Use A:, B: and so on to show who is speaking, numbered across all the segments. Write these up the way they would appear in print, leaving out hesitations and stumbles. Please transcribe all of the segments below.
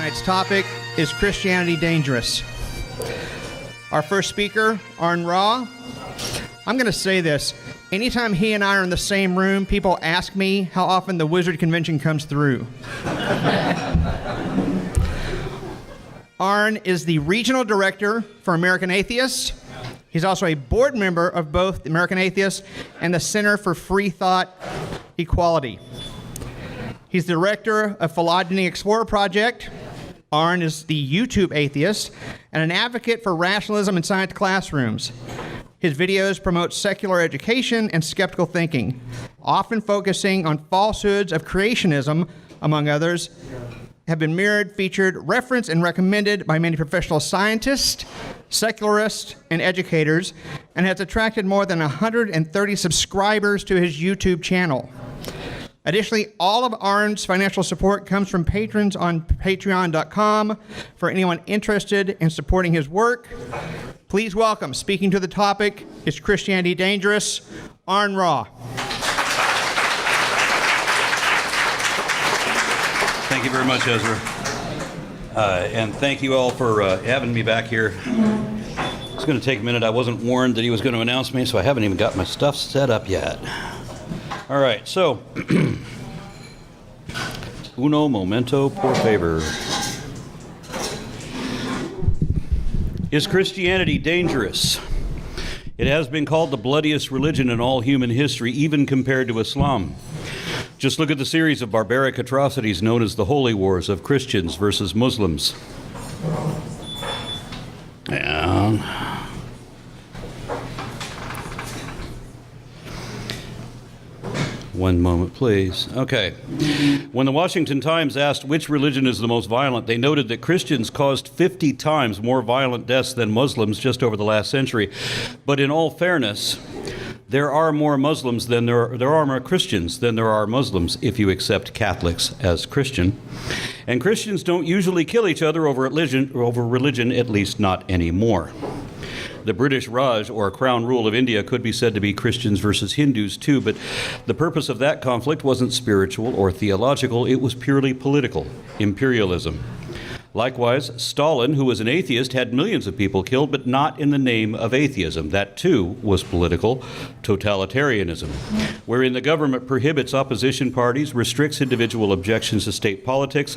A: Tonight's topic is Christianity dangerous? Our first speaker, Aron Ra. I'm going to say this. Anytime he and I are in the same room, people ask me how often the Wizard Convention comes through. Aron is the regional director for American Atheists. He's also a board member of both the American Atheists and the Center for Free Thought Equality. He's the director of Phylogeny Explorer Project. Aron is the YouTube atheist and an advocate for rationalism in science classrooms. His videos promote secular education and skeptical thinking, often focusing on falsehoods of creationism, among others, have been mirrored, featured, referenced, and recommended by many professional scientists, secularists, and educators, and has attracted more than 130 subscribers to his YouTube channel. Additionally, all of Aron's financial support comes from patrons on patreon.com. For anyone interested in supporting his work, please welcome, speaking to the topic, Is Christianity Dangerous?, Aron Ra.
B: Thank you very much, Ezra. And thank you all for having me back here. It's going to take a minute. I wasn't warned that he was going to announce me, so I haven't even got my stuff set up yet. All right, so, uno momento, por favor. Is Christianity dangerous? It has been called the bloodiest religion in all human history, even compared to Islam. Just look at the series of barbaric atrocities known as the Holy Wars of Christians versus Muslims. And one moment, please. Okay. When the Washington Times asked which religion is the most violent, they noted that Christians caused 50 times more violent deaths than Muslims just over the last century. But in all fairness, there are more Muslims than there are more Christians than there are Muslims, if you accept Catholics as Christian. And Christians don't usually kill each other over religion, at least not anymore. The British Raj, or Crown Rule of India, could be said to be Christians versus Hindus too, but the purpose of that conflict wasn't spiritual or theological, it was purely political, imperialism. Likewise, Stalin, who was an atheist, had millions of people killed, but not in the name of atheism. That too was political totalitarianism, wherein the government prohibits opposition parties, restricts individual objections to state politics,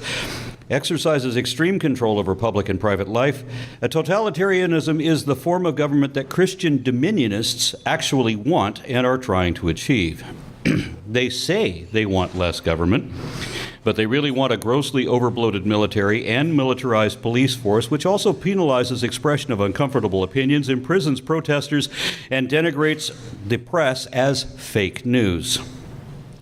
B: exercises extreme control over public and private life. A totalitarianism is the form of government that Christian dominionists actually want and are trying to achieve. They say they want less government, but they really want a grossly overbloated military and militarized police force, which also penalizes expression of uncomfortable opinions, imprisons protesters, and denigrates the press as fake news,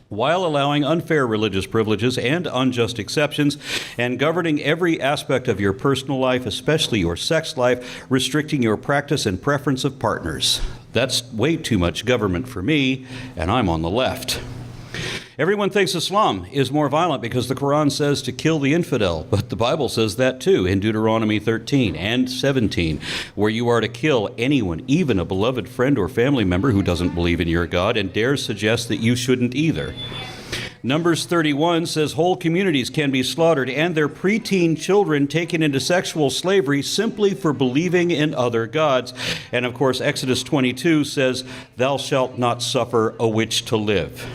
B: while allowing unfair religious privileges and unjust exceptions, and governing every aspect of your personal life, especially your sex life, restricting your practice and preference of partners. That's way too much government for me, and I'm on the left. Everyone thinks Islam is more violent because the Quran says to kill the infidel, but the Bible says that too in Deuteronomy 13 and 17, where you are to kill anyone, even a beloved friend or family member who doesn't believe in your God and dares suggest that you shouldn't either. Numbers 31 says whole communities can be slaughtered and their preteen children taken into sexual slavery simply for believing in other gods. And of course, Exodus 22 says, "Thou shalt not suffer a witch to live."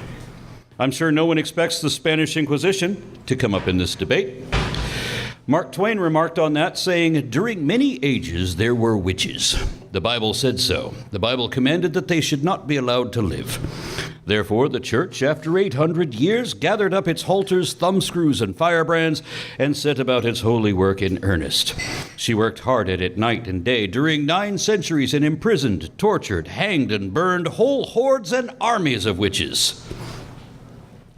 B: I'm sure no one expects the Spanish Inquisition to come up in this debate. Mark Twain remarked on that, saying, "During many ages there were witches. The Bible said so. The Bible commanded that they should not be allowed to live. Therefore the church, after 800 years, gathered up its halters, thumbscrews, and firebrands, and set about its holy work in earnest. She worked hard at it night and day during 9 centuries and imprisoned, tortured, hanged, and burned whole hordes and armies of witches,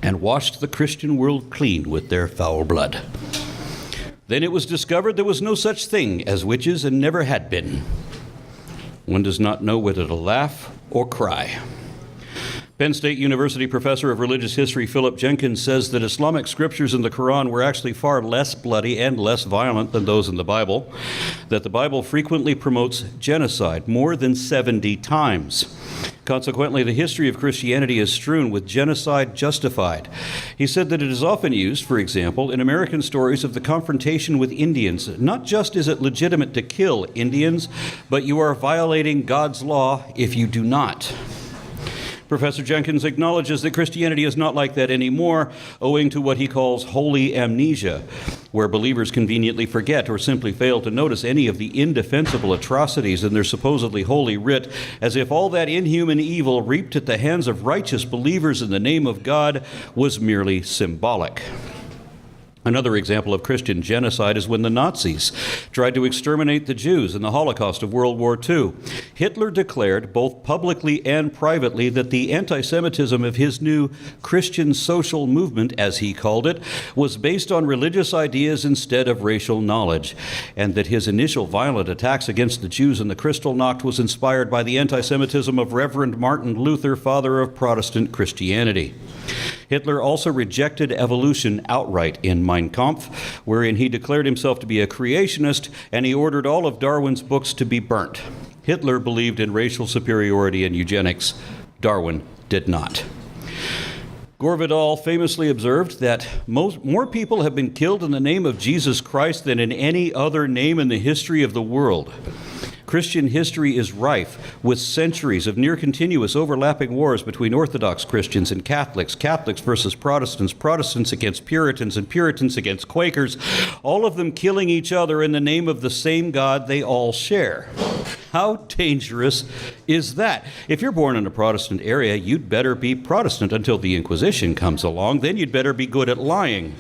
B: and washed the Christian world clean with their foul blood. Then it was discovered there was no such thing as witches and never had been. One does not know whether to laugh or cry." Penn State University professor of religious history Philip Jenkins says that Islamic scriptures in the Quran were actually far less bloody and less violent than those in the Bible, that the Bible frequently promotes genocide more than 70 times. Consequently, the history of Christianity is strewn with genocide justified. He said that it is often used, for example, in American stories of the confrontation with Indians. Not just is it legitimate to kill Indians, but you are violating God's law if you do not. Professor Jenkins acknowledges that Christianity is not like that anymore, owing to what he calls holy amnesia, where believers conveniently forget or simply fail to notice any of the indefensible atrocities in their supposedly holy writ, as if all that inhuman evil reaped at the hands of righteous believers in the name of God was merely symbolic. Another example of Christian genocide is when the Nazis tried to exterminate the Jews in the Holocaust of World War II. Hitler declared, both publicly and privately, that the anti-Semitism of his new Christian social movement, as he called it, was based on religious ideas instead of racial knowledge, and that his initial violent attacks against the Jews in the Kristallnacht was inspired by the anti-Semitism of Reverend Martin Luther, father of Protestant Christianity. Hitler also rejected evolution outright in Mein Kampf, wherein he declared himself to be a creationist, and he ordered all of Darwin's books to be burnt. Hitler believed in racial superiority and eugenics. Darwin did not. Gore Vidal famously observed that more people have been killed in the name of Jesus Christ than in any other name in the history of the world. Christian history is rife with centuries of near-continuous overlapping wars between Orthodox Christians and Catholics, Catholics versus Protestants, Protestants against Puritans, and Puritans against Quakers, all of them killing each other in the name of the same God they all share. How dangerous is that? If you're born in a Protestant area, you'd better be Protestant until the Inquisition comes along. Then you'd better be good at lying.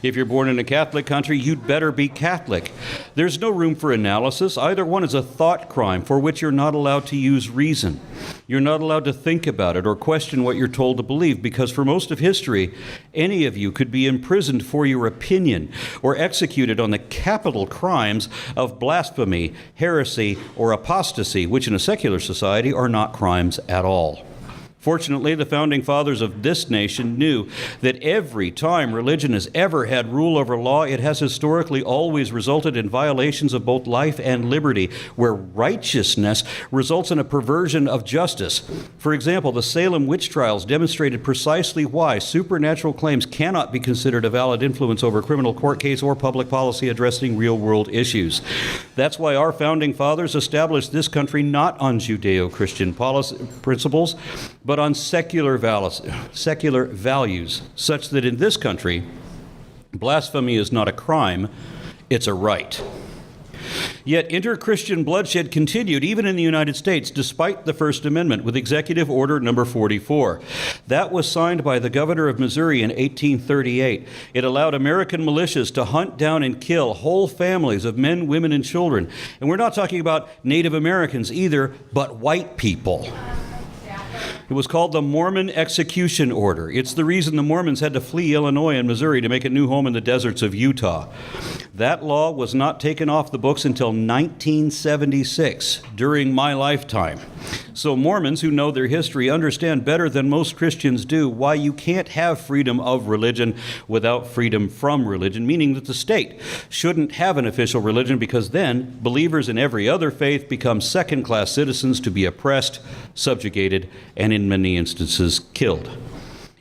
B: If you're born in a Catholic country, you'd better be Catholic. There's no room for analysis. Either one is a thought crime for which you're not allowed to use reason. You're not allowed to think about it or question what you're told to believe, because for most of history, any of you could be imprisoned for your opinion or executed on the capital crimes of blasphemy, heresy, or apostasy, which in a secular society are not crimes at all. Fortunately, the founding fathers of this nation knew that every time religion has ever had rule over law, it has historically always resulted in violations of both life and liberty, where righteousness results in a perversion of justice. For example, the Salem witch trials demonstrated precisely why supernatural claims cannot be considered a valid influence over a criminal court case or public policy addressing real-world issues. That's why our founding fathers established this country not on Judeo-Christian principles, but on secular values, such that in this country, blasphemy is not a crime, it's a right. Yet inter-Christian bloodshed continued even in the United States, despite the First Amendment, with Executive Order Number 44. That was signed by the governor of Missouri in 1838. It allowed American militias to hunt down and kill whole families of men, women, and children. And we're not talking about Native Americans either, but white people. It was called the Mormon Execution Order. It's the reason the Mormons had to flee Illinois and Missouri to make a new home in the deserts of Utah. That law was not taken off the books until 1976, during my lifetime. So Mormons who know their history understand better than most Christians do why you can't have freedom of religion without freedom from religion, meaning that the state shouldn't have an official religion, because then believers in every other faith become second-class citizens to be oppressed, subjugated, and in many instances killed.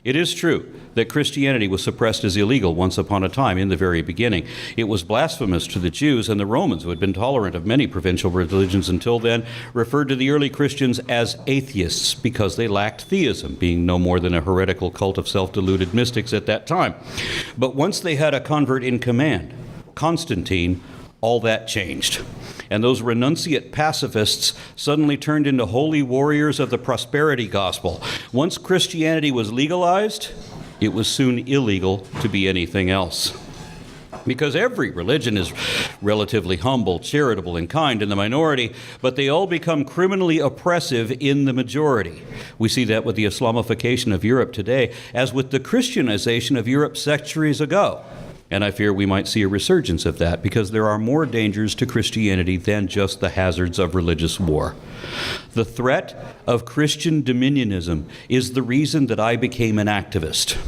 B: It is true that Christianity was suppressed as illegal once upon a time in the very beginning. It was blasphemous to the Jews, and the Romans, who had been tolerant of many provincial religions until then, referred to the early Christians as atheists because they lacked theism, being no more than a heretical cult of self-deluded mystics at that time. But once they had a convert in command, Constantine, all that changed. And those renunciate pacifists suddenly turned into holy warriors of the prosperity gospel. Once Christianity was legalized, it was soon illegal to be anything else. Because every religion is relatively humble, charitable, and kind in the minority, but they all become criminally oppressive in the majority. We see that with the Islamification of Europe today, as with the Christianization of Europe centuries ago. And I fear we might see a resurgence of that because there are more dangers to Christianity than just the hazards of religious war. The threat of Christian dominionism is the reason that I became an activist.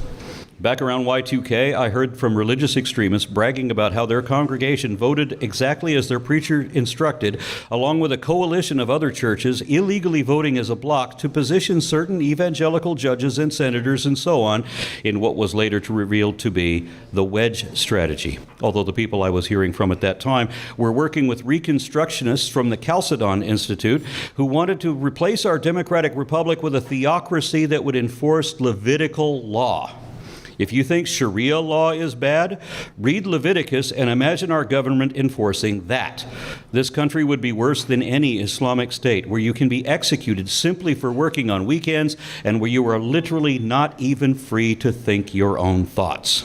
B: Back around Y2K, I heard from religious extremists bragging about how their congregation voted exactly as their preacher instructed, along with a coalition of other churches illegally voting as a bloc to position certain evangelical judges and senators and so on in what was later revealed to be the wedge strategy. Although the people I was hearing from at that time were working with Reconstructionists from the Chalcedon Institute who wanted to replace our democratic republic with a theocracy that would enforce Levitical law. If you think Sharia law is bad, read Leviticus and imagine our government enforcing that. This country would be worse than any Islamic state, where you can be executed simply for working on weekends and where you are literally not even free to think your own thoughts.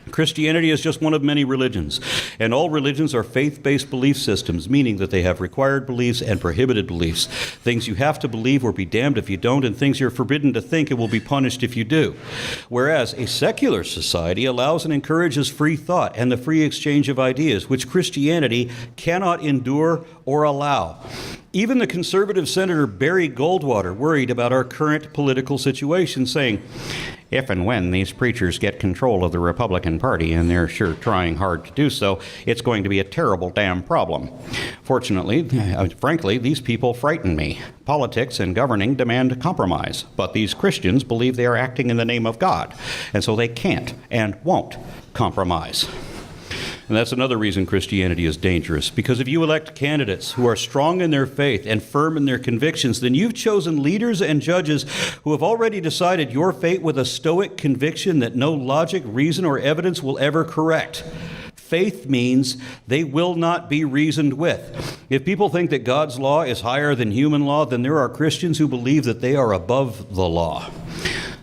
B: Christianity is just one of many religions, and all religions are faith-based belief systems, meaning that they have required beliefs and prohibited beliefs, things you have to believe or be damned if you don't, and things you're forbidden to think and will be punished if you do. Whereas a secular society allows and encourages free thought and the free exchange of ideas, which Christianity cannot endure or allow. Even the conservative Senator Barry Goldwater worried about our current political situation, saying, "If and when these preachers get control of the Republican Party, and they're sure trying hard to do so, it's going to be a terrible damn problem. Fortunately, frankly, these people frighten me. Politics and governing demand compromise, but these Christians believe they are acting in the name of God, and so they can't and won't compromise." And that's another reason Christianity is dangerous, because if you elect candidates who are strong in their faith and firm in their convictions, then you've chosen leaders and judges who have already decided your fate with a stoic conviction that no logic, reason, or evidence will ever correct. Faith means they will not be reasoned with. If people think that God's law is higher than human law, then there are Christians who believe that they are above the law.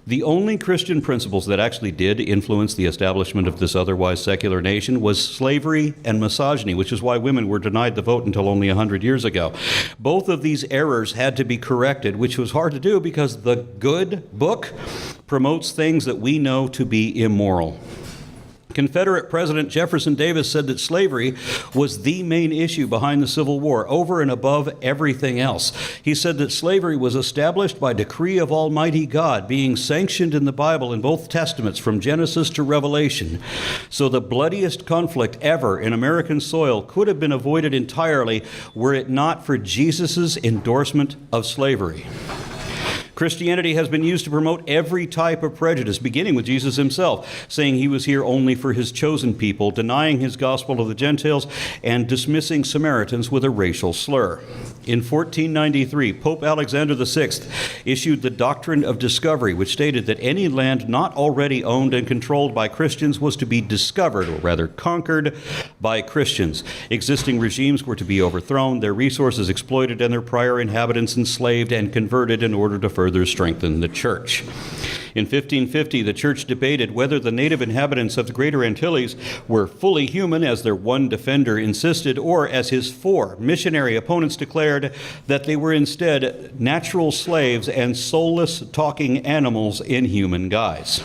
B: The only Christian principles that actually did influence the establishment of this otherwise secular nation was slavery and misogyny, which is why women were denied the vote until only 100 years ago. Both of these errors had to be corrected, which was hard to do because the good book promotes things that we know to be immoral. Confederate President Jefferson Davis said that slavery was the main issue behind the Civil War, over and above everything else. He said that slavery was established by decree of Almighty God, being sanctioned in the Bible in both Testaments from Genesis to Revelation. So the bloodiest conflict ever in American soil could have been avoided entirely were it not for Jesus' endorsement of slavery. Christianity has been used to promote every type of prejudice, beginning with Jesus himself, saying he was here only for his chosen people, denying his gospel to the Gentiles, and dismissing Samaritans with a racial slur. In 1493, Pope Alexander VI issued the Doctrine of Discovery, which stated that any land not already owned and controlled by Christians was to be discovered, or rather conquered, by Christians. Existing regimes were to be overthrown, their resources exploited, and their prior inhabitants enslaved and converted in order to further strengthen the church. In 1550, the church debated whether the native inhabitants of the Greater Antilles were fully human, as their one defender insisted, or, as his four missionary opponents declared, that they were instead natural slaves and soulless talking animals in human guise.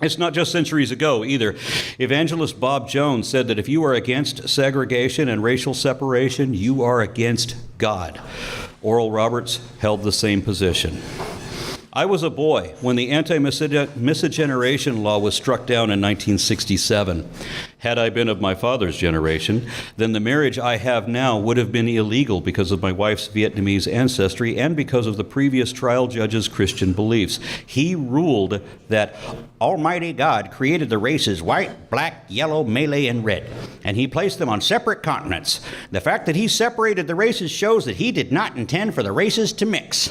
B: It's not just centuries ago either. Evangelist Bob Jones said that if you are against segregation and racial separation, you are against God. Oral Roberts held the same position. I was a boy when the anti-miscegenation law was struck down in 1967. Had I been of my father's generation, then the marriage I have now would have been illegal because of my wife's Vietnamese ancestry and because of the previous trial judge's Christian beliefs. He ruled that Almighty God created the races white, black, yellow, Malay, and red, and he placed them on separate continents. The fact that he separated the races shows that he did not intend for the races to mix.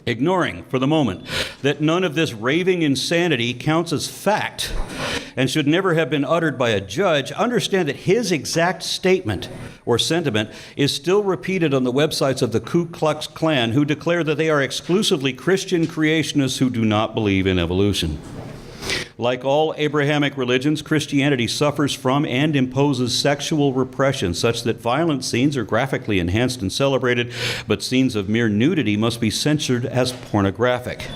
B: Ignoring, for the moment, that none of this raving insanity counts as fact and should never have been uttered by a judge, understand that his exact statement or sentiment is still repeated on the websites of the Ku Klux Klan, who declare that they are exclusively Christian creationists who do not believe in evolution. Like all Abrahamic religions, Christianity suffers from and imposes sexual repression, such that violent scenes are graphically enhanced and celebrated, but scenes of mere nudity must be censored as pornographic.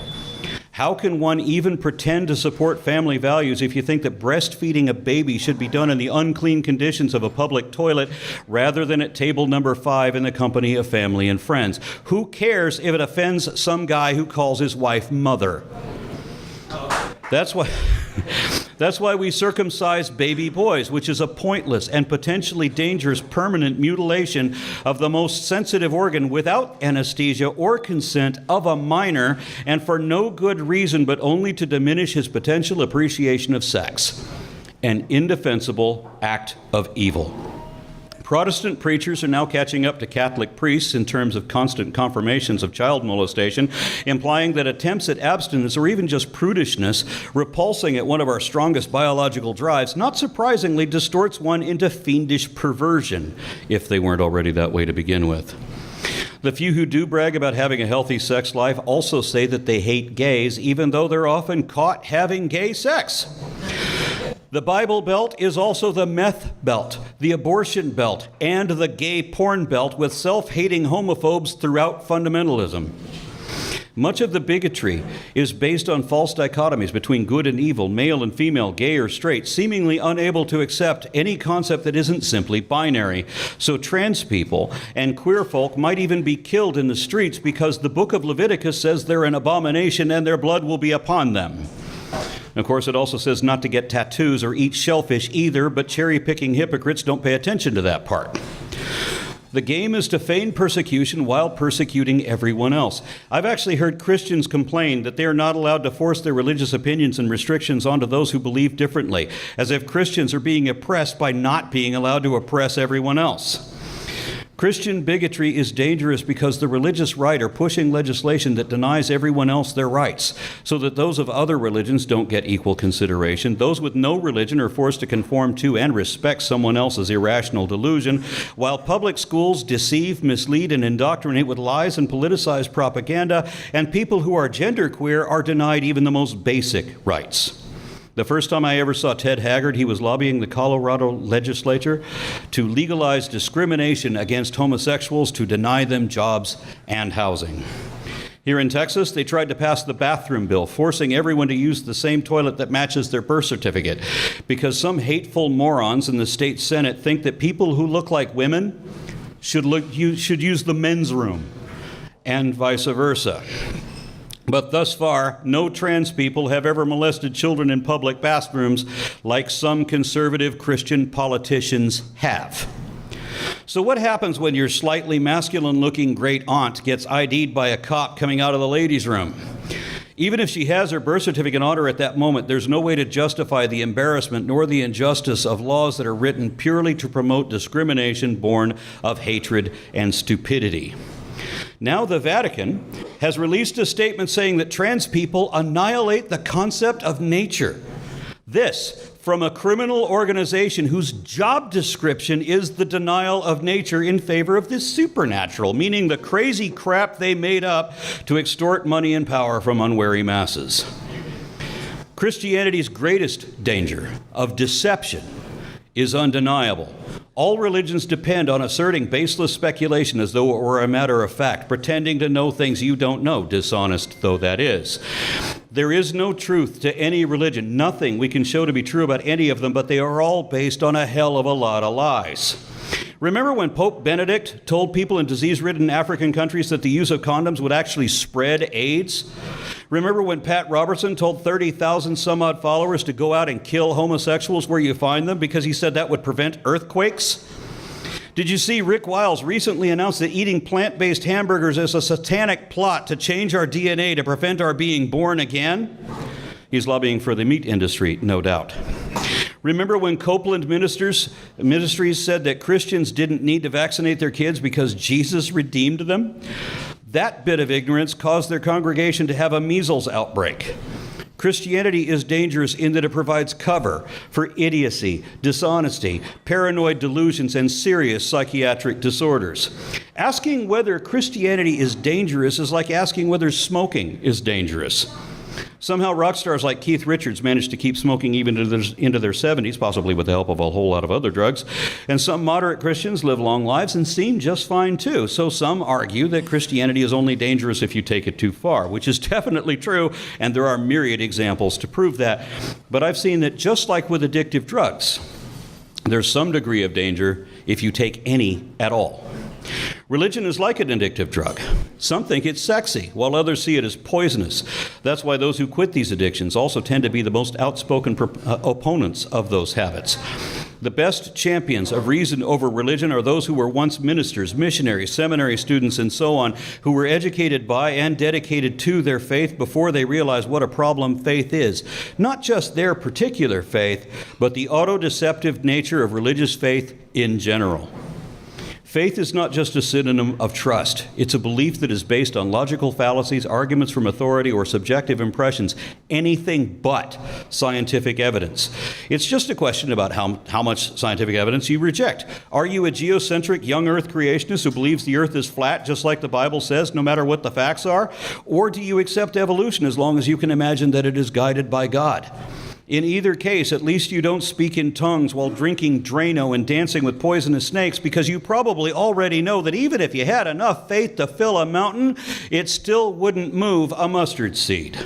B: How can one even pretend to support family values if you think that breastfeeding a baby should be done in the unclean conditions of a public toilet rather than at table number 5 in the company of family and friends? Who cares if it offends some guy who calls his wife mother? That's why we circumcise baby boys, which is a pointless and potentially dangerous permanent mutilation of the most sensitive organ without anesthesia or consent of a minor, and for no good reason but only to diminish his potential appreciation of sex. An indefensible act of evil. Protestant preachers are now catching up to Catholic priests in terms of constant confirmations of child molestation, implying that attempts at abstinence or even just prudishness, repulsing at one of our strongest biological drives, not surprisingly distorts one into fiendish perversion, if they weren't already that way to begin with. The few who do brag about having a healthy sex life also say that they hate gays, even though they're often caught having gay sex. The Bible Belt is also the meth belt, the abortion belt, and the gay porn belt, with self-hating homophobes throughout fundamentalism. Much of the bigotry is based on false dichotomies between good and evil, male and female, gay or straight, seemingly unable to accept any concept that isn't simply binary. So trans people and queer folk might even be killed in the streets because the book of Leviticus says they're an abomination and their blood will be upon them. Of course, it also says not to get tattoos or eat shellfish either, but cherry-picking hypocrites don't pay attention to that part. The game is to feign persecution while persecuting everyone else. I've actually heard Christians complain that they are not allowed to force their religious opinions and restrictions onto those who believe differently, as if Christians are being oppressed by not being allowed to oppress everyone else. Christian bigotry is dangerous because the religious right are pushing legislation that denies everyone else their rights, so that those of other religions don't get equal consideration. Those with no religion are forced to conform to and respect someone else's irrational delusion, while public schools deceive, mislead, and indoctrinate with lies and politicized propaganda, and people who are genderqueer are denied even the most basic rights. The first time I ever saw Ted Haggard, he was lobbying the Colorado legislature to legalize discrimination against homosexuals to deny them jobs and housing. Here in Texas, they tried to pass the bathroom bill, forcing everyone to use the same toilet that matches their birth certificate, because some hateful morons in the state Senate think that people who look like women should use the men's room, and vice versa. But thus far, no trans people have ever molested children in public bathrooms like some conservative Christian politicians have. So what happens when your slightly masculine-looking great aunt gets ID'd by a cop coming out of the ladies' room? Even if she has her birth certificate on her at that moment, there's no way to justify the embarrassment nor the injustice of laws that are written purely to promote discrimination born of hatred and stupidity. Now the Vatican has released a statement saying that trans people annihilate the concept of nature. This from a criminal organization whose job description is the denial of nature in favor of the supernatural, meaning the crazy crap they made up to extort money and power from unwary masses. Christianity's greatest danger of deception is undeniable. All religions depend on asserting baseless speculation as though it were a matter of fact, pretending to know things you don't know, dishonest though that is. There is no truth to any religion, nothing we can show to be true about any of them, but they are all based on a hell of a lot of lies. Remember when Pope Benedict told people in disease-ridden African countries that the use of condoms would actually spread AIDS? Remember when Pat Robertson told 30,000 some odd followers to go out and kill homosexuals where you find them because he said that would prevent earthquakes? Did you see Rick Wiles recently announced that eating plant-based hamburgers is a satanic plot to change our DNA to prevent our being born again? He's lobbying for the meat industry, no doubt. Remember when Copeland Ministries said that Christians didn't need to vaccinate their kids because Jesus redeemed them? That bit of ignorance caused their congregation to have a measles outbreak. Christianity is dangerous in that it provides cover for idiocy, dishonesty, paranoid delusions, and serious psychiatric disorders. Asking whether Christianity is dangerous is like asking whether smoking is dangerous. Somehow rock stars like Keith Richards managed to keep smoking even into their 70s, possibly with the help of a whole lot of other drugs. And some moderate Christians live long lives and seem just fine too. So some argue that Christianity is only dangerous if you take it too far, which is definitely true, and there are myriad examples to prove that. But I've seen that just like with addictive drugs, there's some degree of danger if you take any at all. Religion is like an addictive drug. Some think it's sexy, while others see it as poisonous. That's why those who quit these addictions also tend to be the most outspoken opponents of those habits. The best champions of reason over religion are those who were once ministers, missionaries, seminary students, and so on, who were educated by and dedicated to their faith before they realized what a problem faith is. Not just their particular faith, but the auto-deceptive nature of religious faith in general. Faith is not just a synonym of trust. It's a belief that is based on logical fallacies, arguments from authority, or subjective impressions, anything but scientific evidence. It's just a question about how much scientific evidence you reject. Are you a geocentric young earth creationist who believes the earth is flat, just like the Bible says, no matter what the facts are? Or do you accept evolution as long as you can imagine that it is guided by God? In either case, at least you don't speak in tongues while drinking Drano and dancing with poisonous snakes, because you probably already know that even if you had enough faith to fill a mountain, it still wouldn't move a mustard seed.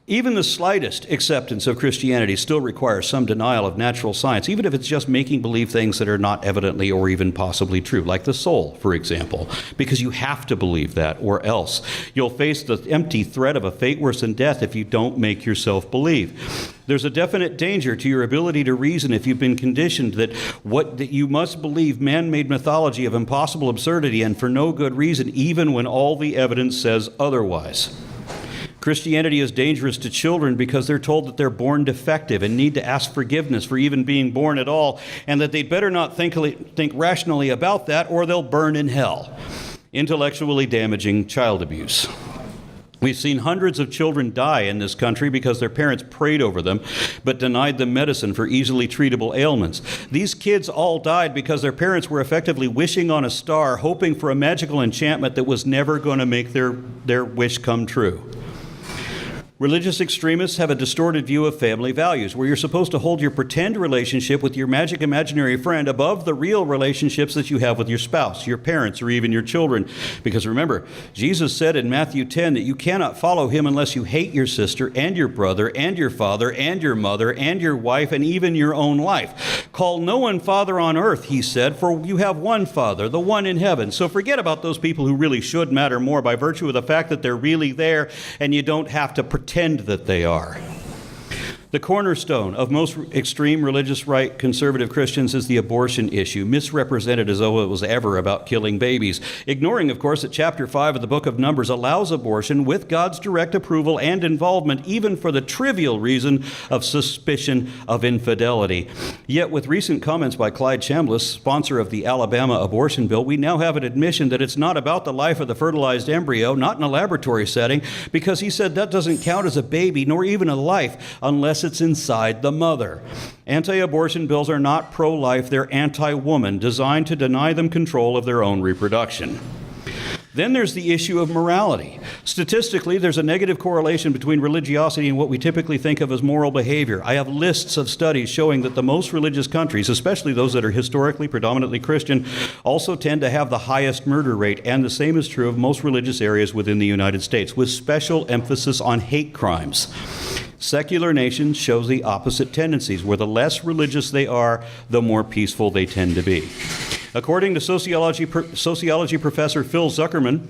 B: Even the slightest acceptance of Christianity still requires some denial of natural science, even if it's just making believe things that are not evidently or even possibly true, like the soul, for example, because you have to believe that, or else you'll face the empty threat of a fate worse than death if you don't make yourself believe. There's a definite danger to your ability to reason if you've been conditioned that you must believe man-made mythology of impossible absurdity and for no good reason, even when all the evidence says otherwise. Christianity is dangerous to children because they're told that they're born defective and need to ask forgiveness for even being born at all, and that they'd better not think rationally about that or they'll burn in hell. Intellectually damaging child abuse. We've seen hundreds of children die in this country because their parents prayed over them but denied them medicine for easily treatable ailments. These kids all died because their parents were effectively wishing on a star, hoping for a magical enchantment that was never going to make their wish come true. Religious extremists have a distorted view of family values, where you're supposed to hold your pretend relationship with your magic imaginary friend above the real relationships that you have with your spouse, your parents, or even your children. Because remember, Jesus said in Matthew 10 that you cannot follow him unless you hate your sister and your brother and your father and your mother and your wife and even your own life. Call no one father on earth, he said, for you have one Father, the one in heaven. So forget about those people who really should matter more by virtue of the fact that they're really there and you don't have to pretend that they are. The cornerstone of most extreme religious right conservative Christians is the abortion issue, misrepresented as though it was ever about killing babies, ignoring, of course, that chapter 5 of the book of Numbers allows abortion with God's direct approval and involvement, even for the trivial reason of suspicion of infidelity. Yet with recent comments by Clyde Chambliss, sponsor of the Alabama abortion bill, we now have an admission that it's not about the life of the fertilized embryo, not in a laboratory setting, because he said that doesn't count as a baby, nor even a life, unless it's inside the mother. Anti-abortion bills are not pro-life, they're anti-woman, designed to deny them control of their own reproduction. Then there's the issue of morality. Statistically, there's a negative correlation between religiosity and what we typically think of as moral behavior. I have lists of studies showing that the most religious countries, especially those that are historically predominantly Christian, also tend to have the highest murder rate, and the same is true of most religious areas within the United States, with special emphasis on hate crimes. Secular nations show the opposite tendencies, where the less religious they are, the more peaceful they tend to be. According to sociology professor Phil Zuckerman,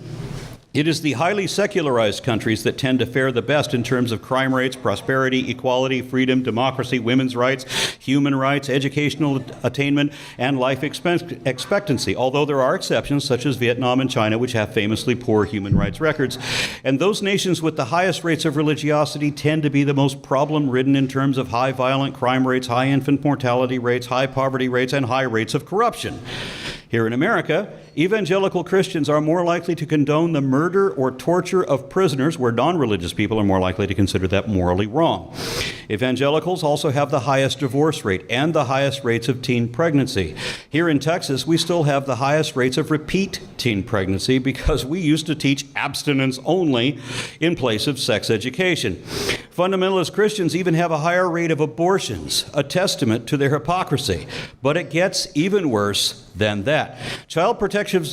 B: it is the highly secularized countries that tend to fare the best in terms of crime rates, prosperity, equality, freedom, democracy, women's rights, human rights, educational attainment, and life expectancy, although there are exceptions such as Vietnam and China, which have famously poor human rights records. And those nations with the highest rates of religiosity tend to be the most problem-ridden in terms of high violent crime rates, high infant mortality rates, high poverty rates, and high rates of corruption. Here in America, evangelical Christians are more likely to condone the murder or torture of prisoners, where non-religious people are more likely to consider that morally wrong. Evangelicals also have the highest divorce rate and the highest rates of teen pregnancy. Here in Texas, we still have the highest rates of repeat teen pregnancy because we used to teach abstinence only in place of sex education. Fundamentalist Christians even have a higher rate of abortions, a testament to their hypocrisy. But it gets even worse than that. Child Protective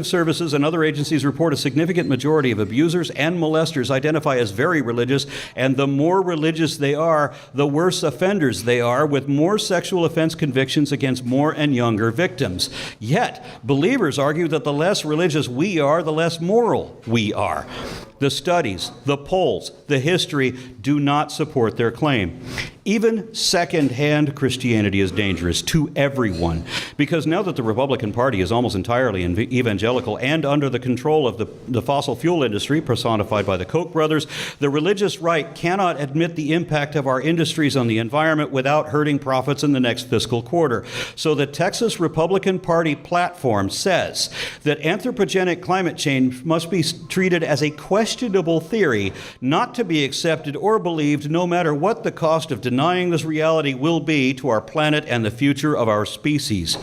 B: Services and other agencies report a significant majority of abusers and molesters identify as very religious, and the more religious they are, the worse offenders they are, with more sexual offense convictions against more and younger victims. Yet, believers argue that the less religious we are, the less moral we are. The studies, the polls, the history do not support their claim. Even second-hand Christianity is dangerous to everyone, because now that the Republican Party is almost entirely evangelical and under the control of the fossil fuel industry, personified by the Koch brothers, the religious right cannot admit the impact of our industries on the environment without hurting profits in the next fiscal quarter. So the Texas Republican Party platform says that anthropogenic climate change must be treated as a questionable theory, not to be accepted or believed, no matter what the cost of denying this reality will be to our planet and the future of our species.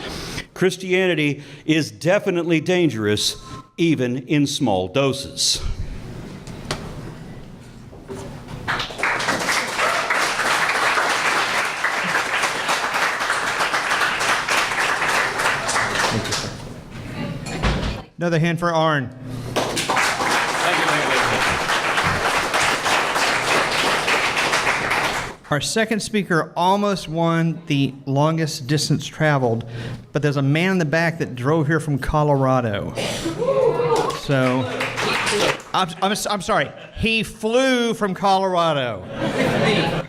B: Christianity is definitely dangerous, even in small doses.
A: Another hand for Aron. Our second speaker almost won the longest distance traveled, but there's a man in the back that drove here from Colorado. So, I'm sorry. He flew from Colorado.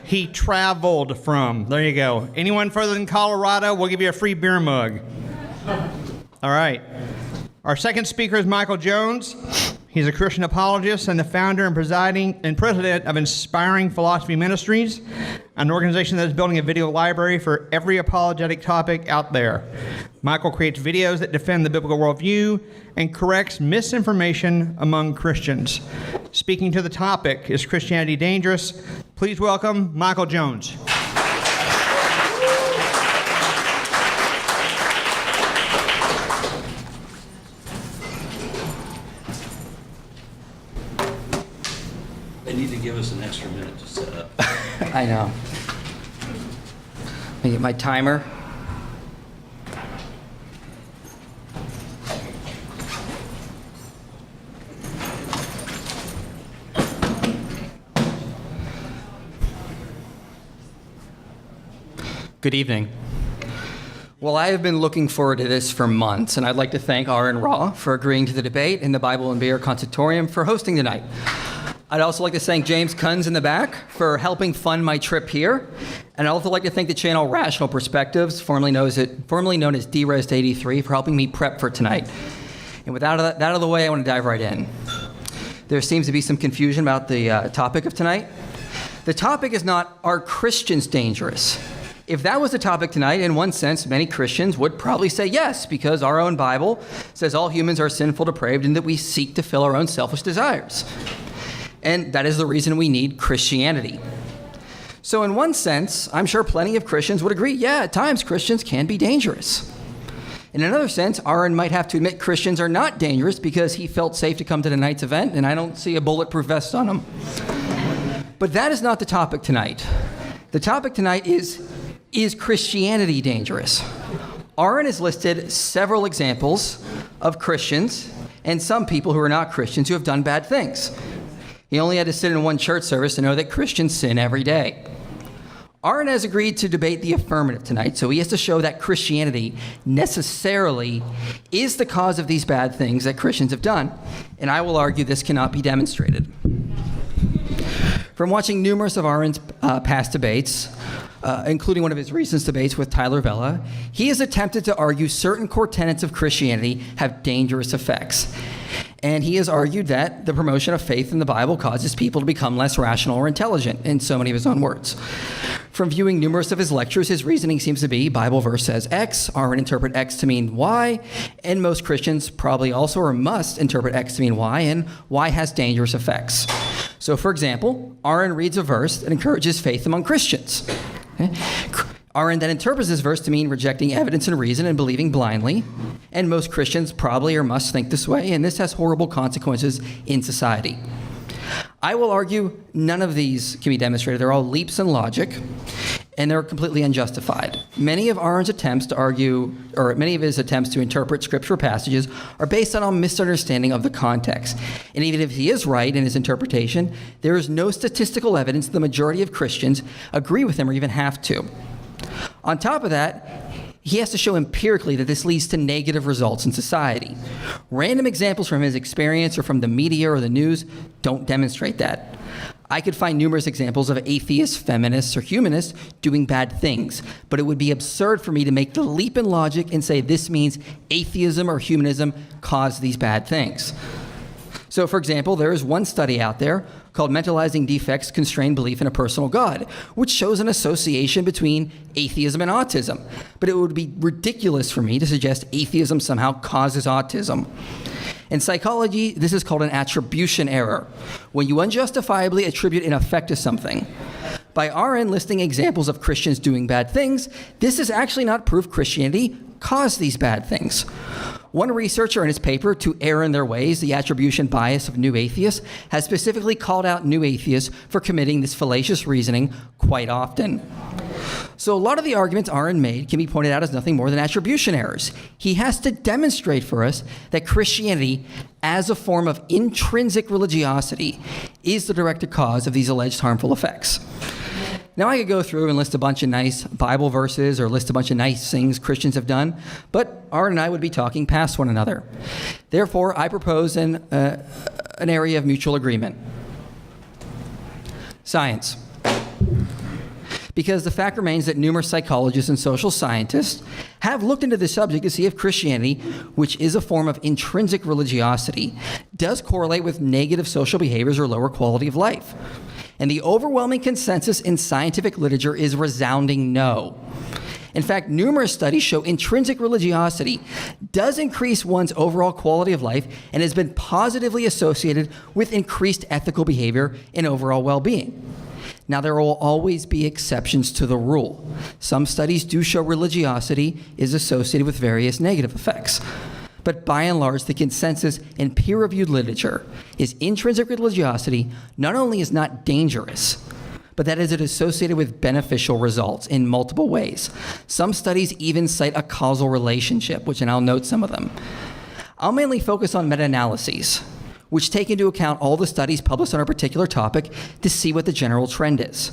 A: He traveled from. There you go. Anyone further than Colorado, we'll give you a free beer mug. All right. Our second speaker is Michael Jones. He's a Christian apologist and the founder and president of Inspiring Philosophy Ministries, an organization that is building a video library for every apologetic topic out there. Michael creates videos that defend the biblical worldview and corrects misinformation among Christians. Speaking to the topic, Is Christianity Dangerous? Please welcome Michael Jones.
B: They need to give us an extra minute to set up.
C: I know. Let me get my timer. Good evening. Well, I have been looking forward to this for months, and I'd like to thank Aron Ra for agreeing to the debate and the Bible and Beer Consultorium for hosting tonight. I'd also like to thank James Kunz in the back for helping fund my trip here. And I'd also like to thank the channel Rational Perspectives, formerly known as DREST83, for helping me prep for tonight. And with that out of the way, I want to dive right in. There seems to be some confusion about the topic of tonight. The topic is not, are Christians dangerous? If that was the topic tonight, in one sense, many Christians would probably say yes, because our own Bible says all humans are sinful, depraved, and that we seek to fill our own selfish desires. And that is the reason we need Christianity. So in one sense, I'm sure plenty of Christians would agree, yeah, at times Christians can be dangerous. In another sense, Aron might have to admit Christians are not dangerous because he felt safe to come to tonight's event, and I don't see a bulletproof vest on him. But that is not the topic tonight. The topic tonight is Christianity dangerous? Aron has listed several examples of Christians and some people who are not Christians who have done bad things. He only had to sit in one church service to know that Christians sin every day. Aron has agreed to debate the affirmative tonight, so he has to show that Christianity necessarily is the cause of these bad things that Christians have done, and I will argue this cannot be demonstrated. From watching numerous of Aron's past debates, including one of his recent debates with Tyler Vela, he has attempted to argue certain core tenets of Christianity have dangerous effects. And he has argued that the promotion of faith in the Bible causes people to become less rational or intelligent, in so many of his own words. From viewing numerous of his lectures, his reasoning seems to be Bible verse says X, Aron interpret X to mean Y, and most Christians probably also or must interpret X to mean Y, and Y has dangerous effects. So, for example, Aron reads a verse that encourages faith among Christians. Okay? Aron then interprets this verse to mean rejecting evidence and reason and believing blindly, and most Christians probably or must think this way, and this has horrible consequences in society. I will argue none of these can be demonstrated. They're all leaps in logic, and they're completely unjustified. Many of Aron's attempts to argue, or many of his attempts to interpret scripture passages are based on a misunderstanding of the context. And even if he is right in his interpretation, there is no statistical evidence the majority of Christians agree with him or even have to. On top of that, he has to show empirically that this leads to negative results in society. Random examples from his experience or from the media or the news don't demonstrate that. I could find numerous examples of atheists, feminists, or humanists doing bad things, but it would be absurd for me to make the leap in logic and say this means atheism or humanism caused these bad things. So, for example, there is one study out there called Mentalizing Defects Constrain Belief in a Personal God, which shows an association between atheism and autism. But it would be ridiculous for me to suggest atheism somehow causes autism. In psychology, this is called an attribution error, when you unjustifiably attribute an effect to something. By Aron listing examples of Christians doing bad things, this is actually not proof Christianity caused these bad things. One researcher in his paper, To Err in Their Ways, the Attribution Bias of New Atheists, has specifically called out new atheists for committing this fallacious reasoning quite often. So a lot of the arguments Aron made can be pointed out as nothing more than attribution errors. He has to demonstrate for us that Christianity, as a form of intrinsic religiosity, is the direct cause of these alleged harmful effects. Now, I could go through and list a bunch of nice Bible verses or list a bunch of nice things Christians have done, but Aron and I would be talking past one another. Therefore, I propose an area of mutual agreement. Science. Because the fact remains that numerous psychologists and social scientists have looked into this subject to see if Christianity, which is a form of intrinsic religiosity, does correlate with negative social behaviors or lower quality of life. And the overwhelming consensus in scientific literature is resounding no. In fact, numerous studies show intrinsic religiosity does increase one's overall quality of life and has been positively associated with increased ethical behavior and overall well-being. Now, there will always be exceptions to the rule. Some studies do show religiosity is associated with various negative effects. But by and large, the consensus in peer-reviewed literature is intrinsic religiosity not only is not dangerous, but that is it associated with beneficial results in multiple ways. Some studies even cite a causal relationship, and I'll note some of them. I'll mainly focus on meta-analyses, which take into account all the studies published on a particular topic to see what the general trend is.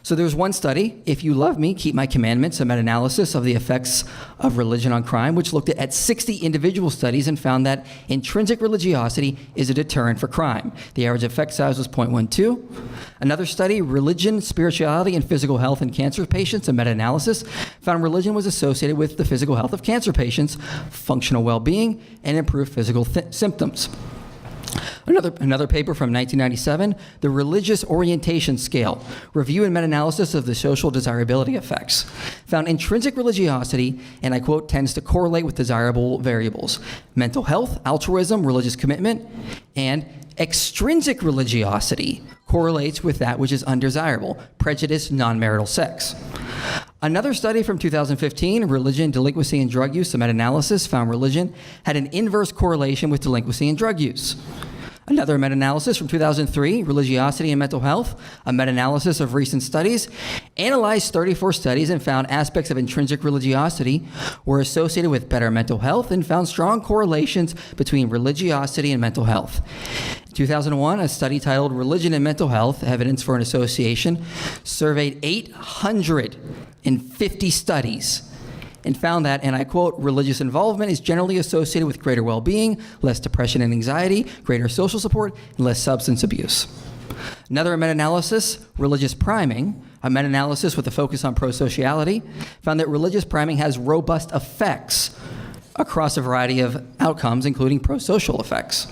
C: So there's one study, If You Love Me, Keep My Commandments, a meta-analysis of the effects of religion on crime, which looked at 60 individual studies and found that intrinsic religiosity is a deterrent for crime. The average effect size was 0.12. Another study, Religion, Spirituality, and Physical Health in Cancer Patients, a meta-analysis, found religion was associated with the physical health of cancer patients, functional well-being, and improved physical symptoms. Another paper from 1997, The Religious Orientation Scale, Review and Meta-Analysis of the Social Desirability Effects, found intrinsic religiosity, and I quote, tends to correlate with desirable variables: mental health, altruism, religious commitment, and extrinsic religiosity correlates with that which is undesirable: prejudice, non-marital sex. Another study from 2015, Religion, Delinquency, and Drug Use, a meta-analysis, found religion had an inverse correlation with delinquency and drug use. Another meta-analysis from 2003, Religiosity and Mental Health, a meta-analysis of recent studies, analyzed 34 studies and found aspects of intrinsic religiosity were associated with better mental health and found strong correlations between religiosity and mental health. In 2001, a study titled Religion and Mental Health, Evidence for an Association, surveyed 850 studies and found that, and I quote, religious involvement is generally associated with greater well-being, less depression and anxiety, greater social support, and less substance abuse. Another meta-analysis, Religious Priming, a meta-analysis with a focus on prosociality, found that religious priming has robust effects across a variety of outcomes, including prosocial effects.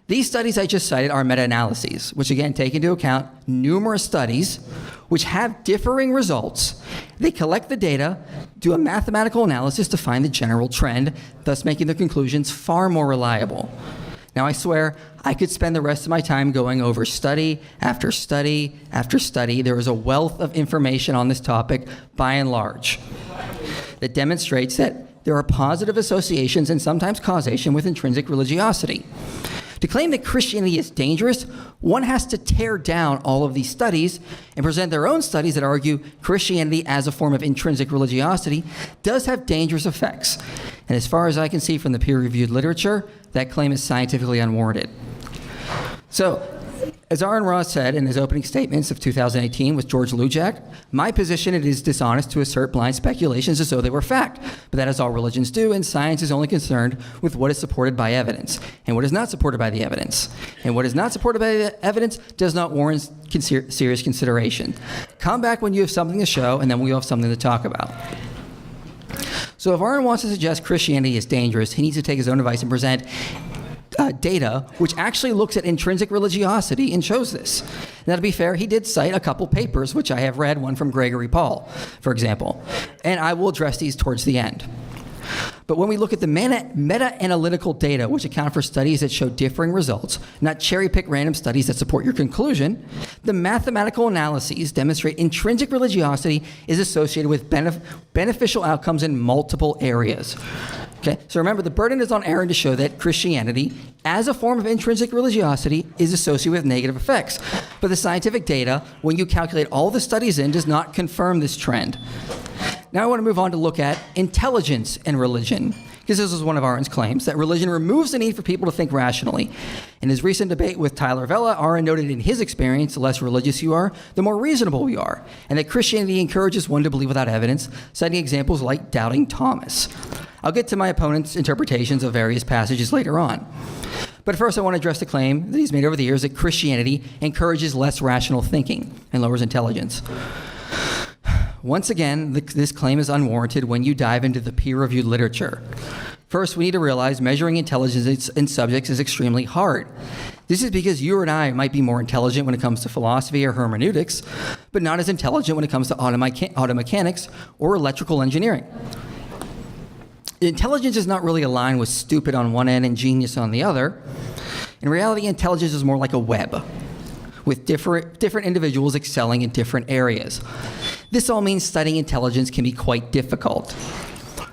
C: These studies I just cited are meta-analyses, which again take into account numerous studies which have differing results. They collect the data, do a mathematical analysis to find the general trend, thus making their conclusions far more reliable. Now, I swear, I could spend the rest of my time going over study after study after study. There is a wealth of information on this topic, by and large, that demonstrates that there are positive associations and sometimes causation with intrinsic religiosity. To claim that Christianity is dangerous, one has to tear down all of these studies and present their own studies that argue Christianity as a form of intrinsic religiosity does have dangerous effects. And as far as I can see from the peer-reviewed literature, that claim is scientifically unwarranted. So, as Aron Ra said in his opening statements of 2018 with George Lujack, my position it is dishonest to assert blind speculations as though they were fact. But that is all religions do, and science is only concerned with what is supported by evidence and what is not supported by the evidence. And what is not supported by the evidence does not warrant serious consideration. Come back when you have something to show, and then we'll have something to talk about. So if Aron wants to suggest Christianity is dangerous, he needs to take his own advice and present data which actually looks at intrinsic religiosity and shows this. Now, to be fair, he did cite a couple papers, which I have read, one from Gregory Paul, for example, and I will address these towards the end. But when we look at the meta-analytical data, which account for studies that show differing results, not cherry-pick random studies that support your conclusion, the mathematical analyses demonstrate intrinsic religiosity is associated with beneficial outcomes in multiple areas. Okay, so remember, the burden is on Aron to show that Christianity, as a form of intrinsic religiosity, is associated with negative effects. But the scientific data, when you calculate all the studies in, does not confirm this trend. Now I want to move on to look at intelligence and religion, because this is one of Aron's claims, that religion removes the need for people to think rationally. In his recent debate with Tyler Vela, Aron noted in his experience, the less religious you are, the more reasonable you are, and that Christianity encourages one to believe without evidence, citing examples like doubting Thomas. I'll get to my opponent's interpretations of various passages later on. But first, I want to address the claim that he's made over the years that Christianity encourages less rational thinking and lowers intelligence. Once again, this claim is unwarranted when you dive into the peer-reviewed literature. First, we need to realize measuring intelligence in subjects is extremely hard. This is because you and I might be more intelligent when it comes to philosophy or hermeneutics, but not as intelligent when it comes to auto mechanics or electrical engineering. Intelligence is not really aligned with stupid on one end and genius on the other. In reality, intelligence is more like a web, with different individuals excelling in different areas. This all means studying intelligence can be quite difficult.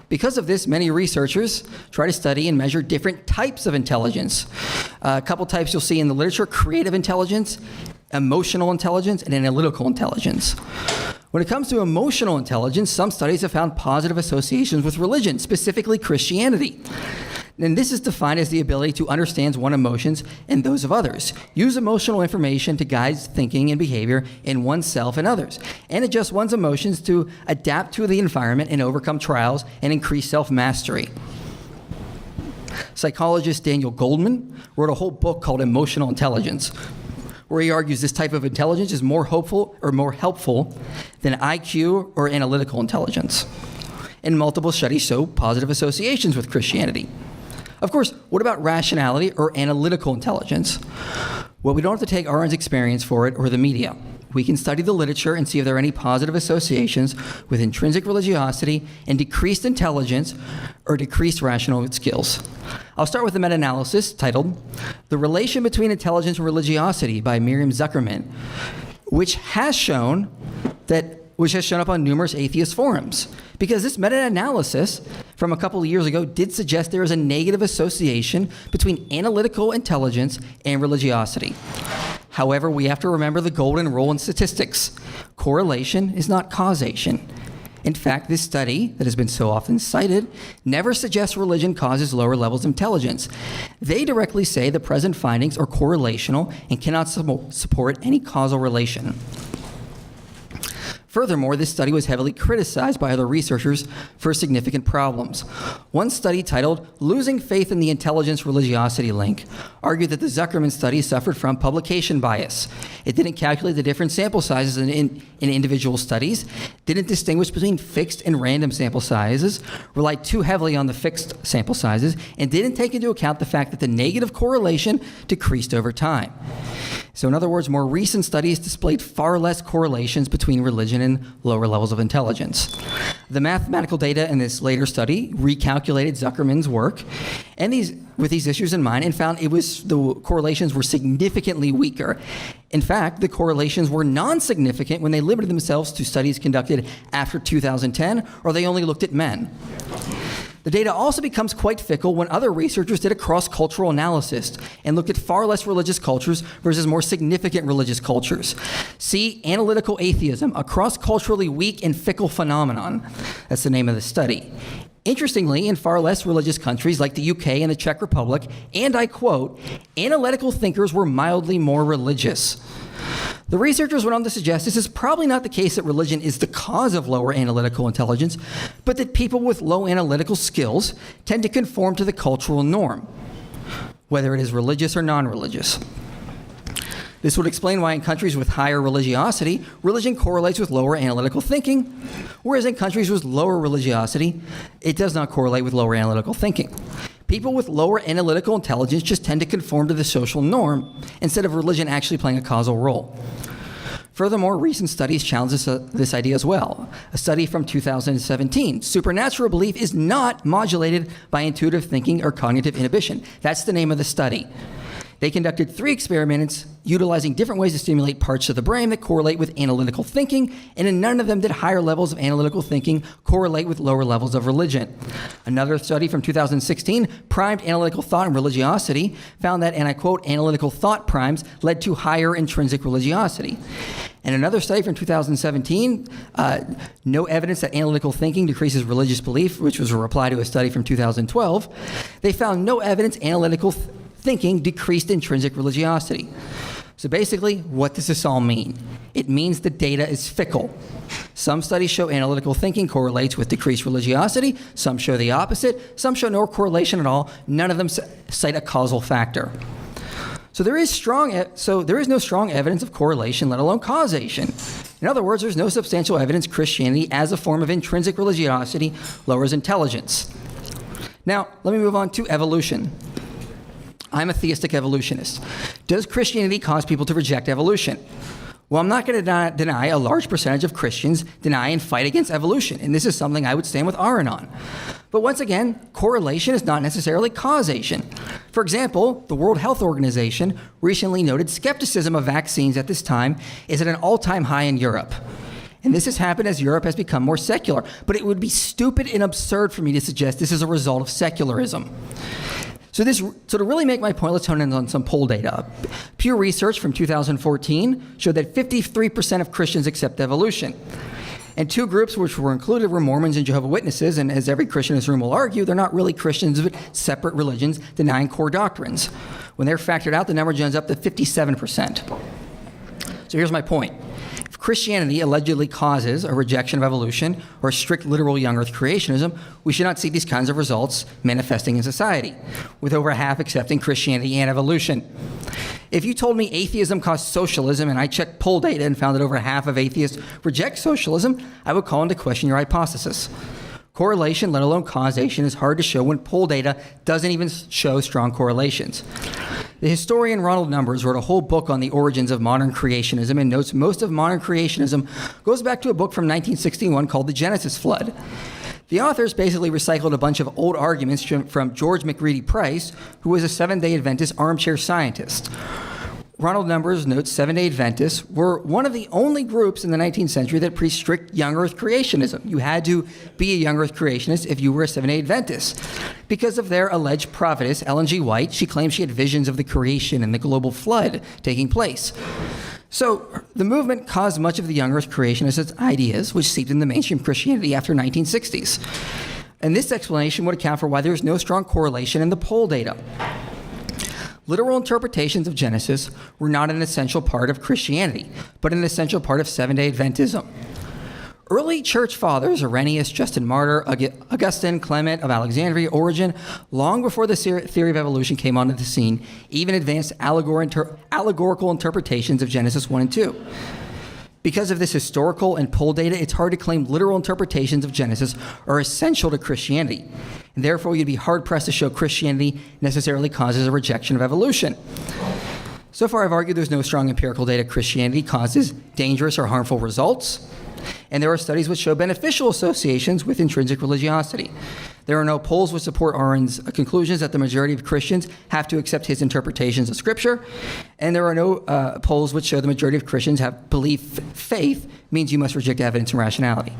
C: Because of this, many researchers try to study and measure different types of intelligence. A couple types you'll see in the literature: creative intelligence, emotional intelligence, and analytical intelligence. When it comes to emotional intelligence, some studies have found positive associations with religion, specifically Christianity. And this is defined as the ability to understand one's emotions and those of others, use emotional information to guide thinking and behavior in oneself and others, and adjust one's emotions to adapt to the environment and overcome trials and increase self-mastery. Psychologist Daniel Goleman wrote a whole book called Emotional Intelligence, where he argues this type of intelligence is more helpful than IQ or analytical intelligence. And multiple studies show positive associations with Christianity. Of course, what about rationality or analytical intelligence? Well, we don't have to take Aron's experience for it or the media. We can study the literature and see if there are any positive associations with intrinsic religiosity and decreased intelligence or decreased rational skills. I'll start with a meta-analysis titled "The Relation Between Intelligence and Religiosity" by Miriam Zuckerman, which has shown up on numerous atheist forums. Because this meta-analysis from a couple of years ago did suggest there is a negative association between analytical intelligence and religiosity. However, we have to remember the golden rule in statistics. Correlation is not causation. In fact, this study that has been so often cited never suggests religion causes lower levels of intelligence. They directly say the present findings are correlational and cannot support any causal relation. Furthermore, this study was heavily criticized by other researchers for significant problems. One study titled Losing Faith in the Intelligence Religiosity Link argued that the Zuckerman study suffered from publication bias. It didn't calculate the different sample sizes in individual studies, didn't distinguish between fixed and random sample sizes, relied too heavily on the fixed sample sizes, and didn't take into account the fact that the negative correlation decreased over time. So in other words, more recent studies displayed far less correlations between religion and lower levels of intelligence. The mathematical data in this later study recalculated Zuckerman's work and with these issues in mind and found the correlations were significantly weaker. In fact, the correlations were non-significant when they limited themselves to studies conducted after 2010, or they only looked at men. The data also becomes quite fickle when other researchers did a cross-cultural analysis and looked at far less religious cultures versus more significant religious cultures. See Analytical Atheism, a cross-culturally weak and fickle phenomenon. That's the name of the study. Interestingly, in far less religious countries like the UK and the Czech Republic, and I quote, analytical thinkers were mildly more religious. The researchers went on to suggest this is probably not the case that religion is the cause of lower analytical intelligence, but that people with low analytical skills tend to conform to the cultural norm, whether it is religious or non-religious. This would explain why in countries with higher religiosity, religion correlates with lower analytical thinking, whereas in countries with lower religiosity, it does not correlate with lower analytical thinking. People with lower analytical intelligence just tend to conform to the social norm instead of religion actually playing a causal role. Furthermore, recent studies challenge this idea as well. A study from 2017, supernatural belief is not modulated by intuitive thinking or cognitive inhibition. That's the name of the study. They conducted 3 experiments utilizing different ways to stimulate parts of the brain that correlate with analytical thinking, and in none of them did higher levels of analytical thinking correlate with lower levels of religion. Another study from 2016, primed analytical thought and religiosity, found that, and I quote, analytical thought primes led to higher intrinsic religiosity. And another study from 2017, no evidence that analytical thinking decreases religious belief, which was a reply to a study from 2012. They found no evidence analytical thinking decreased intrinsic religiosity. So basically, what does this all mean? It means the data is fickle. Some studies show analytical thinking correlates with decreased religiosity. Some show the opposite. Some show no correlation at all. None of them cite a causal factor. So there is no strong evidence of correlation, let alone causation. In other words, there's no substantial evidence Christianity as a form of intrinsic religiosity lowers intelligence. Now, let me move on to evolution. I'm a theistic evolutionist. Does Christianity cause people to reject evolution? Well, I'm not going to deny a large percentage of Christians deny and fight against evolution, and this is something I would stand with Aron on. But once again, correlation is not necessarily causation. For example, the World Health Organization recently noted skepticism of vaccines at this time is at an all-time high in Europe. And this has happened as Europe has become more secular. But it would be stupid and absurd for me to suggest this is a result of secularism. So to really make my point, let's hone in on some poll data. Pew Research from 2014 showed that 53% of Christians accept evolution. And 2 groups which were included were Mormons and Jehovah's Witnesses, and as every Christian in this room will argue, they're not really Christians but separate religions denying core doctrines. When they're factored out, the number jumps up to 57%. So here's my point. If Christianity allegedly causes a rejection of evolution or strict literal young earth creationism, we should not see these kinds of results manifesting in society, with over half accepting Christianity and evolution. If you told me atheism caused socialism and I checked poll data and found that over half of atheists reject socialism, I would call into question your hypothesis. Correlation, let alone causation, is hard to show when poll data doesn't even show strong correlations. The historian Ronald Numbers wrote a whole book on the origins of modern creationism and notes most of modern creationism goes back to a book from 1961 called The Genesis Flood. The authors basically recycled a bunch of old arguments from George McReady Price, who was a Seventh-day Adventist armchair scientist. Ronald Numbers notes Seventh-day Adventists were one of the only groups in the 19th century that preached strict young earth creationism. You had to be a young earth creationist if you were a Seventh-day Adventist. Because of their alleged prophetess, Ellen G. White, she claimed she had visions of the creation and the global flood taking place. So the movement caused much of the young earth creationist ideas, which seeped into mainstream Christianity after 1960s. And this explanation would account for why there is no strong correlation in the poll data. Literal interpretations of Genesis were not an essential part of Christianity, but an essential part of Seventh-day Adventism. Early church fathers, Irenaeus, Justin Martyr, Augustine, Clement of Alexandria, Origen, long before the theory of evolution came onto the scene, even advanced allegorical interpretations of Genesis 1 and 2. Because of this historical and poll data, it's hard to claim literal interpretations of Genesis are essential to Christianity. And therefore, you'd be hard-pressed to show Christianity necessarily causes a rejection of evolution. So far, I've argued there's no strong empirical data Christianity causes dangerous or harmful results. And there are studies which show beneficial associations with intrinsic religiosity. There are no polls which support Aron's conclusions that the majority of Christians have to accept his interpretations of Scripture. And there are no polls which show the majority of Christians have belief faith means you must reject evidence and rationality.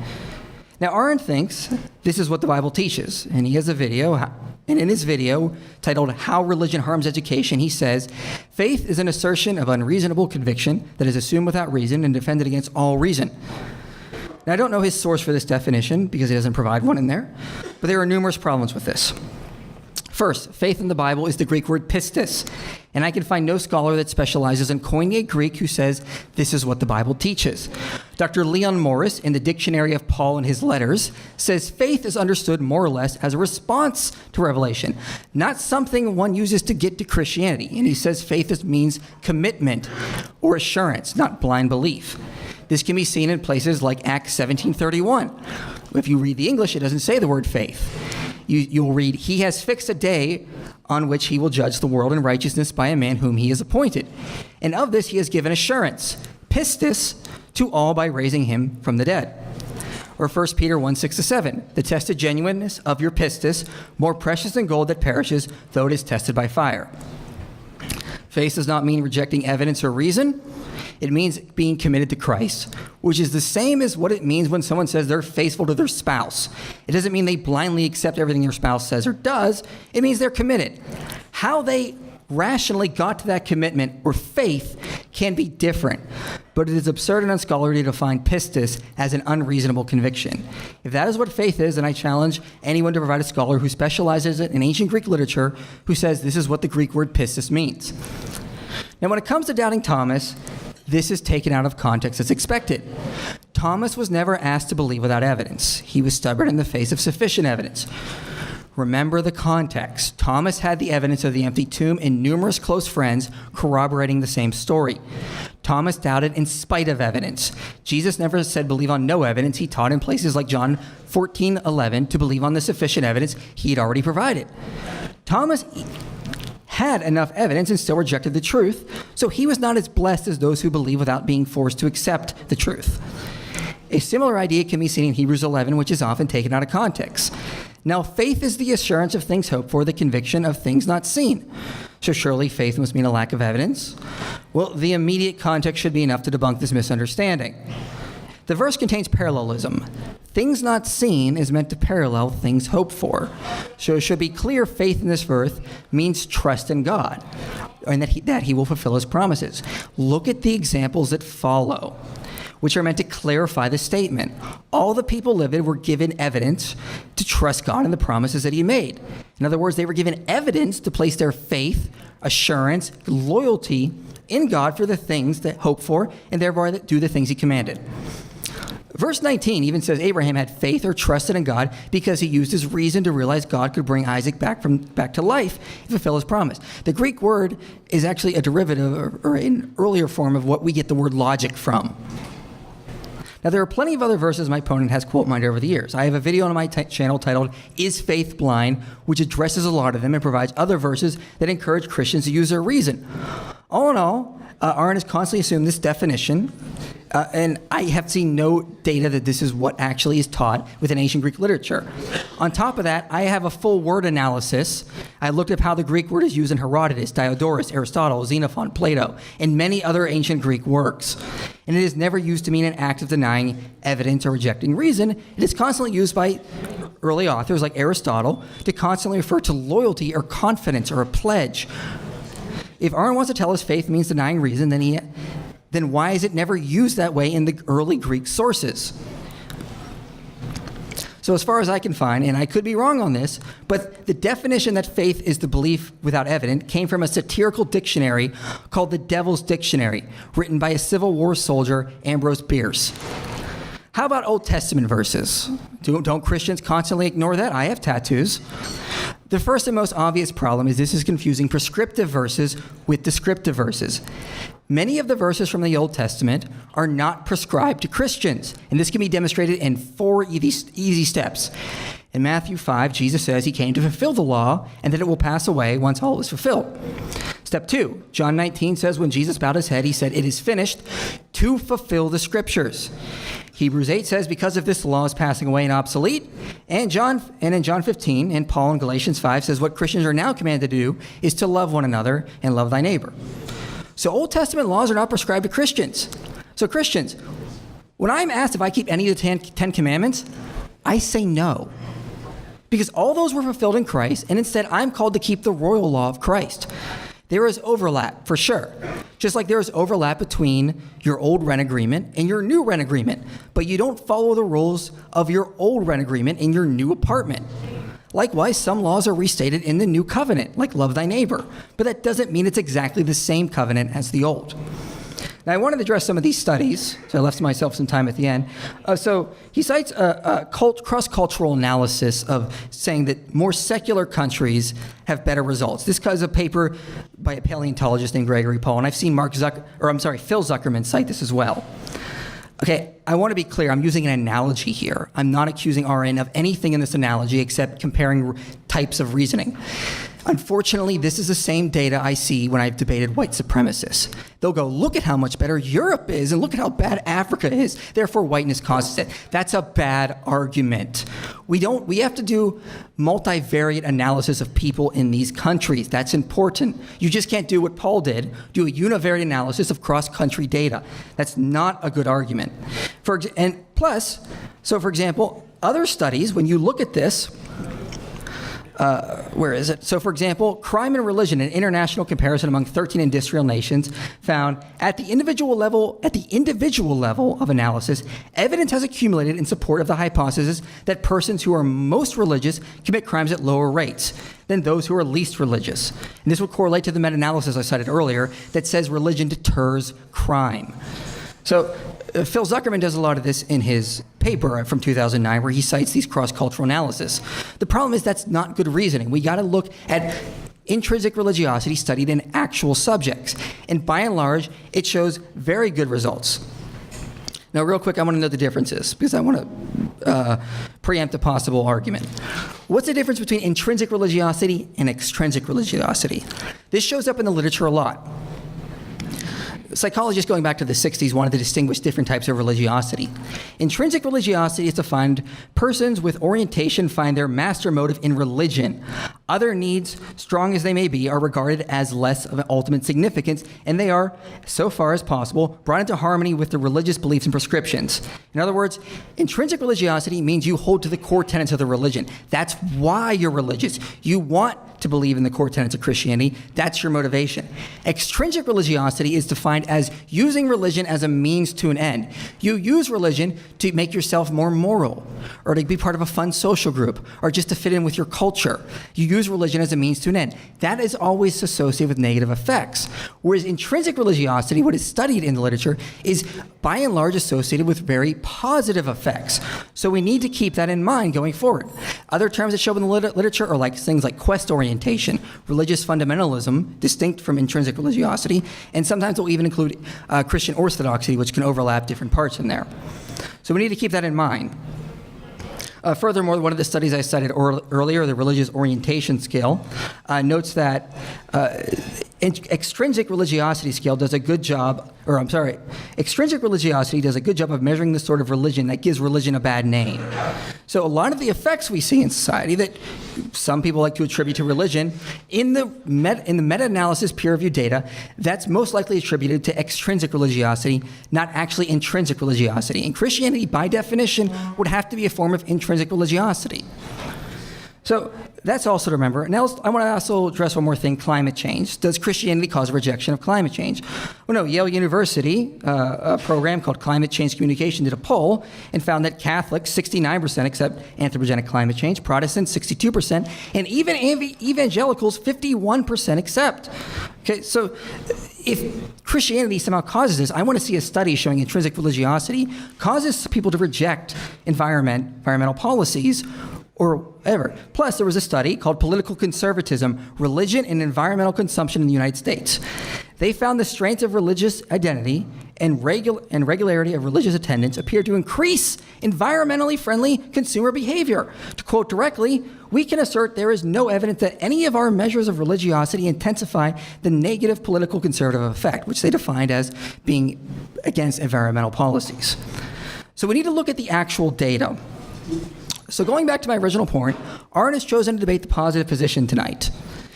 C: Now, Aron thinks this is what the Bible teaches, and he has a video, and in his video titled How Religion Harms Education, he says, faith is an assertion of unreasonable conviction that is assumed without reason and defended against all reason. Now, I don't know his source for this definition because he doesn't provide one in there, but there are numerous problems with this. First, faith in the Bible is the Greek word pistis, and I can find no scholar that specializes in Koine Greek who says this is what the Bible teaches. Dr. Leon Morris, in the Dictionary of Paul and His Letters, says faith is understood more or less as a response to revelation, not something one uses to get to Christianity. And he says faith means commitment or assurance, not blind belief. This can be seen in places like Acts 17:31. If you read the English, it doesn't say the word faith. You'll read, he has fixed a day on which he will judge the world in righteousness by a man whom he has appointed. And of this he has given assurance, pistis, to all by raising him from the dead. Or 1 Peter 1:6-7, the tested genuineness of your pistis, more precious than gold that perishes, though it is tested by fire. Faith does not mean rejecting evidence or reason. It means being committed to Christ, which is the same as what it means when someone says they're faithful to their spouse. It doesn't mean they blindly accept everything their spouse says or does. It means they're committed. How they rationally got to that commitment or faith can be different, but it is absurd and unscholarly to define pistis as an unreasonable conviction. If that is what faith is, then I challenge anyone to provide a scholar who specializes in ancient Greek literature who says this is what the Greek word pistis means. Now, when it comes to doubting Thomas, this is taken out of context as expected. Thomas was never asked to believe without evidence. He was stubborn in the face of sufficient evidence. Remember the context. Thomas had the evidence of the empty tomb and numerous close friends corroborating the same story. Thomas doubted in spite of evidence. Jesus never said believe on no evidence. He taught in places like John 14:11 to believe on the sufficient evidence he had already provided. Thomas had enough evidence and still rejected the truth, so he was not as blessed as those who believe without being forced to accept the truth. A similar idea can be seen in Hebrews 11, which is often taken out of context. Now, faith is the assurance of things hoped for, the conviction of things not seen. So surely faith must mean a lack of evidence? Well, the immediate context should be enough to debunk this misunderstanding. The verse contains parallelism. Things not seen is meant to parallel things hoped for. So it should be clear faith in this verse means trust in God and that he will fulfill his promises. Look at the examples that follow, which are meant to clarify the statement. All the people living were given evidence to trust God and the promises that he made. In other words, they were given evidence to place their faith, assurance, loyalty in God for the things that hope for and thereby do the things he commanded. Verse 19 even says Abraham had faith or trusted in God because he used his reason to realize God could bring Isaac back to life and fulfill his promise. The Greek word is actually a derivative or an earlier form of what we get the word logic from. Now, there are plenty of other verses my opponent has quote mined over the years. I have a video on my channel titled, Is Faith Blind?, which addresses a lot of them and provides other verses that encourage Christians to use their reason. All in all, Aron has constantly assumed this definition, and I have seen no data that this is what actually is taught within ancient Greek literature. On top of that, I have a full word analysis. I looked up how the Greek word is used in Herodotus, Diodorus, Aristotle, Xenophon, Plato, and many other ancient Greek works. And it is never used to mean an act of denying evidence or rejecting reason. It is constantly used by early authors like Aristotle to constantly refer to loyalty or confidence or a pledge. If Aron wants to tell us faith means denying reason, then why is it never used that way in the early Greek sources? So as far as I can find, and I could be wrong on this, but the definition that faith is the belief without evidence came from a satirical dictionary called the Devil's Dictionary, written by a Civil War soldier, Ambrose Bierce. How about Old Testament verses? Don't Christians constantly ignore that? I have tattoos. The first and most obvious problem is this is confusing prescriptive verses with descriptive verses. Many of the verses from the Old Testament are not prescribed to Christians, and this can be demonstrated in 4 easy steps. In Matthew 5, Jesus says he came to fulfill the law and that it will pass away once all is fulfilled. Step 2, John 19 says when Jesus bowed his head, he said, "It is finished," to fulfill the scriptures. Hebrews 8 says because of this, the law is passing away and obsolete. And in John 15 and Paul in Galatians 5 says what Christians are now commanded to do is to love one another and love thy neighbor. So Old Testament laws are not prescribed to Christians. So Christians, when I'm asked if I keep any of the Ten Commandments, I say no. Because all those were fulfilled in Christ, and instead I'm called to keep the royal law of Christ. There is overlap, for sure. Just like there is overlap between your old rent agreement and your new rent agreement. But you don't follow the rules of your old rent agreement in your new apartment. Likewise, some laws are restated in the new covenant, like love thy neighbor. But that doesn't mean it's exactly the same covenant as the old. Now, I wanted to address some of these studies, so I left myself some time at the end. So he cites a cross-cultural analysis of saying that more secular countries have better results. This is a paper by a paleontologist named Gregory Paul, and I've seen Phil Zuckerman cite this as well. Okay, I want to be clear. I'm using an analogy here. I'm not accusing RN of anything in this analogy except comparing types of reasoning. Unfortunately, this is the same data I see when I've debated white supremacists. They'll go, look at how much better Europe is, and look at how bad Africa is. Therefore, whiteness causes it. That's a bad argument. We have to do multivariate analysis of people in these countries. That's important. You just can't do what Paul did, do a univariate analysis of cross-country data. That's not a good argument. For example, other studies, when you look at this, where is it? So, for example, crime and religion, an international comparison among 13 industrial nations, found at the individual level of analysis, evidence has accumulated in support of the hypothesis that persons who are most religious commit crimes at lower rates than those who are least religious. And this would correlate to the meta-analysis I cited earlier that says religion deters crime. So, Phil Zuckerman does a lot of this in his paper from 2009 where he cites these cross-cultural analysis. The problem is that's not good reasoning. We got to look at intrinsic religiosity studied in actual subjects. And by and large, it shows very good results. Now, real quick, I want to know the differences because I want to preempt a possible argument. What's the difference between intrinsic religiosity and extrinsic religiosity? This shows up in the literature a lot. Psychologists going back to the 60s wanted to distinguish different types of religiosity. Intrinsic religiosity is to find persons with orientation find their master motive in religion. Other needs, strong as they may be, are regarded as less of an ultimate significance, and they are, so far as possible, brought into harmony with the religious beliefs and prescriptions. In other words, intrinsic religiosity means you hold to the core tenets of the religion. That's why you're religious. You want to believe in the core tenets of Christianity. That's your motivation. Extrinsic religiosity is defined as using religion as a means to an end. You use religion to make yourself more moral, or to be part of a fun social group, or just to fit in with your culture. You use religion as a means to an end. That is always associated with negative effects. Whereas intrinsic religiosity, what is studied in the literature, is by and large associated with very positive effects. So we need to keep that in mind going forward. Other terms that show up in the literature are like things like quest orientation, religious fundamentalism, distinct from intrinsic religiosity, and sometimes we'll even include Christian orthodoxy, which can overlap different parts in there. So we need to keep that in mind. Furthermore, one of the studies I cited earlier, the religious orientation scale, notes that extrinsic religiosity scale does a good job, extrinsic religiosity does a good job of measuring the sort of religion that gives religion a bad name. So a lot of the effects we see in society that some people like to attribute to religion, in the meta-analysis peer-reviewed data, that's most likely attributed to extrinsic religiosity, not actually intrinsic religiosity. And Christianity, by definition, would have to be a form of intrinsic religiosity. So that's also to remember. Now I want to also address one more thing, climate change. Does Christianity cause rejection of climate change? Well, no, Yale University, a program called Climate Change Communication, did a poll and found that Catholics, 69% accept anthropogenic climate change, Protestants, 62%, and even evangelicals, 51% accept. Okay, so if Christianity somehow causes this, I want to see a study showing intrinsic religiosity causes people to reject environmental policies or whatever. Plus, there was a study called Political Conservatism, Religion and Environmental Consumption in the United States. They found the strength of religious identity and regularity of religious attendance appeared to increase environmentally friendly consumer behavior. To quote directly, we can assert there is no evidence that any of our measures of religiosity intensify the negative political conservative effect, which they defined as being against environmental policies. So we need to look at the actual data. So going back to my original point, Aron has chosen to debate the positive position tonight,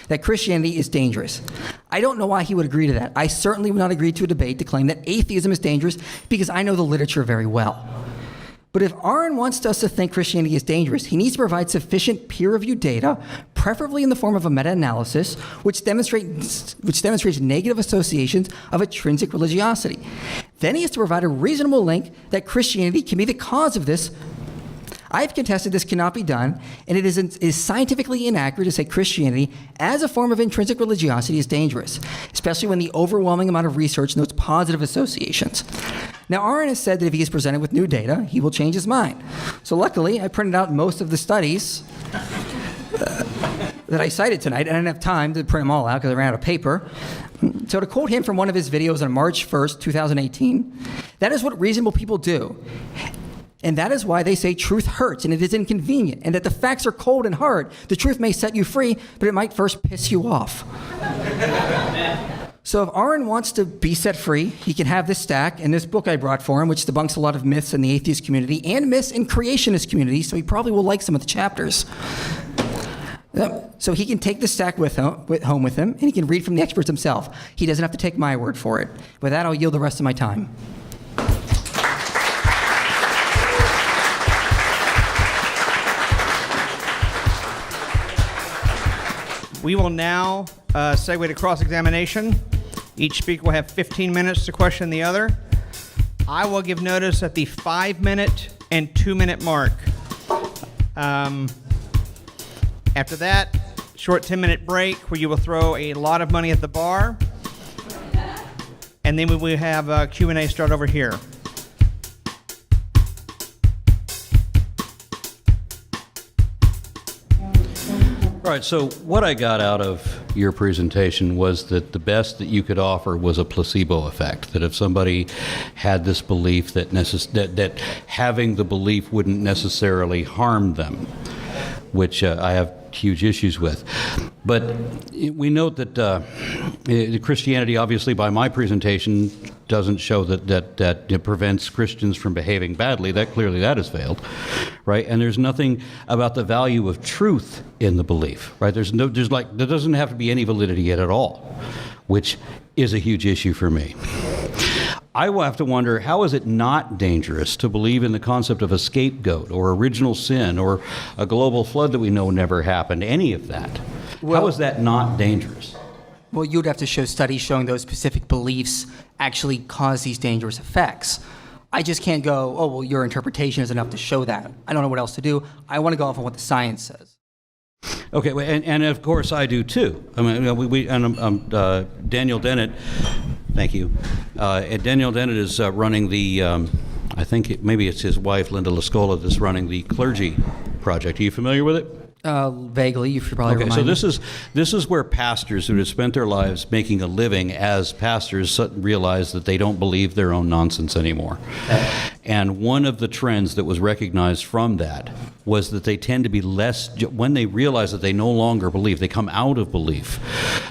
C: that Christianity is dangerous. I don't know why he would agree to that. I certainly would not agree to a debate to claim that atheism is dangerous because I know the literature very well. But if Aron wants us to think Christianity is dangerous, he needs to provide sufficient peer-reviewed data, preferably in the form of a meta-analysis, which demonstrates negative associations of intrinsic religiosity. Then he has to provide a reasonable link that Christianity can be the cause of this. I've contested this cannot be done, and it is scientifically inaccurate to say Christianity as a form of intrinsic religiosity is dangerous, especially when the overwhelming amount of research notes positive associations. Now, Aron has said that if he is presented with new data, he will change his mind. So luckily, I printed out most of the studies that I cited tonight, and I didn't have time to print them all out because I ran out of paper. So to quote him from one of his videos on March 1st, 2018, that is what reasonable people do. And that is why they say truth hurts and it is inconvenient, and that the facts are cold and hard. The truth may set you free, but it might first piss you off. So if Aron wants to be set free, he can have this stack and this book I brought for him, which debunks a lot of myths in the atheist community and myths in creationist community, so he probably will like some of the chapters. So he can take the stack home with him, and he can read from the experts himself. He doesn't have to take my word for it. With that, I'll yield the rest of my time.
A: We will now segue to cross-examination. Each speaker will have 15 minutes to question the other. I will give notice at the 5-minute and 2-minute mark. After that, short 10-minute break where you will throw a lot of money at the bar. And then we will have Q&A start over here.
B: All right, so what I got out of your presentation was that the best that you could offer was a placebo effect, that if somebody had this belief that having the belief wouldn't necessarily harm them, which I have huge issues with. But we note that Christianity, obviously, by my presentation, doesn't show that it prevents Christians from behaving badly. That has failed, right? And there's nothing about the value of truth in the belief, right? There doesn't have to be any validity at all, which is a huge issue for me. I will have to wonder, how is it not dangerous to believe in the concept of a scapegoat or original sin or a global flood that we know never happened, any of that? How is that not dangerous?
C: Well, you'd have to show studies showing those specific beliefs actually cause these dangerous effects. I just can't go, oh, well, your interpretation is enough to show that. I don't know what else to do. I want to go off on what the science says.
B: Okay, and of course I do too. I mean, Daniel Dennett. Thank you. Daniel Dennett is running the. I think maybe it's his wife, Linda Lascola, that's running the clergy project. Are you familiar with it?
C: Vaguely, you should probably
B: remind
C: me.
B: So this is where pastors who have spent their lives making a living as pastors realize that they don't believe their own nonsense anymore. And one of the trends that was recognized from that was that they tend to be less, when they realize that they no longer believe, they come out of belief.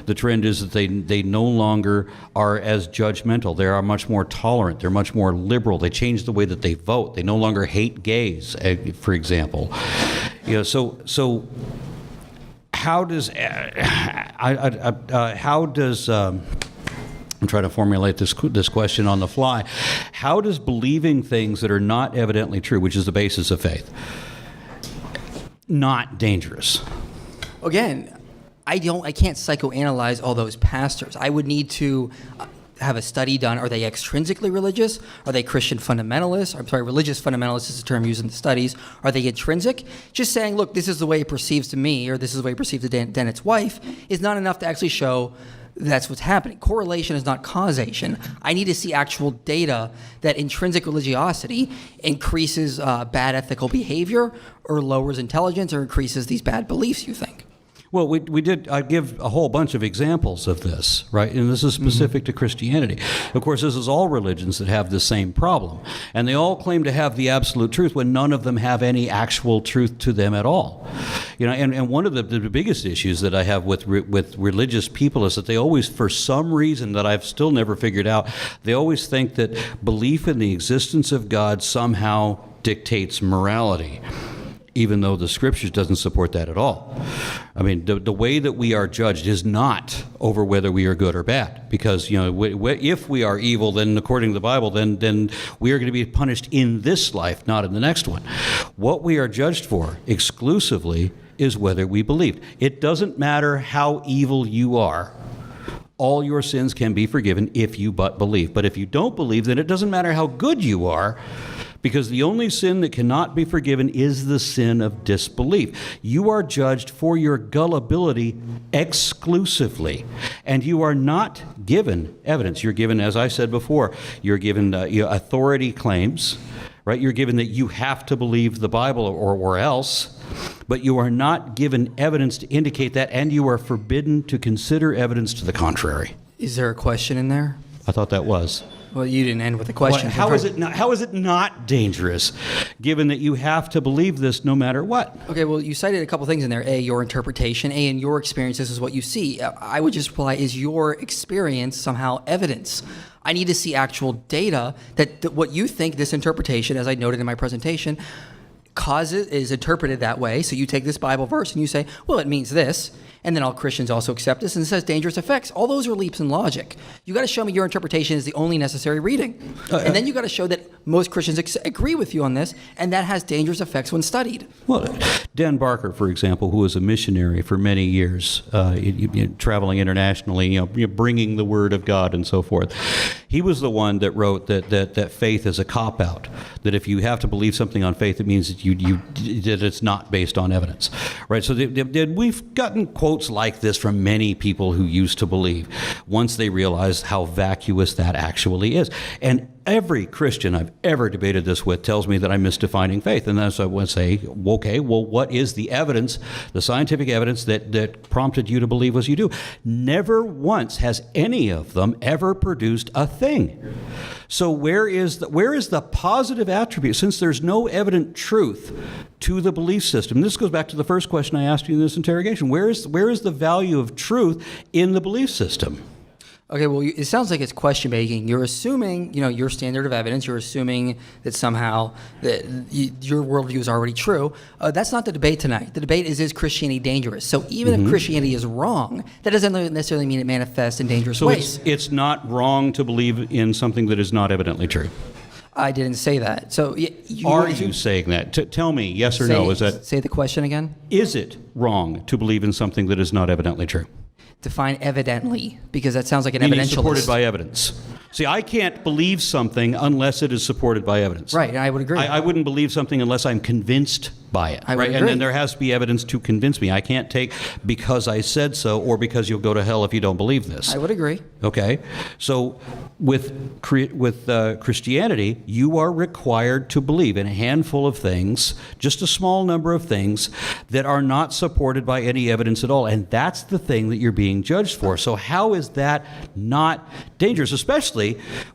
B: The trend is that they no longer are as judgmental. They are much more tolerant. They're much more liberal. They change the way that they vote. They no longer hate gays, for example. You know, so how does I'm trying to formulate this question on the fly. How does believing things that are not evidently true, which is the basis of faith, not dangerous?
C: Again, I can't psychoanalyze all those pastors. I would need to have a study done. Are they extrinsically religious? Are they Christian fundamentalists? I'm sorry, religious fundamentalists is the term used in the studies. Are they intrinsic? Just saying, look, this is the way it perceives to me, or this is the way it perceives to Dennett's wife, is not enough to actually show That's what's happening. Correlation is not causation. I need to see actual data that intrinsic religiosity increases bad ethical behavior or lowers intelligence or increases these bad beliefs, you think.
B: Well, I give a whole bunch of examples of this, right? And this is specific to Christianity. Of course, this is all religions that have the same problem. And they all claim to have the absolute truth when none of them have any actual truth to them at all. And one of the biggest issues that I have with religious people is that they always, for some reason that I've still never figured out, they always think that belief in the existence of God somehow dictates morality, even though the Scriptures doesn't support that at all. I mean, the way that we are judged is not over whether we are good or bad, because if we are evil, then according to the Bible, then we are going to be punished in this life, not in the next one. What we are judged for exclusively is whether we believe. It doesn't matter how evil you are. All your sins can be forgiven if you but believe. But if you don't believe, then it doesn't matter how good you are, because the only sin that cannot be forgiven is the sin of disbelief. You are judged for your gullibility exclusively, and you are not given evidence. You're given, as I said before, you're given authority claims, right? You're given that you have to believe the Bible or else, but you are not given evidence to indicate that, and you are forbidden to consider evidence to the contrary.
C: Is there a question in there?
B: I thought that was.
C: Well, you didn't end with a question.
B: How is it not dangerous, given that you have to believe this no matter what?
C: Okay, well, you cited a couple things in there. A, your interpretation. A, in your experience, this is what you see. I would just reply, is your experience somehow evidence? I need to see actual data that what you think this interpretation, as I noted in my presentation, is interpreted that way. So you take this Bible verse and you say, well, it means this. And then all Christians also accept this, and it says dangerous effects. All those are leaps in logic. You got to show me your interpretation is the only necessary reading. And then you got to show that most Christians agree with you on this, and that has dangerous effects when studied.
B: Well, Dan Barker, for example, who was a missionary for many years, traveling internationally, bringing the word of God and so forth. He was the one that wrote that faith is a cop-out. That if you have to believe something on faith, it means that that it's not based on evidence, right? So we've gotten quotes like this from many people who used to believe once they realized how vacuous that actually is. And every Christian I've ever debated this with tells me that I'm misdefining faith. And then so I would say, okay, well, what is the evidence, the scientific evidence that prompted you to believe as you do? Never once has any of them ever produced a thing. So where is the positive attribute? Since there's no evident truth to the belief system, this goes back to the first question I asked you in this interrogation. Where is the value of truth in the belief system?
C: Okay, well, it sounds like it's question making. You're assuming, your standard of evidence. You're assuming that somehow that your worldview is already true. That's not the debate tonight. The debate is Christianity dangerous? So even if Christianity is wrong, that doesn't necessarily mean it manifests in dangerous ways.
B: So it's not wrong to believe in something that is not evidently true.
C: I didn't say that. So
B: are you saying that? Tell me, yes or no.
C: Say the question again.
B: Is it wrong to believe in something that is not evidently true?
C: Define evidently, because that sounds like an
B: Meaning
C: evidentialist.
B: Supported by evidence. See, I can't believe something unless it is supported by evidence.
C: Right, and I would agree.
B: I wouldn't believe something unless I'm convinced by it.
C: I would agree.
B: And then there has to be evidence to convince me. I can't take because I said so or because you'll go to hell if you don't believe this.
C: I would agree.
B: Okay, so with Christianity, you are required to believe in a handful of things, just a small number of things that are not supported by any evidence at all, and that's the thing that you're being judged for. So how is that not dangerous, especially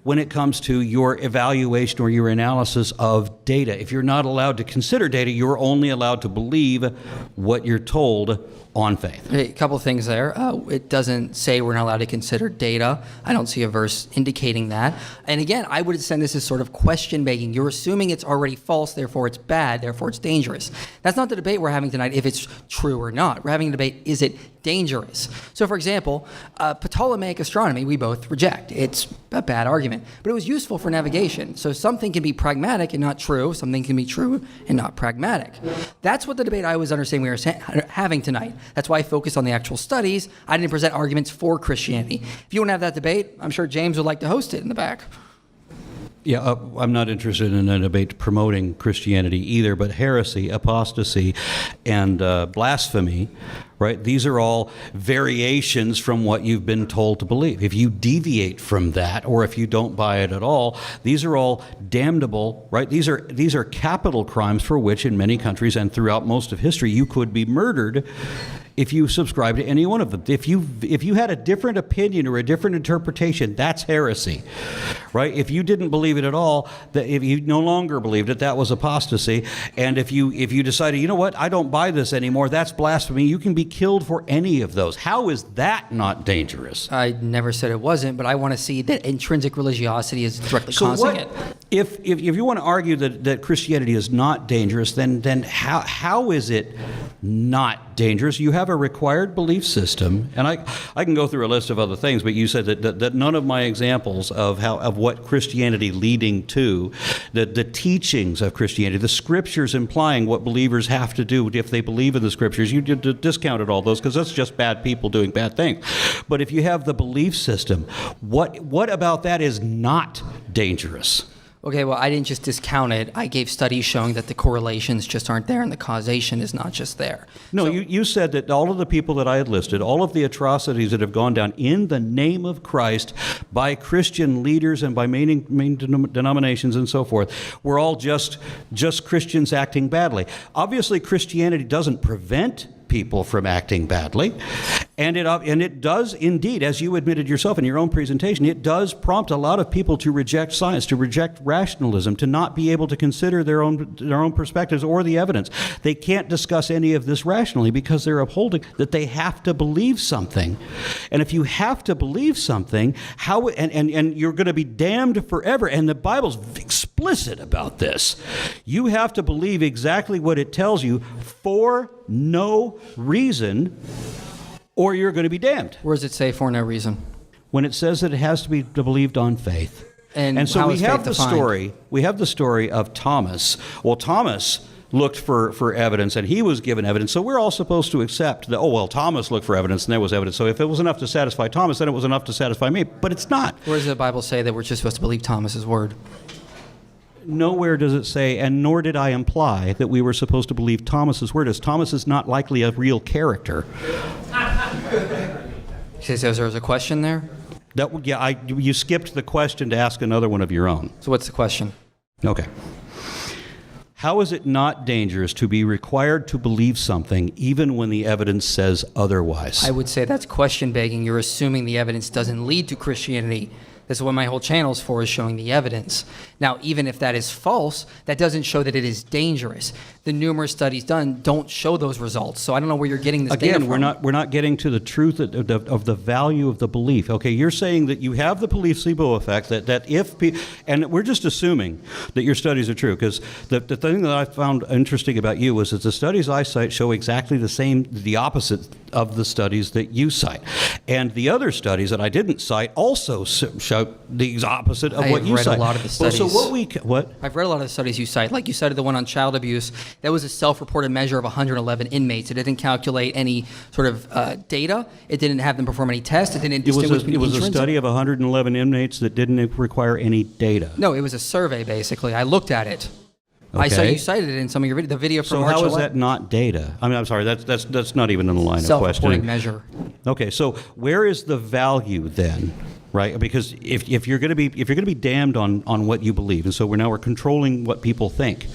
B: when it comes to your evaluation or your analysis of data? If you're not allowed to consider data, you're only allowed to believe what you're told on faith.
C: A couple of things there. It doesn't say we're not allowed to consider data. I don't see a verse indicating that. And again, I would send this as sort of question making. You're assuming it's already false, therefore it's bad, therefore it's dangerous. That's not the debate we're having tonight, if it's true or not. We're having a debate, is it dangerous? So for example, Ptolemaic astronomy, we both reject. It's a bad argument, but it was useful for navigation. So something can be pragmatic and not true. Something can be true and not pragmatic. That's what the debate I was understanding we were having tonight. That's why I focused on the actual studies. I didn't present arguments for Christianity. If you want to have that debate, I'm sure James would like to host it in the back.
B: Yeah, I'm not interested in a debate promoting Christianity either, but heresy, apostasy, and blasphemy, right? These are all variations from what you've been told to believe. If you deviate from that, or if you don't buy it at all, these are all damnable, right? These are capital crimes for which in many countries and throughout most of history you could be murdered if you subscribe to any one of them. If you had a different opinion or a different interpretation, that's heresy, right? If you didn't believe it at all, that if you no longer believed it, that was apostasy. And if you decided, you know what, I don't buy this anymore, that's blasphemy. You can be killed for any of those. How is that not dangerous?
C: I never said it wasn't, but I want to see that intrinsic religiosity is directly causing it.
B: If you want to argue that Christianity is not dangerous, then how is it not dangerous? You have a required belief system, and I can go through a list of other things, but you said that none of my examples of what Christianity leading to, the teachings of Christianity, the scriptures implying what believers have to do if they believe in the scriptures, you discounted all those because that's just bad people doing bad things. But if you have the belief system, what about that is not dangerous?
C: Okay, well, I didn't just discount it. I gave studies showing that the correlations just aren't there and the causation is not just there.
B: No,
C: So-
B: you said that all of the people that I had listed, all of the atrocities that have gone down in the name of Christ by Christian leaders and by main denominations and so forth, were all just Christians acting badly. Obviously, Christianity doesn't prevent people from acting badly, and it does indeed, as you admitted yourself in your own presentation, it does prompt a lot of people to reject science, to reject rationalism, to not be able to consider their own perspectives or the evidence. They can't discuss any of this rationally because they're upholding that they have to believe something. And if you have to believe something, and you're going to be damned forever, and the Bible's explicit about this. You have to believe exactly what it tells you for no reason, or you're going to be damned.
C: Where does it say for no reason?
B: When it says that it has to be believed on faith.
C: And
B: so
C: how
B: we
C: is
B: have
C: faith
B: the
C: defined?
B: story. We have the story of Thomas. Well, Thomas looked for evidence, and he was given evidence. So we're all supposed to accept that, Thomas looked for evidence, and there was evidence. So if it was enough to satisfy Thomas, then it was enough to satisfy me. But it's not.
C: Where does the Bible say that we're just supposed to believe Thomas's word?
B: Nowhere does it say, and nor did I imply, that we were supposed to believe Thomas's word, as Thomas is not likely a real character.
C: So there was a question there?
B: You skipped the question to ask another one of your own.
C: So what's the question?
B: Okay. How is it not dangerous to be required to believe something even when the evidence says otherwise?
C: I would say that's question begging. You're assuming the evidence doesn't lead to Christianity. That's what my whole channel is for, is showing the evidence. Now, even if that is false, that doesn't show that it is dangerous. The numerous studies done don't show those results. So I don't know where you're getting this data from.
B: Again, we're not getting to the truth of the value of the belief. Okay, you're saying that you have the placebo effect, that if and we're just assuming that your studies are true, because the thing that I found interesting about you was that the studies I cite show exactly the opposite of the studies that you cite. And the other studies that I didn't cite also show the opposite of what you cite.
C: I've read a lot of the studies.
B: Well, so what?
C: I've read a lot of the studies you cite. Like you cited the one on child abuse. That was a self-reported measure of 111 inmates. It didn't calculate any sort of data. It didn't have them perform any tests. It didn't distinguish between
B: It was a
C: intrinsic-
B: study of 111 inmates that didn't require any data.
C: No, it was a survey, basically. I looked at it. I saw
B: Okay.
C: you cited it in some of your videos. The video from
B: So
C: March
B: how is
C: 11th.
B: that not data? I mean, I'm sorry, that's not even in the line of
C: Self-reported
B: questioning.
C: measure.
B: Okay, so where is the value then, right? Because if you're going to be damned on what you believe, and so we're controlling what people think,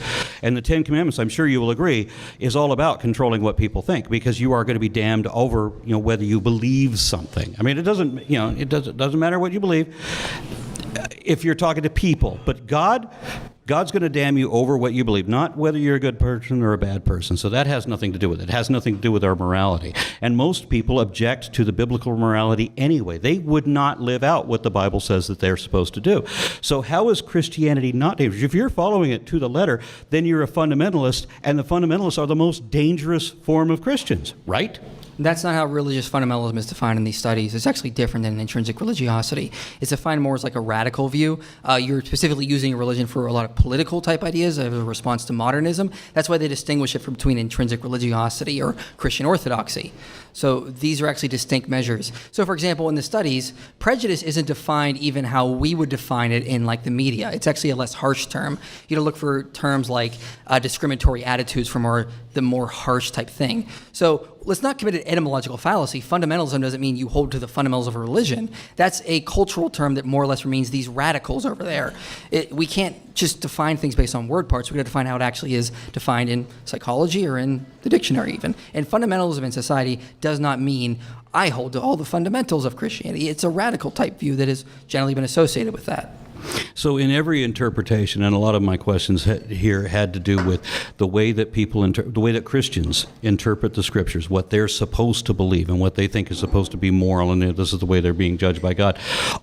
B: and the Ten Commandments, I'm sure you will agree, is all about controlling what people think, because you are going to be damned over whether you believe something. I mean, it doesn't matter what you believe if you're talking to people, but God's going to damn you over what you believe, not whether you're a good person or a bad person. So that has nothing to do with it. It has nothing to do with our morality. And most people object to the biblical morality anyway. They would not live out what the Bible says that they're supposed to do. So how is Christianity not dangerous? If you're following it to the letter, then you're a fundamentalist, and the fundamentalists are the most dangerous form of Christians, right?
C: That's not how religious fundamentalism is defined in these studies. It's actually different than intrinsic religiosity. It's defined more as like a radical view. You're specifically using religion for a lot of political type ideas as a response to modernism. That's why they distinguish it between intrinsic religiosity or Christian orthodoxy. So these are actually distinct measures. So for example, in the studies, prejudice isn't defined even how we would define it in like the media. It's actually a less harsh term. You look for terms like discriminatory attitudes from the more harsh type thing. So let's not commit an etymological fallacy. Fundamentalism doesn't mean you hold to the fundamentals of a religion. That's a cultural term that more or less means these radicals over there. We can't just define things based on word parts. We've got to define how it actually is defined in psychology or in the dictionary even. And fundamentalism in society does not mean I hold to all the fundamentals of Christianity. It's a radical type view that has generally been associated with that.
B: So in every interpretation, and a lot of my questions here had to do with the way that the way that Christians interpret the Scriptures, what they're supposed to believe, and what they think is supposed to be moral, and this is the way they're being judged by God.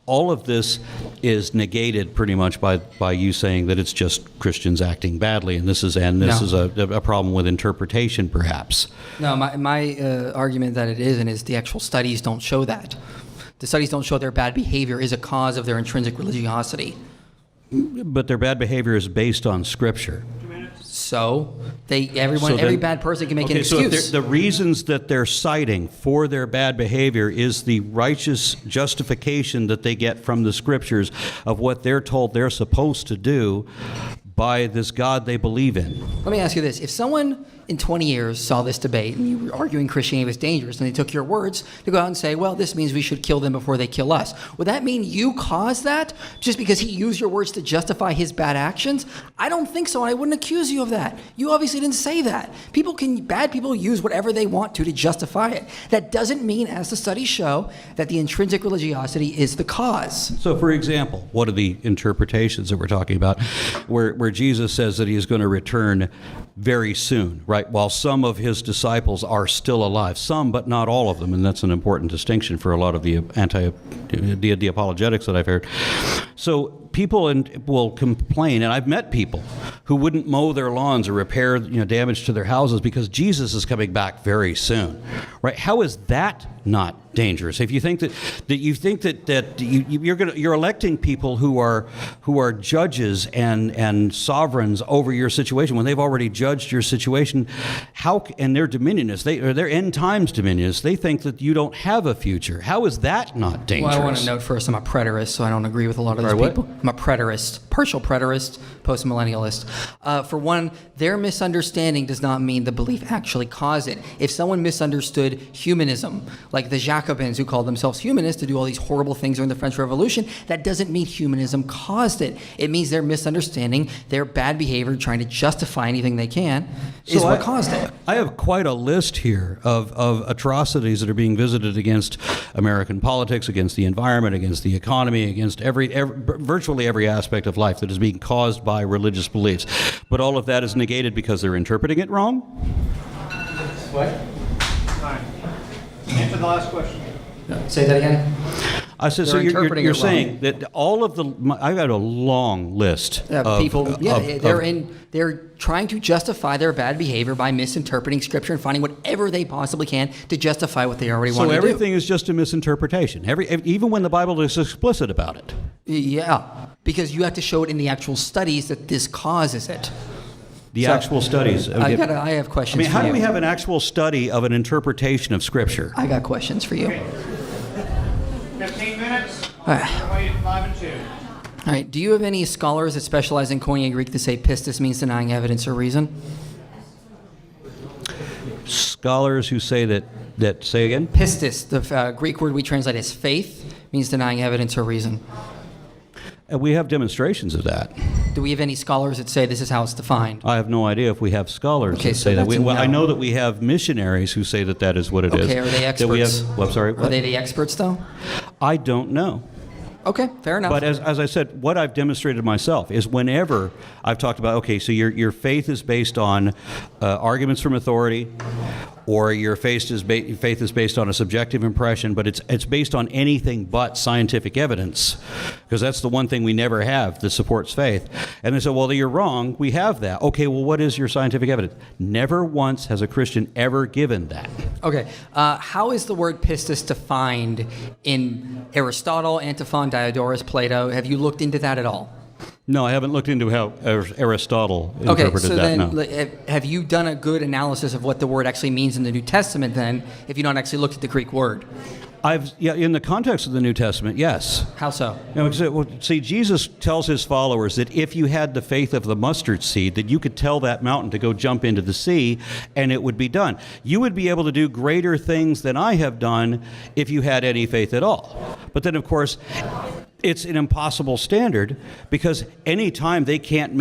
B: All of this is negated pretty much by you saying that it's just Christians acting badly, and this is a problem with interpretation, perhaps.
C: No, my argument that it isn't is the actual studies don't show that. The studies don't show their bad behavior is a cause of their intrinsic religiosity.
B: But their bad behavior is based on Scripture.
C: So every bad person can make an excuse.
B: So the reasons that they're citing for their bad behavior is the righteous justification that they get from the Scriptures of what they're told they're supposed to do by this God they believe in.
C: Let me ask you this. If someone in 20 years saw this debate and you were arguing Christianity was dangerous and they took your words to go out and say, well, this means we should kill them before they kill us, would that mean you caused that just because he used your words to justify his bad actions? I don't think so, and I wouldn't accuse you of that. You obviously didn't say that. Bad people use whatever they want to justify it. That doesn't mean, as the studies show, that the intrinsic religiosity is the cause.
B: So, for example, what are the interpretations that we're talking about where Jesus says that he is going to return very soon, right? While some of his disciples are still alive, some, but not all of them, and that's an important distinction for a lot of the apologetics that I've heard. So people will complain, and I've met people who wouldn't mow their lawns or repair damage to their houses because Jesus is coming back very soon, right? How is that not dangerous? If you think that you're electing people who are judges and sovereigns over your situation when they've already judged your situation, and they're dominionists, they're end times dominionists, they think that you don't have a future. How is that not dangerous?
C: Well, I want to note first, I'm a preterist, so I don't agree with a lot of those people. I'm a preterist, partial preterist, post-millennialist. For one, their misunderstanding does not mean the belief actually caused it. If someone misunderstood humanism, like the Jacobins who called themselves humanists to do all these horrible things during the French Revolution, that doesn't mean humanism caused it. It means their misunderstanding, their bad behavior, trying to justify anything they can, is what caused it.
B: I have quite a list here of atrocities that are being visited against American politics, against the environment, against the economy, against virtually every aspect of life that is being caused by religious beliefs. But all of that is negated because they're interpreting it wrong?
A: What? Answer the last question.
C: Say that again?
B: I said, so you're saying that all of I've got a long list of
C: people. They're trying to justify their bad behavior by misinterpreting Scripture and finding whatever they possibly can to justify what they already want to do.
B: So everything is just a misinterpretation, even when the Bible is explicit about it.
C: Yeah, because you have to show it in the actual studies that this causes it.
B: Actual studies.
C: I have questions for you.
B: How do we have an actual study of an interpretation of Scripture?
C: I got questions for you.
A: Okay. 15 minutes.
C: All right.
A: Wait, 5 and 2.
C: All right. Do you have any scholars that specialize in Koine Greek that say pistis means denying evidence or reason?
B: Scholars who say that say again?
C: Pistis, the Greek word we translate as faith, means denying evidence or reason.
B: We have demonstrations of that.
C: Do we have any scholars that say this is how it's defined?
B: I have no idea if we have scholars that say that. I know that we have missionaries who say that is what it is.
C: Okay, are they experts?
B: I'm sorry? What?
C: Are they the experts, though?
B: I don't know.
C: Okay, fair enough.
B: But as I said, what I've demonstrated myself is whenever I've talked about, okay, so your faith is based on arguments from authority, or your faith is based on a subjective impression, but it's based on anything but scientific evidence, because that's the one thing we never have that supports faith. And they say, well, you're wrong. We have that. Okay, well, what is your scientific evidence? Never once has a Christian ever given that.
C: Okay, how is the word pistis defined in Aristotle, Antiphon, Diodorus, Plato? Have you looked into that at all?
B: No, I haven't looked into how Aristotle interpreted that.
C: Okay, so then have you done a good analysis of what the word actually means in the New Testament then, if you don't actually looked at the Greek word?
B: In the context of the New Testament, yes.
C: How so?
B: See, Jesus tells his followers that if you had the faith of the mustard seed, that you could tell that mountain to go jump into the sea, and it would be done. You would be able to do greater things than I have done if you had any faith at all. But then, of course, it's an impossible standard, because anytime they can't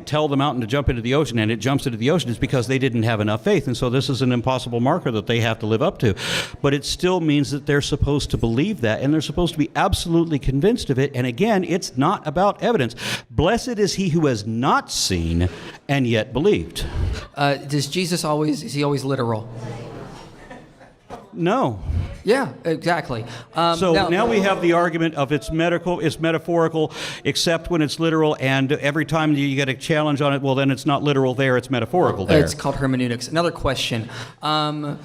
B: tell the mountain to jump into the ocean and it jumps into the ocean, it's because they didn't have enough faith. And so this is an impossible marker that they have to live up to. But it still means that they're supposed to believe that, and they're supposed to be absolutely convinced of it. And again, it's not about evidence. Blessed is he who has not seen and yet believed.
C: Is Jesus always literal?
B: No.
C: Yeah, exactly.
B: So now we have the argument of it's metaphorical, except when it's literal, and every time you get a challenge on it, well, then it's not literal there, it's metaphorical there.
C: It's called hermeneutics. Another question. If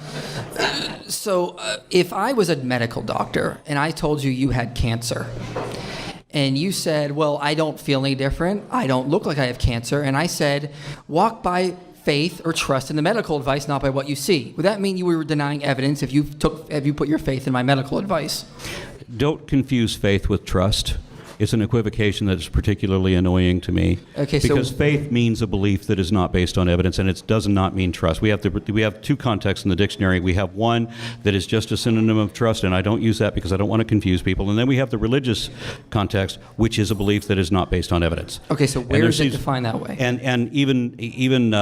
C: I was a medical doctor and I told you had cancer, and you said, well, I don't feel any different, I don't look like I have cancer, and I said, walk by faith or trust in the medical advice, not by what you see. Would that mean you were denying evidence if you put your faith in my medical advice?
B: Don't confuse faith with trust. It's an equivocation that is particularly annoying to me.
C: Okay,
B: because faith means a belief that is not based on evidence, and it does not mean trust. We have two contexts in the dictionary. We have one that is just a synonym of trust, and I don't use that because I don't want to confuse people. And then we have the religious context, which is a belief that is not based on evidence.
C: Okay, so where is it defined that way?
B: And even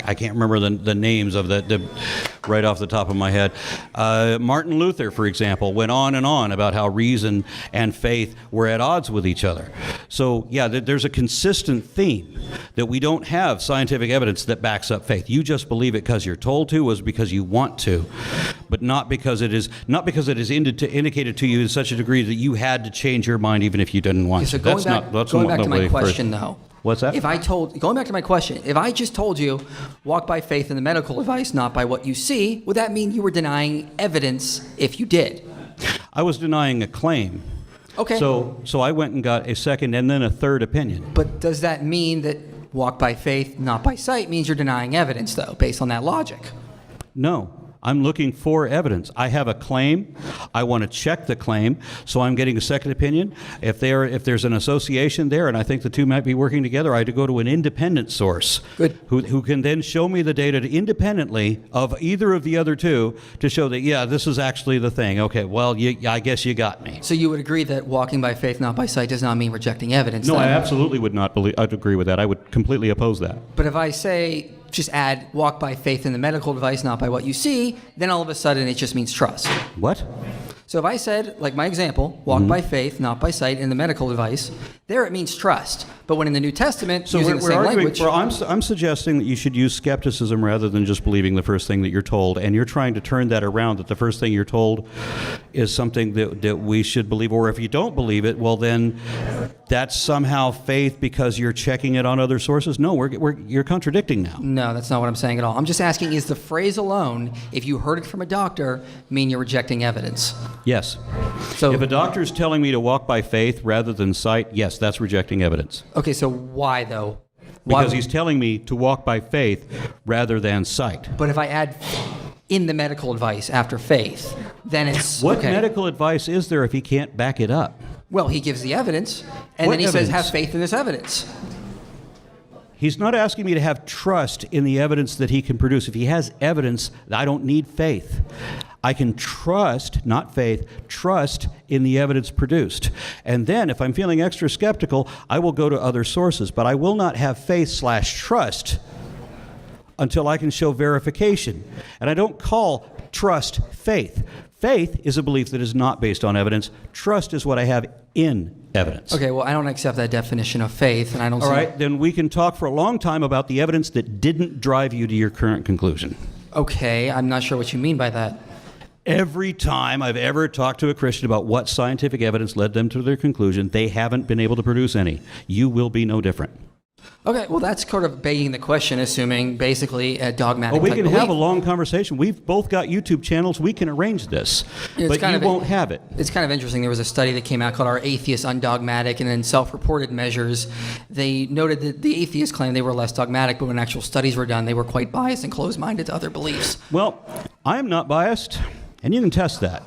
B: I can't remember the names of the right off the top of my head. Martin Luther, for example, went on and on about how reason and faith were at odds with each other. So, yeah, there's a consistent theme that we don't have scientific evidence that backs up faith. You just believe it because you're told to, was because you want to, but not because it is indicated to you in such a degree that you had to change your mind even if you didn't want to.
C: Going back to my question, though.
B: What's that?
C: Going back to my question, if I just told you, walk by faith in the medical advice, not by what you see, would that mean you were denying evidence if you did?
B: I was denying a claim.
C: Okay.
B: So I went and got a second and then a third opinion.
C: But does that mean that walk by faith, not by sight, means you're denying evidence, though, based on that logic?
B: No. I'm looking for evidence. I have a claim. I want to check the claim, so I'm getting a second opinion. If there's an association there, and I think the two might be working together, I had to go to an independent source.
C: Good.
B: Who can then show me the data independently of either of the other two to show that, yeah, this is actually the thing. Okay, well, I guess you got me.
C: So you would agree that walking by faith, not by sight, does not mean rejecting evidence?
B: No,
C: then?
B: I absolutely would not I'd agree with that. I would completely oppose that.
C: But if I say, just add walk by faith in the medical advice, not by what you see, then all of a sudden it just means trust.
B: What?
C: So if I said, like my example, walk by faith, not by sight in the medical advice, there it means trust. But when in the New Testament, using the same language...
B: I'm suggesting that you should use skepticism rather than just believing the first thing that you're told. And you're trying to turn that around, that the first thing you're told is something that we should believe. Or if you don't believe it, well then that's somehow faith because you're checking it on other sources. No, you're contradicting now.
C: No, that's not what I'm saying at all. I'm just asking, is the phrase alone, if you heard it from a doctor, mean you're rejecting evidence?
B: Yes.
C: So
B: if a doctor is telling me to walk by faith rather than sight, yes, that's rejecting evidence.
C: Okay, so why though?
B: Because he's telling me to walk by faith rather than sight.
C: But if I add in the medical advice after faith, then it's
B: What
C: okay.
B: medical advice is there if he can't back it up?
C: Well, he gives the evidence, and
B: What
C: then he
B: evidence?
C: says, have faith in this evidence.
B: He's not asking me to have trust in the evidence that he can produce. If he has evidence, I don't need faith. I can trust, not faith, trust in the evidence produced. And then if I'm feeling extra skeptical, I will go to other sources. But I will not have faith/trust until I can show verification. And I don't call trust faith. Faith is a belief that is not based on evidence. Trust is what I have in evidence.
C: Okay, well, I don't accept that definition of faith, and I don't
B: All right, then we can talk for a long time about the evidence that didn't drive you to your current conclusion.
C: Okay, I'm not sure what you mean by that.
B: Every time I've ever talked to a Christian about what scientific evidence led them to their conclusion, they haven't been able to produce any. You will be no different.
C: Okay, well, that's sort of begging the question, assuming basically a dogmatic
B: Well, we
C: type
B: can
C: belief.
B: have a long conversation. We've both got YouTube channels. We can arrange this,
C: It's
B: but
C: kind
B: you
C: of
B: won't have it.
C: It's kind of interesting. There was a study that came out called Our Atheist Undogmatic, and in self-reported measures, they noted that the atheists claimed they were less dogmatic, but when actual studies were done, they were quite biased and closed-minded to other beliefs.
B: Well, I am not biased. And you can test that.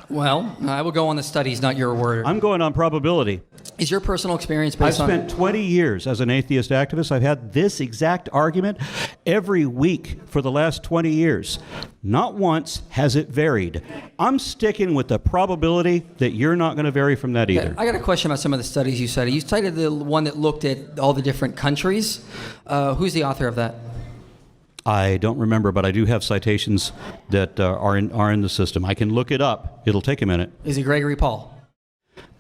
C: Well, I will go on the studies, not your word.
B: I'm going on probability.
C: Is your personal experience
B: I've
C: based on...
B: spent 20 years as an atheist activist. I've had this exact argument every week for the last 20 years. Not once has it varied. I'm sticking with the probability that you're not going to vary from that either.
C: I got a question about some of the studies you cited. You cited the one that looked at all the different countries. Who's the author of that?
B: I don't remember, but I do have citations that are in the system. I can look it up. It'll take a minute.
C: Is it Gregory Paul?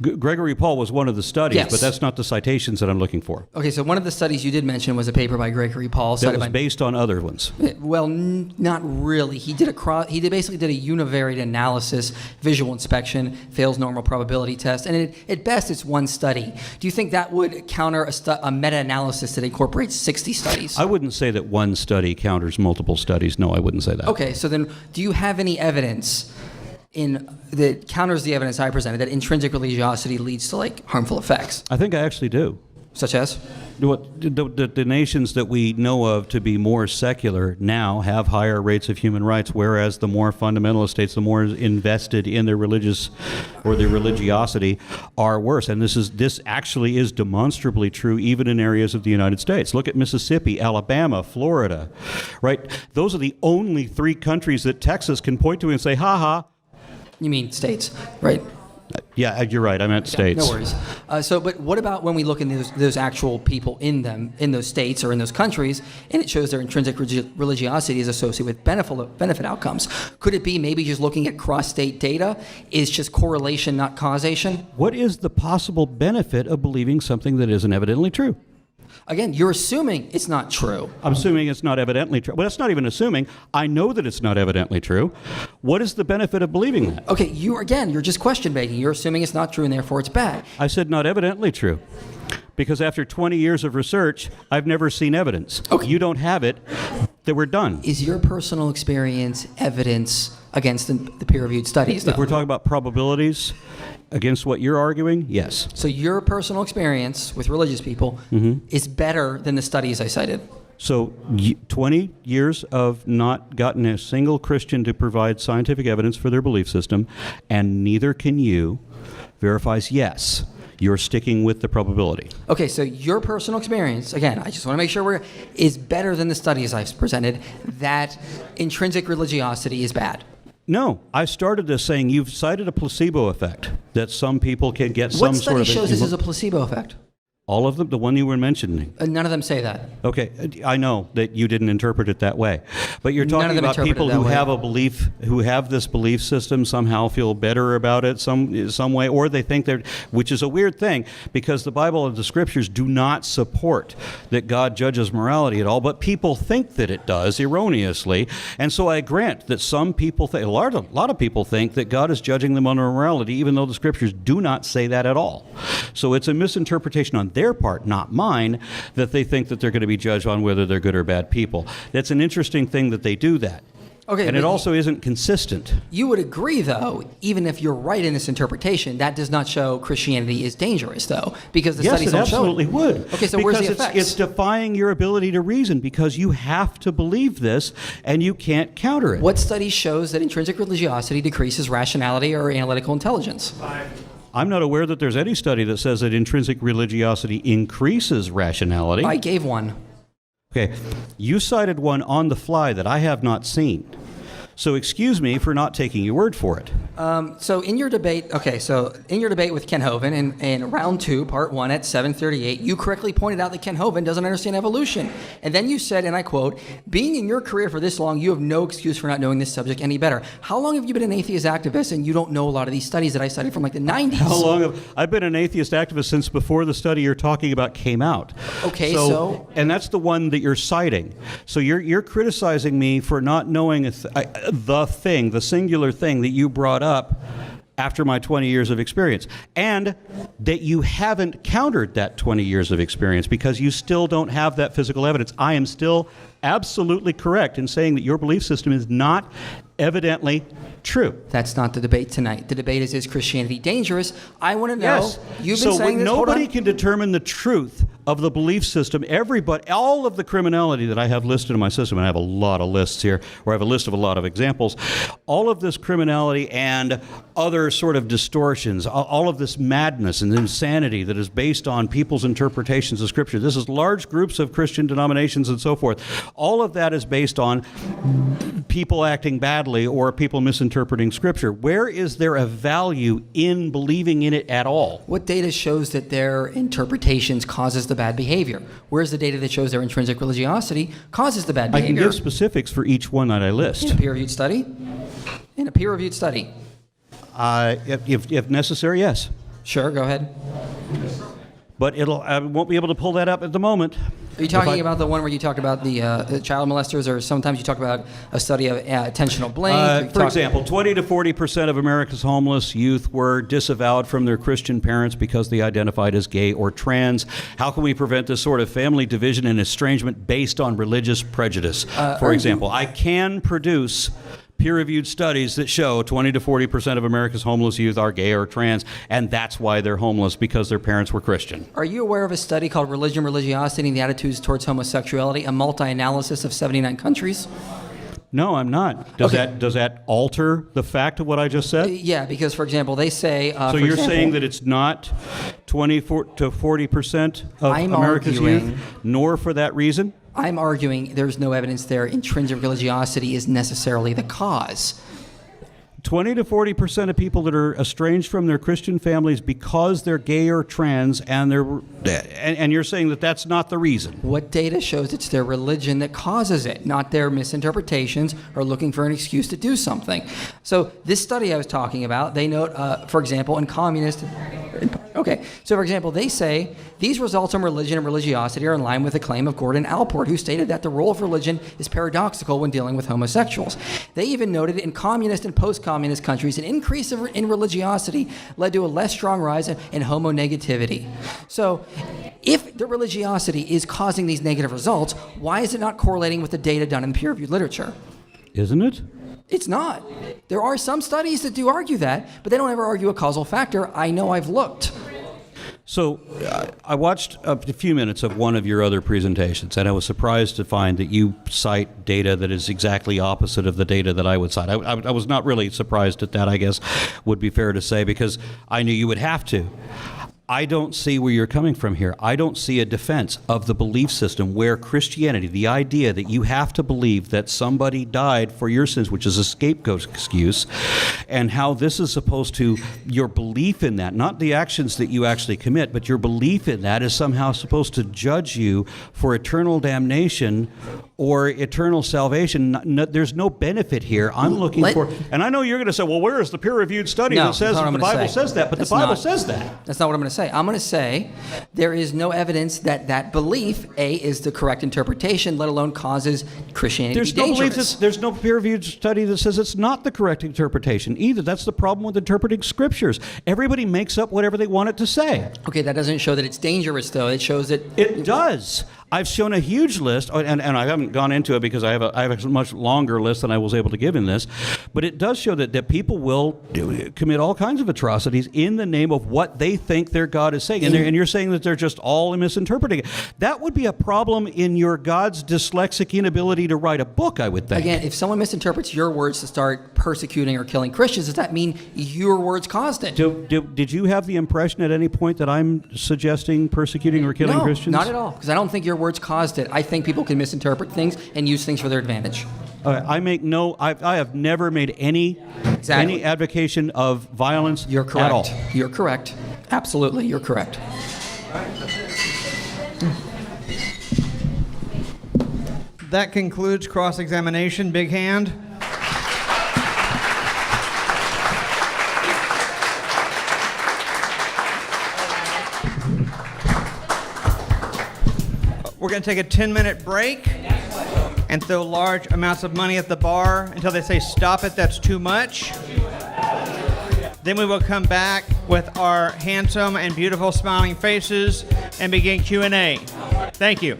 B: Gregory Paul was one of the studies,
C: Yes.
B: but that's not the citations that I'm looking for.
C: Okay, so one of the studies you did mention was a paper by Gregory Paul.
B: That was based on other ones.
C: Well, not really. He basically did a univariate analysis, visual inspection, fails normal probability test, and at best it's one study. Do you think that would counter a meta-analysis that incorporates 60 studies?
B: I wouldn't say that one study counters multiple studies. No, I wouldn't say that.
C: Okay, so then do you have any evidence that counters the evidence I presented that intrinsic religiosity leads to like harmful effects?
B: I think I actually do.
C: Such as?
B: The nations that we know of to be more secular now have higher rates of human rights, whereas the more fundamentalist states, the more invested in their religious or their religiosity, are worse. And this actually is demonstrably true even in areas of the United States. Look at Mississippi, Alabama, Florida, right? Those are the only three countries that Texas can point to and say, ha ha.
C: You mean states, right?
B: Yeah, you're right. I meant states.
C: No worries. But what about when we look in those actual people in those states or in those countries, and it shows their intrinsic religiosity is associated with benefit outcomes? Could it be maybe just looking at cross-state data is just correlation, not causation?
B: What is the possible benefit of believing something that isn't evidently true?
C: Again, you're assuming it's not true.
B: I'm assuming it's not evidently true. Well, that's not even assuming. I know that it's not evidently true. What is the benefit of believing that?
C: Okay, you're just question making. You're assuming it's not true and therefore it's bad.
B: I said not evidently true. Because after 20 years of research, I've never seen evidence.
C: Okay.
B: You don't have it, then we're done.
C: Is your personal experience evidence against the peer-reviewed studies, though?
B: If we're talking about probabilities against what you're arguing, yes.
C: So your personal experience with religious people is better than the studies I cited?
B: So 20 years of not gotten a single Christian to provide scientific evidence for their belief system, and neither can you, verifies yes. You're sticking with the probability.
C: Okay, so your personal experience, again, I just want to make sure is better than the studies I've presented, that intrinsic religiosity is bad.
B: No, I started this saying you've cited a placebo effect, that some people can get some sort of...
C: What study shows this is a placebo effect?
B: All of them, the one you were mentioning.
C: None of them say that.
B: Okay, I know that you didn't interpret it that way, but you're talking about people who have a belief, who have this belief system, somehow feel better about it some way, or they think they're, which is a weird thing, because the Bible and the Scriptures do not support that God judges morality at all, but people think that it does erroneously, and so I grant that some people think, a lot of people think that God is judging them on morality, even though the Scriptures do not say that at all. So it's a misinterpretation on their part, not mine, that they think that they're going to be judged on whether they're good or bad people. That's an interesting thing that they do that.
C: Okay,
B: and it also isn't consistent.
C: You would agree, though, even if you're right in this interpretation, that does not show Christianity is dangerous, though, because the studies don't show it.
B: Yes, it absolutely would.
C: Okay, so where's the effects?
B: It's defying your ability to reason, because you have to believe this, and you can't counter it.
C: What study shows that intrinsic religiosity decreases rationality or analytical intelligence?
B: I'm not aware that there's any study that says that intrinsic religiosity increases rationality.
C: I gave one.
B: Okay, you cited one on the fly that I have not seen. So excuse me for not taking your word for it.
C: So in your debate with Ken Hovind in round 2, part 1 at 7:38, you correctly pointed out that Ken Hovind doesn't understand evolution. And then you said, and I quote, "Being in your career for this long, you have no excuse for not knowing this subject any better." How long have you been an atheist activist and you don't know a lot of these studies that I cited from like the 90s?
B: How long have I've been an atheist activist since before the study you're talking about came out.
C: Okay, so
B: and that's the one that you're citing. So you're criticizing me for not knowing the singular thing that you brought up after my 20 years of experience, and that you haven't countered that 20 years of experience because you still don't have that physical evidence. I am still absolutely correct in saying that your belief system is not evidently true.
C: That's not the debate tonight. The debate is Christianity dangerous? I want to know.
B: Yes.
C: You've been saying this.
B: Nobody can determine the truth of the belief system. Everybody, all of the criminality that I have listed in my system, and I have a lot of lists here, or I have a list of a lot of examples, all of this criminality and other sort of distortions, all of this madness and insanity that is based on people's interpretations of Scripture. This is large groups of Christian denominations and so forth. All of that is based on people acting badly or people misinterpreting Scripture. Where is there a value in believing in it at all?
C: What data shows that their interpretations causes the bad behavior? Where's the data that shows their intrinsic religiosity causes the bad
B: I can
C: behavior?
B: give specifics for each one that I list.
C: In a peer-reviewed study? In a peer-reviewed study.
B: If necessary, yes.
C: Sure, go ahead.
B: But I won't be able to pull that up at the moment.
C: Are you talking about the one where you talk about the child molesters, or sometimes you talk about a study of attentional blame?
B: For example, 20 to 40% of America's homeless youth were disavowed from their Christian parents because they identified as gay or trans. How can we prevent this sort of family division and estrangement based on religious prejudice? For example, I can produce peer-reviewed studies that show 20 to 40% of America's homeless youth are gay or trans, and that's why they're homeless, because their parents were Christian.
C: Are you aware of a study called Religion, Religiosity, and the Attitudes Towards Homosexuality, a multi-analysis of 79 countries?
B: No, I'm not. Does that alter the fact of what I just said?
C: Yeah, because, for example, they say...
B: so you're saying that it's not 24 to 40% of America's youth, nor for that reason?
C: I'm arguing there's no evidence their intrinsic religiosity is necessarily the cause.
B: 20 to 40% of people that are estranged from their Christian families because they're gay or trans, and you're saying that that's not the reason.
C: What data shows it's their religion that causes it, not their misinterpretations or looking for an excuse to do something. So this study I was talking about, they note, for example, in communist... Okay, so for example, they say these results on religion and religiosity are in line with the claim of Gordon Allport, who stated that the role of religion is paradoxical when dealing with homosexuals. They even noted in communist and post-communist countries, an increase in religiosity led to a less strong rise in homonegativity. So if the religiosity is causing these negative results, why is it not correlating with the data done in peer-reviewed literature?
B: Isn't it?
C: It's not. There are some studies that do argue that, but they don't ever argue a causal factor. I know, I've looked.
B: So I watched a few minutes of one of your other presentations, and I was surprised to find that you cite data that is exactly opposite of the data that I would cite. I was not really surprised at that, I guess, would be fair to say, because I knew you would have to. I don't see where you're coming from here. I don't see a defense of the belief system where Christianity, the idea that you have to believe that somebody died for your sins, which is a scapegoat excuse, and how this is supposed to, your belief in that, not the actions that you actually commit, but your belief in that is somehow supposed to judge you for eternal damnation or eternal salvation. There's no benefit here. I'm looking for, and I know you're going to say, well, where is the peer-reviewed study that says that the Bible says that? But the Bible says that.
C: That's not what I'm going to say. I'm going to say there is no evidence that that belief, A, is the correct interpretation, let alone causes Christianity to be dangerous.
B: There's no peer-reviewed study that says it's not the correct interpretation either. That's the problem with interpreting scriptures. Everybody makes up whatever they want it to say.
C: Okay, that doesn't show that it's dangerous, though. It shows that...
B: It does. I've shown a huge list, and I haven't gone into it because I have a much longer list than I was able to give in this, but it does show that people will commit all kinds of atrocities in the name of what they think their God is saying, and you're saying that they're just all misinterpreting it. That would be a problem in your God's dyslexic inability to write a book, I would think.
C: Again, if someone misinterprets your words to start persecuting or killing Christians, does that mean your words caused it?
B: Did you have the impression at any point that I'm suggesting persecuting or killing Christians?
C: No, not at all, because I don't think your words caused it. I think people can misinterpret things and use things for their advantage.
B: I have never made any advocation of violence
C: You're correct.
B: at all.
C: You're correct. Absolutely, you're correct.
A: That concludes cross-examination. Big hand. We're going to take a 10-minute break and throw large amounts of money at the bar until they say, stop it, that's too much. Then we will come back with our handsome and beautiful smiling faces and begin Q&A. Thank you.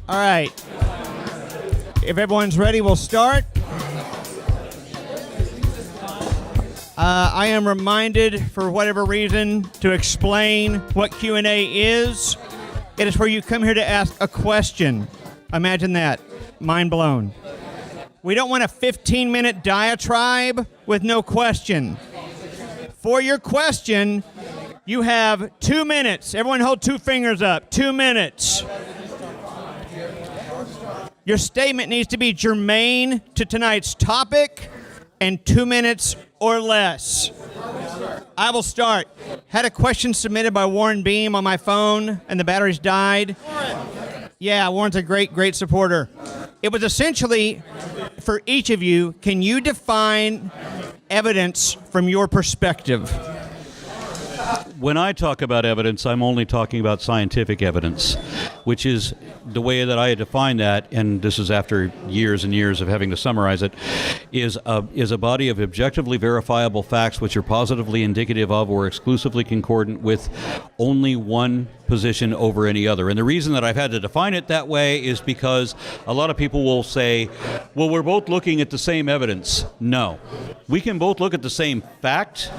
A: All right. If everyone's ready, we'll start. I am reminded, for whatever reason, to explain what Q&A is. It is where you come here to ask a question. Imagine that. Mind blown. We don't want a 15-minute diatribe with no question. For your question, you have 2 minutes. Everyone hold 2 fingers up. 2 minutes. Your statement needs to be germane to tonight's topic and 2 minutes or less. I will start. Had a question submitted by Warren Beam on my phone, and the batteries died. Yeah, Warren's a great supporter. It was essentially, for each of you, can you define evidence from your perspective?
B: When I talk about evidence, I'm only talking about scientific evidence, which is the way that I define that, and this is after years and years of having to summarize it, is a body of objectively verifiable facts which are positively indicative of or exclusively concordant with only one position over any other. And the reason that I've had to define it that way is because a lot of people will say, well, we're both looking at the same evidence. No. We can both look at the same fact,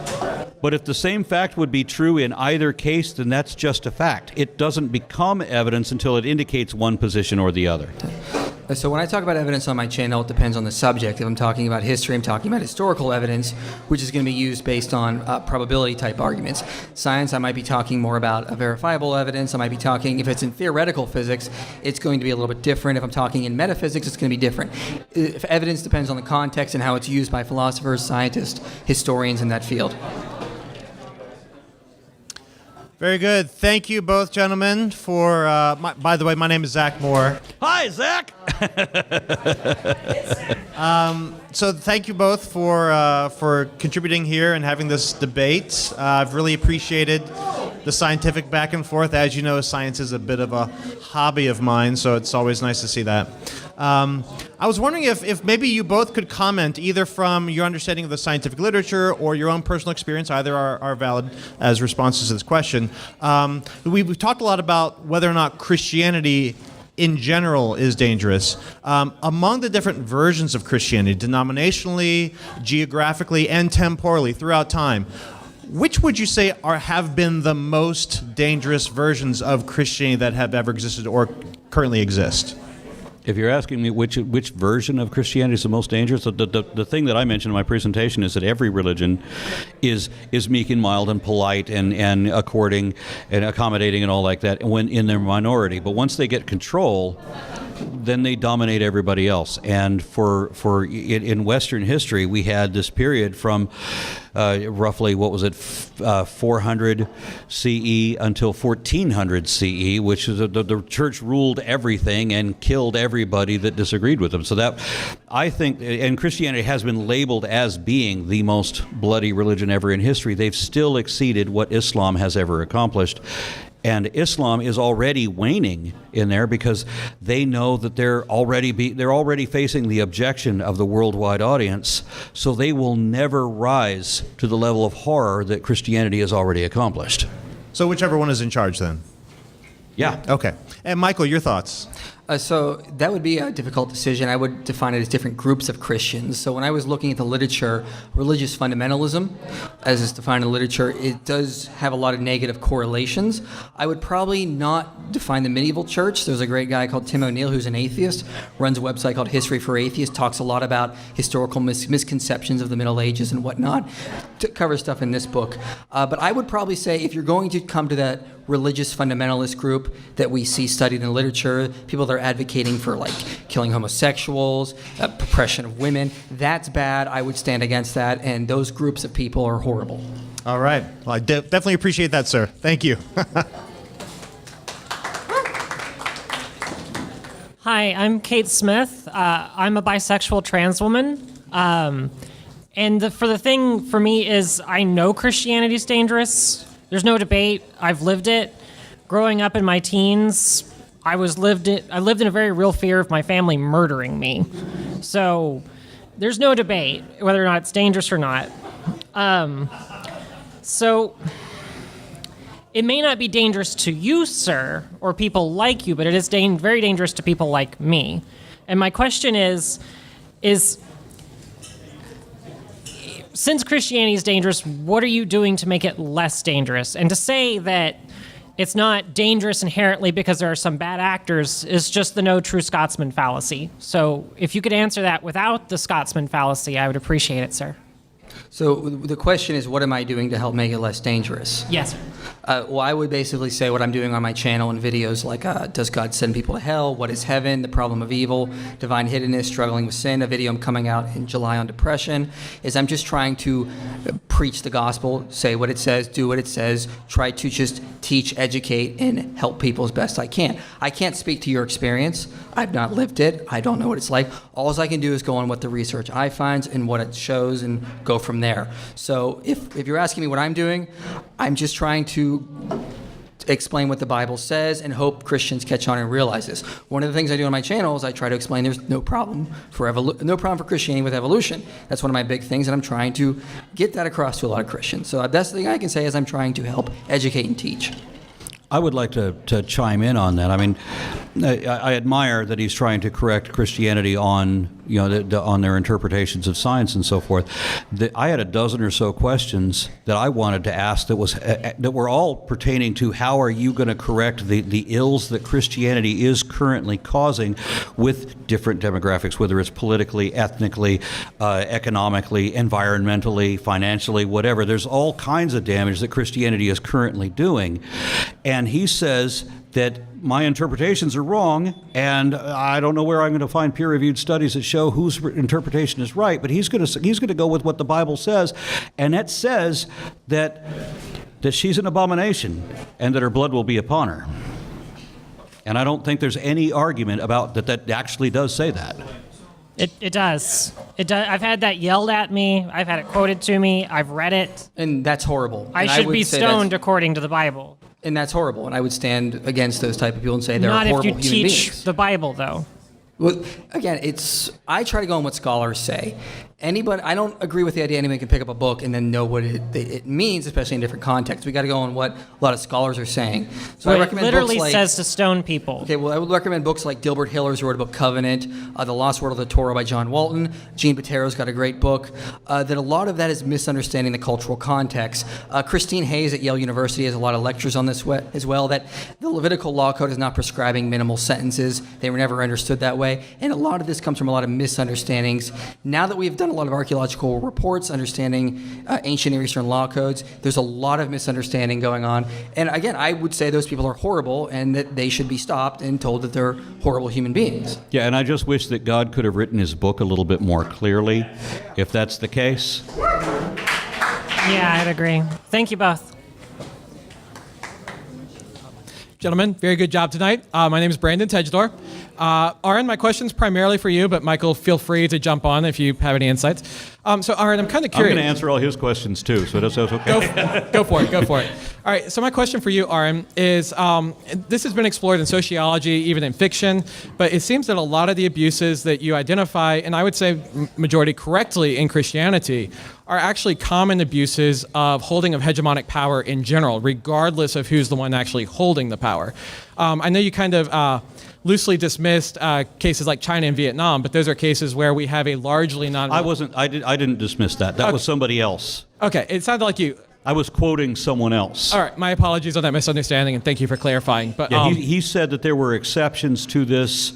B: but if the same fact would be true in either case, then that's just a fact. It doesn't become evidence until it indicates one position or the other.
C: So when I talk about evidence on my channel, it depends on the subject. If I'm talking about history, I'm talking about historical evidence, which is going to be used based on probability type arguments. Science, I might be talking more about verifiable evidence. I might be talking, if it's in theoretical physics, it's going to be a little bit different. If I'm talking in metaphysics, it's going to be different. If evidence depends on the context and how it's used by philosophers, scientists, historians in that field.
D: Very good. Thank you both, gentlemen, for, by the way, my name is Zach Moore.
B: Hi, Zach!
D: So thank you both for contributing here and having this debate. I've really appreciated the scientific back and forth. As you know, science is a bit of a hobby of mine, so it's always nice to see that. I was wondering if maybe you both could comment either from your understanding of the scientific literature or your own personal experience. Either are valid as responses to this question. We've talked a lot about whether or not Christianity in general is dangerous. Among the different versions of Christianity, denominationally, geographically, and temporally throughout time, which would you say have been the most dangerous versions of Christianity that have ever existed or currently exist?
B: If you're asking me which version of Christianity is the most dangerous, the thing that I mentioned in my presentation is that every religion is meek and mild and polite and according and accommodating and all like that when in their minority. But once they get control, then they dominate everybody else. And in Western history, we had this period from roughly, 400 CE until 1400 CE, which is the church ruled everything and killed everybody that disagreed with them. So that, I think, and Christianity has been labeled as being the most bloody religion ever in history. They've still exceeded what Islam has ever accomplished. And Islam is already waning in there because they know that they're already facing the objection of the worldwide audience, so they will never rise to the level of horror that Christianity has already accomplished.
D: So whichever one is in charge then?
B: Yeah.
D: Okay. And Michael, your thoughts?
C: So that would be a difficult decision. I would define it as different groups of Christians. So when I was looking at the literature, religious fundamentalism, as it's defined in the literature, it does have a lot of negative correlations. I would probably not define the medieval church. There's a great guy called Tim O'Neill who's an atheist, runs a website called History for Atheists, talks a lot about historical misconceptions of the Middle Ages and whatnot, to cover stuff in this book. But I would probably say if you're going to come to that religious fundamentalist group that we see studied in literature, people that are advocating for like killing homosexuals, oppression of women, that's bad. I would stand against that, and those groups of people are horrible.
D: All right. Well, I definitely appreciate that, sir. Thank you.
E: Hi, I'm Kate Smith. I'm a bisexual trans woman. And the thing for me is I know Christianity is dangerous. There's no debate. I've lived it. Growing up in my teens, I lived in a very real fear of my family murdering me. So there's no debate whether or not it's dangerous or not. So it may not be dangerous to you, sir, or people like you, but it is very dangerous to people like me. And my question is since Christianity is dangerous, what are you doing to make it less dangerous? And to say that it's not dangerous inherently because there are some bad actors is just the no true Scotsman fallacy. So if you could answer that without the Scotsman fallacy, I would appreciate it, sir.
C: So the question is, what am I doing to help make it less dangerous?
E: Yes, sir.
C: Well, I would basically say what I'm doing on my channel and videos like does God send people to hell? What is heaven? The problem of evil, divine hiddenness, struggling with sin. A video I'm coming out in July on depression is I'm just trying to preach the gospel, say what it says, do what it says, try to just teach, educate, and help people as best I can. I can't speak to your experience. I've not lived it. I don't know what it's like. All I can do is go on what the research I find and what it shows and go from there. So if you're asking me what I'm doing, I'm just trying to explain what the Bible says and hope Christians catch on and realize this. One of the things I do on my channel is I try to explain there's no problem for Christianity with evolution. That's one of my big things, and I'm trying to get that across to a lot of Christians. So the best thing I can say is I'm trying to help educate and teach.
B: I would like to chime in on that. I mean, I admire that he's trying to correct Christianity on on their interpretations of science and so forth. I had a dozen or so questions that I wanted to ask that were all pertaining to how are you going to correct the ills that Christianity is currently causing with different demographics, whether it's politically, ethnically, economically, environmentally, financially, whatever. There's all kinds of damage that Christianity is currently doing, and he says that my interpretations are wrong, and I don't know where I'm going to find peer-reviewed studies that show whose interpretation is right. But he's going to go with what the Bible says, and it says that she's an abomination and that her blood will be upon her. And I don't think there's any argument about that actually does say that.
E: It does. It does. I've had that yelled at me. I've had it quoted to me. I've read it.
C: And that's horrible.
E: I should be stoned according to the Bible.
C: And that's horrible. And I would stand against those type of people and say they're
E: Not
C: horrible
E: if you
C: human
E: teach
C: beings.
E: the Bible, though.
C: Well, again, I try to go on what scholars say. I don't agree with the idea anyone can pick up a book and then know what it means, especially in different contexts. We got to go on what a lot of scholars are saying. So I recommend
E: literally
C: books like,
E: says to stone people.
C: Okay, well, I would recommend books like Gilbert Hiller's who wrote about Covenant, The Lost World of the Torah by John Walton. Gene Patero's got a great book. That a lot of that is misunderstanding the cultural context. Christine Hayes at Yale University has a lot of lectures on this as well, that the Levitical law code is not prescribing minimal sentences. They were never understood that way. And a lot of this comes from a lot of misunderstandings. Now that we've done a lot of archaeological reports, understanding ancient Near Eastern law codes, there's a lot of misunderstanding going on. And again, I would say those people are horrible and that they should be stopped and told that they're horrible human beings.
B: Yeah, and I just wish that God could have written his book a little bit more clearly, if that's the case.
E: Yeah, I'd agree. Thank you both.
F: Gentlemen, very good job tonight. My name is Brandon Tejdor. Aron, my question's primarily for you, but Michael, feel free to jump on if you have any insights. So Aron, I'm kind of curious.
B: I'm going to answer all his questions too, so that's okay.
F: Go for it. All right, so my question for you, Aron, is this has been explored in sociology, even in fiction, but it seems that a lot of the abuses that you identify, and I would say majority correctly in Christianity, are actually common abuses of holding of hegemonic power in general, regardless of who's the one actually holding the power. I know you kind of loosely dismissed cases like China and Vietnam, but those are cases where we have a largely non.
B: I didn't dismiss that. That was somebody else.
F: Okay, it sounded like you.
B: I was quoting someone else.
F: All right, my apologies on that misunderstanding, and thank you for clarifying. But
B: yeah, he said that there were exceptions to this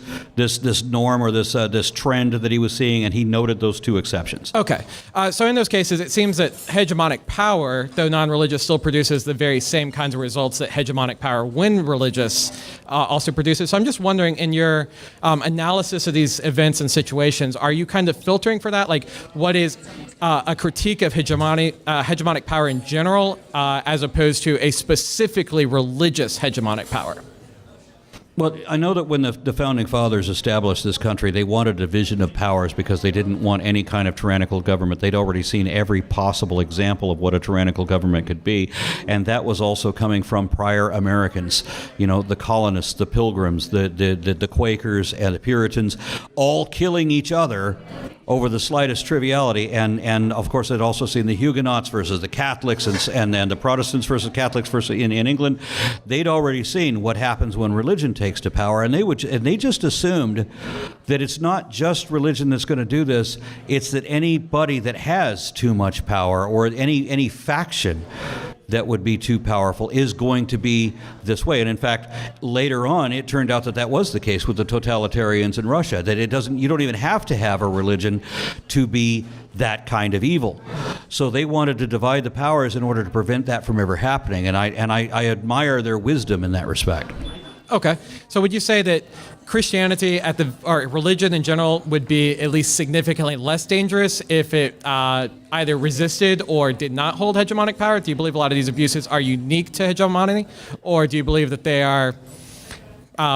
B: norm or this trend that he was seeing, and he noted those two exceptions.
F: Okay, so in those cases, it seems that hegemonic power, though non-religious, still produces the very same kinds of results that hegemonic power, when religious, also produces. So I'm just wondering, in your analysis of these events and situations, are you kind of filtering for that? Like, what is a critique of hegemonic power in general, as opposed to a specifically religious hegemonic power?
B: Well, I know that when the Founding Fathers established this country, they wanted a division of powers because they didn't want any kind of tyrannical government. They'd already seen every possible example of what a tyrannical government could be, and that was also coming from prior Americans. You know, the colonists, the Pilgrims, the Quakers, and the Puritans, all killing each other over the slightest triviality, and of course I'd also seen the Huguenots versus the Catholics and the Protestants versus Catholics versus in England. They'd already seen what happens when religion takes to power, and they just assumed that it's not just religion that's going to do this, it's that anybody that has too much power or any faction that would be too powerful is going to be this way. And in fact, later on, it turned out that was the case with the totalitarians in Russia, that you don't even have to have a religion to be that kind of evil. So they wanted to divide the powers in order to prevent that from ever happening. And I admire their wisdom in that respect.
F: Okay. So would you say that Christianity or religion in general would be at least significantly less dangerous if it either resisted or did not hold hegemonic power? Do you believe a lot of these abuses are unique to hegemony? Or do you believe that they are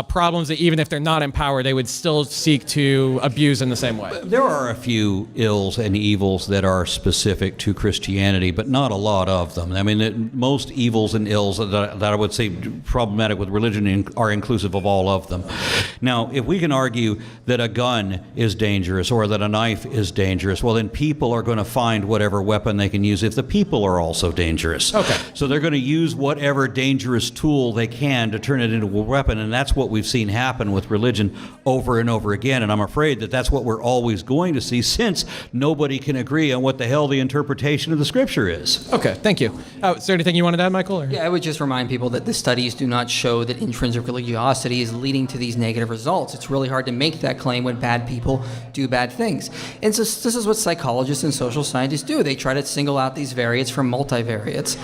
F: problems that even if they're not in power, they would still seek to abuse in the same way?
B: There are a few ills and evils that are specific to Christianity, but not a lot of them. I mean, most evils and ills that I would say problematic with religion are inclusive of all of them. Now, if we can argue that a gun is dangerous or that a knife is dangerous, well, then people are going to find whatever weapon they can use if the people are also dangerous.
F: Okay.
B: So they're going to use whatever dangerous tool they can to turn it into a weapon, and that's what we've seen happen with religion over and over again, and I'm afraid that that's what we're always going to see, since nobody can agree on what the hell the interpretation of the scripture is.
F: Okay, thank you. Is there anything you wanted to add, Michael? Or?
C: Yeah, I would just remind people that the studies do not show that intrinsic religiosity is leading to these negative results. It's really hard to make that claim when bad people do bad things. And so this is what psychologists and social scientists do. They try to single out these variates from multivariates,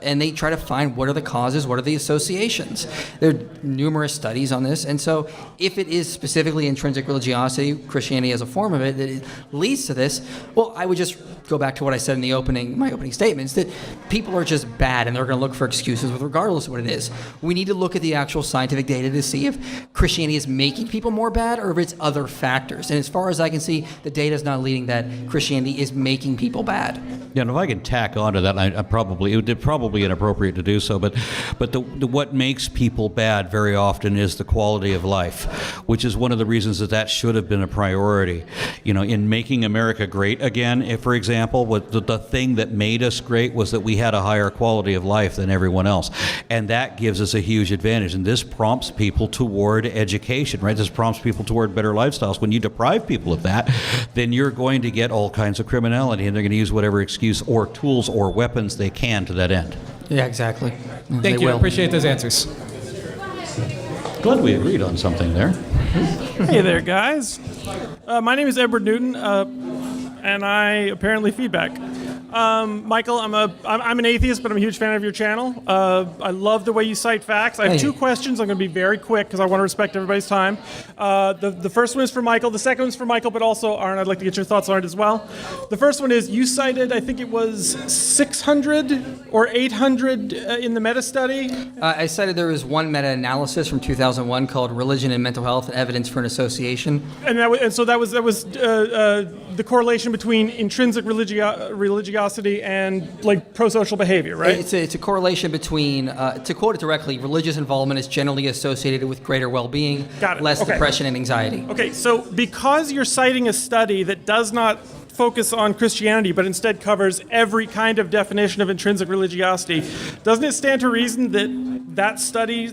C: and they try to find what are the causes, what are the associations. There are numerous studies on this, and so if it is specifically intrinsic religiosity, Christianity as a form of it, that it leads to this, well, I would just go back to what I said in my opening statements, that people are just bad and they're going to look for excuses regardless of what it is. We need to look at the actual scientific data to see if Christianity is making people more bad or if it's other factors. And as far as I can see, the data is not leading that Christianity is making people bad.
B: Yeah, and if I can tack onto that, it would probably inappropriate to do so, but what makes people bad very often is the quality of life, which is one of the reasons that should have been a priority. You know, in making America great again, if, for example, the thing that made us great was that we had a higher quality of life than everyone else, and that gives us a huge advantage. And this prompts people toward education, right? This prompts people toward better lifestyles. When you deprive people of that, then you're going to get all kinds of criminality, and they're going to use whatever excuse or tools or weapons they can to that end.
C: Yeah, exactly.
F: Thank you. I appreciate those answers.
B: Glad we agreed on something there.
G: Hey there, guys. My name is Edward Newton, and I apparently feedback. Michael, I'm an atheist, but I'm a huge fan of your channel. I love the way you cite facts. I have two questions. I'm going to be very quick because I want to respect everybody's time. The first one is for Michael. The second one's for Michael, but also, Aron, I'd like to get your thoughts on it as well. The first one is, you cited, I think it was 600 or 800 in the meta-study?
C: I cited there was one meta-analysis from 2001 called Religion and Mental Health, Evidence for an Association.
G: And so that was the correlation between intrinsic religiosity and like pro-social behavior, right?
C: It's a correlation between, to quote it directly, religious involvement is generally associated with greater well-being, less depression and anxiety.
G: Okay, so because you're citing a study that does not focus on Christianity, but instead covers every kind of definition of intrinsic religiosity, doesn't it stand to reason that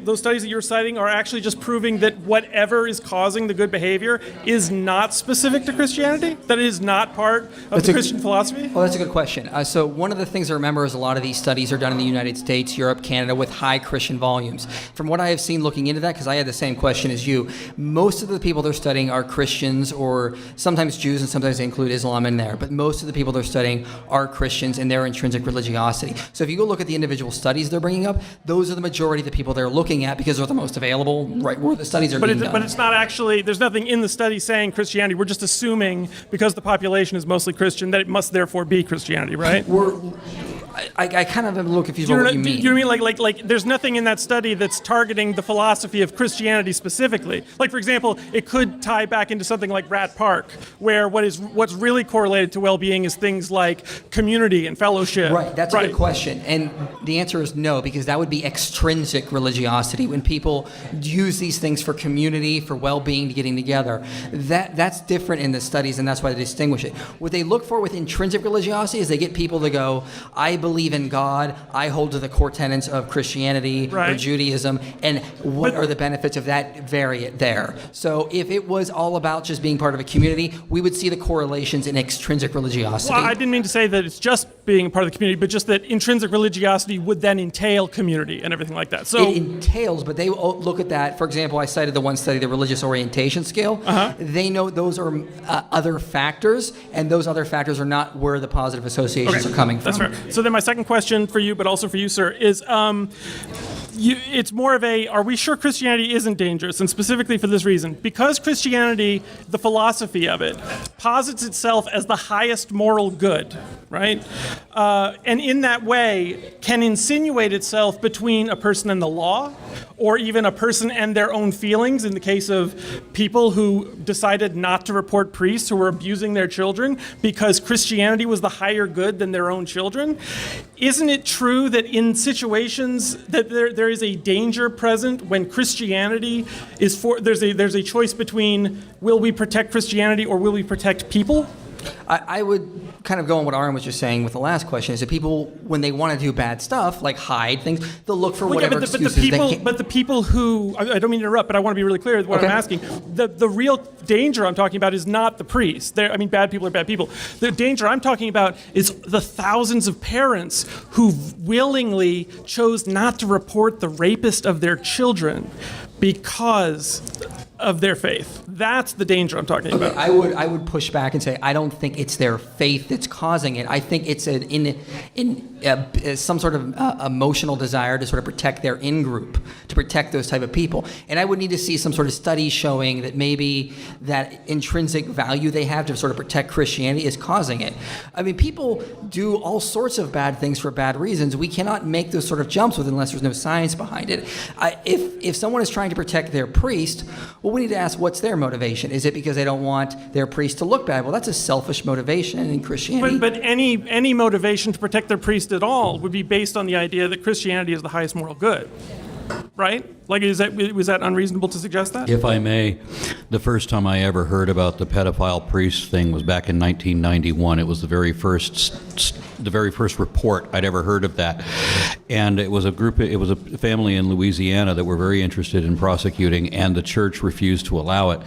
G: those studies that you're citing are actually just proving that whatever is causing the good behavior is not specific to Christianity? That it is not part of the Christian philosophy?
C: Well, that's a good question. So one of the things to remember is a lot of these studies are done in the United States, Europe, Canada, with high Christian volumes. From what I have seen looking into that, because I had the same question as you, most of the people they're studying are Christians, or sometimes Jews, and sometimes they include Islam in there. But most of the people they're studying are Christians and their intrinsic religiosity. So if you go look at the individual studies they're bringing up, those are the majority of the people they're looking at because they're the most available, right where the studies are being done.
G: But it's not actually, there's nothing in the study saying Christianity. We're just assuming because the population is mostly Christian that it must therefore be Christianity, right?
C: I kind of am a little confused
G: Do
C: about
G: you
C: what
G: know,
C: you mean.
G: do you mean like there's nothing in that study that's targeting the philosophy of Christianity specifically? Like, for example, it could tie back into something like Rat Park, where what's really correlated to well-being is things like community and fellowship.
C: Right, that's a good question. And the answer is no, because that would be extrinsic religiosity. When people use these things for community, for well-being, getting together, that's different in the studies, and that's why they distinguish it. What they look for with intrinsic religiosity is they get people to go, I believe in God, I hold to the core tenets of Christianity or Judaism, and what are the benefits of that vary it there. So if it was all about just being part of a community, we would see the correlations in extrinsic religiosity.
G: Well, I didn't mean to say that it's just being part of the community, but just that intrinsic religiosity would then entail community and everything like that. So
C: it entails, but they look at that. For example, I cited the one study, the religious orientation scale. They know those are other factors, and those other factors are not where the positive associations are coming from.
G: That's fair. So then my second question for you, but also for you, sir, is it's more of are we sure Christianity isn't dangerous? And specifically for this reason, because Christianity, the philosophy of it, posits itself as the highest moral good, right? And in that way can insinuate itself between a person and the law, or even a person and their own feelings, in the case of people who decided not to report priests who were abusing their children because Christianity was the higher good than their own children. Isn't it true that in situations that there is a danger present when Christianity is there's a choice between will we protect Christianity or will we protect people?
C: I would kind of go on what Aron was just saying with the last question, is that people, when they want to do bad stuff, like hide things, they'll look for whatever excuses they can.
G: But the people who, I don't mean to interrupt, but I want to be really clear with what I'm asking. The real danger I'm talking about is not the priests. Bad people are bad people. The danger I'm talking about is the thousands of parents who willingly chose not to report the rapist of their children because of their faith. That's the danger I'm talking about.
C: I would push back and say I don't think it's their faith that's causing it. I think it's some sort of emotional desire to sort of protect their in-group, to protect those type of people. And I would need to see some sort of study showing that maybe that intrinsic value they have to sort of protect Christianity is causing it. I mean, people do all sorts of bad things for bad reasons. We cannot make those sort of jumps unless there's no science behind it. If someone is trying to protect their priest, well, we need to ask what's their motivation. Is it because they don't want their priest to look bad? Well, that's a selfish motivation in Christianity.
G: But any motivation to protect their priest at all would be based on the idea that Christianity is the highest moral good, right? Like, was that unreasonable to suggest that?
B: If I may, the first time I ever heard about the pedophile priest thing was back in 1991. It was the very first report I'd ever heard of that, and it was a family in Louisiana that were very interested in prosecuting, and the church refused to allow it.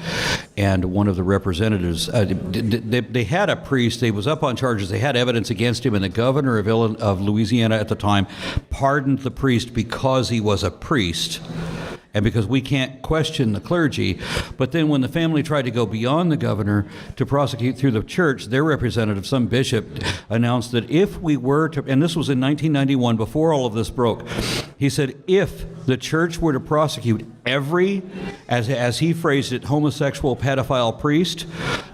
B: And one of the representatives, they had a priest. He was up on charges. They had evidence against him, and the governor of Louisiana at the time pardoned the priest because he was a priest. And because we can't question the clergy. But then when the family tried to go beyond the governor to prosecute through the church, their representative, some bishop, announced that if we were to, and this was in 1991, before all of this broke, he said, if the church were to prosecute every, as he phrased it, homosexual pedophile priest,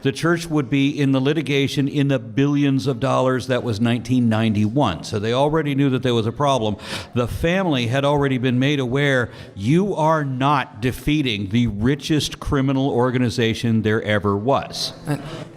B: the church would be in the litigation in the billions of dollars. That was 1991. So they already knew that there was a problem. The family had already been made aware, you are not defeating the richest criminal organization there ever was.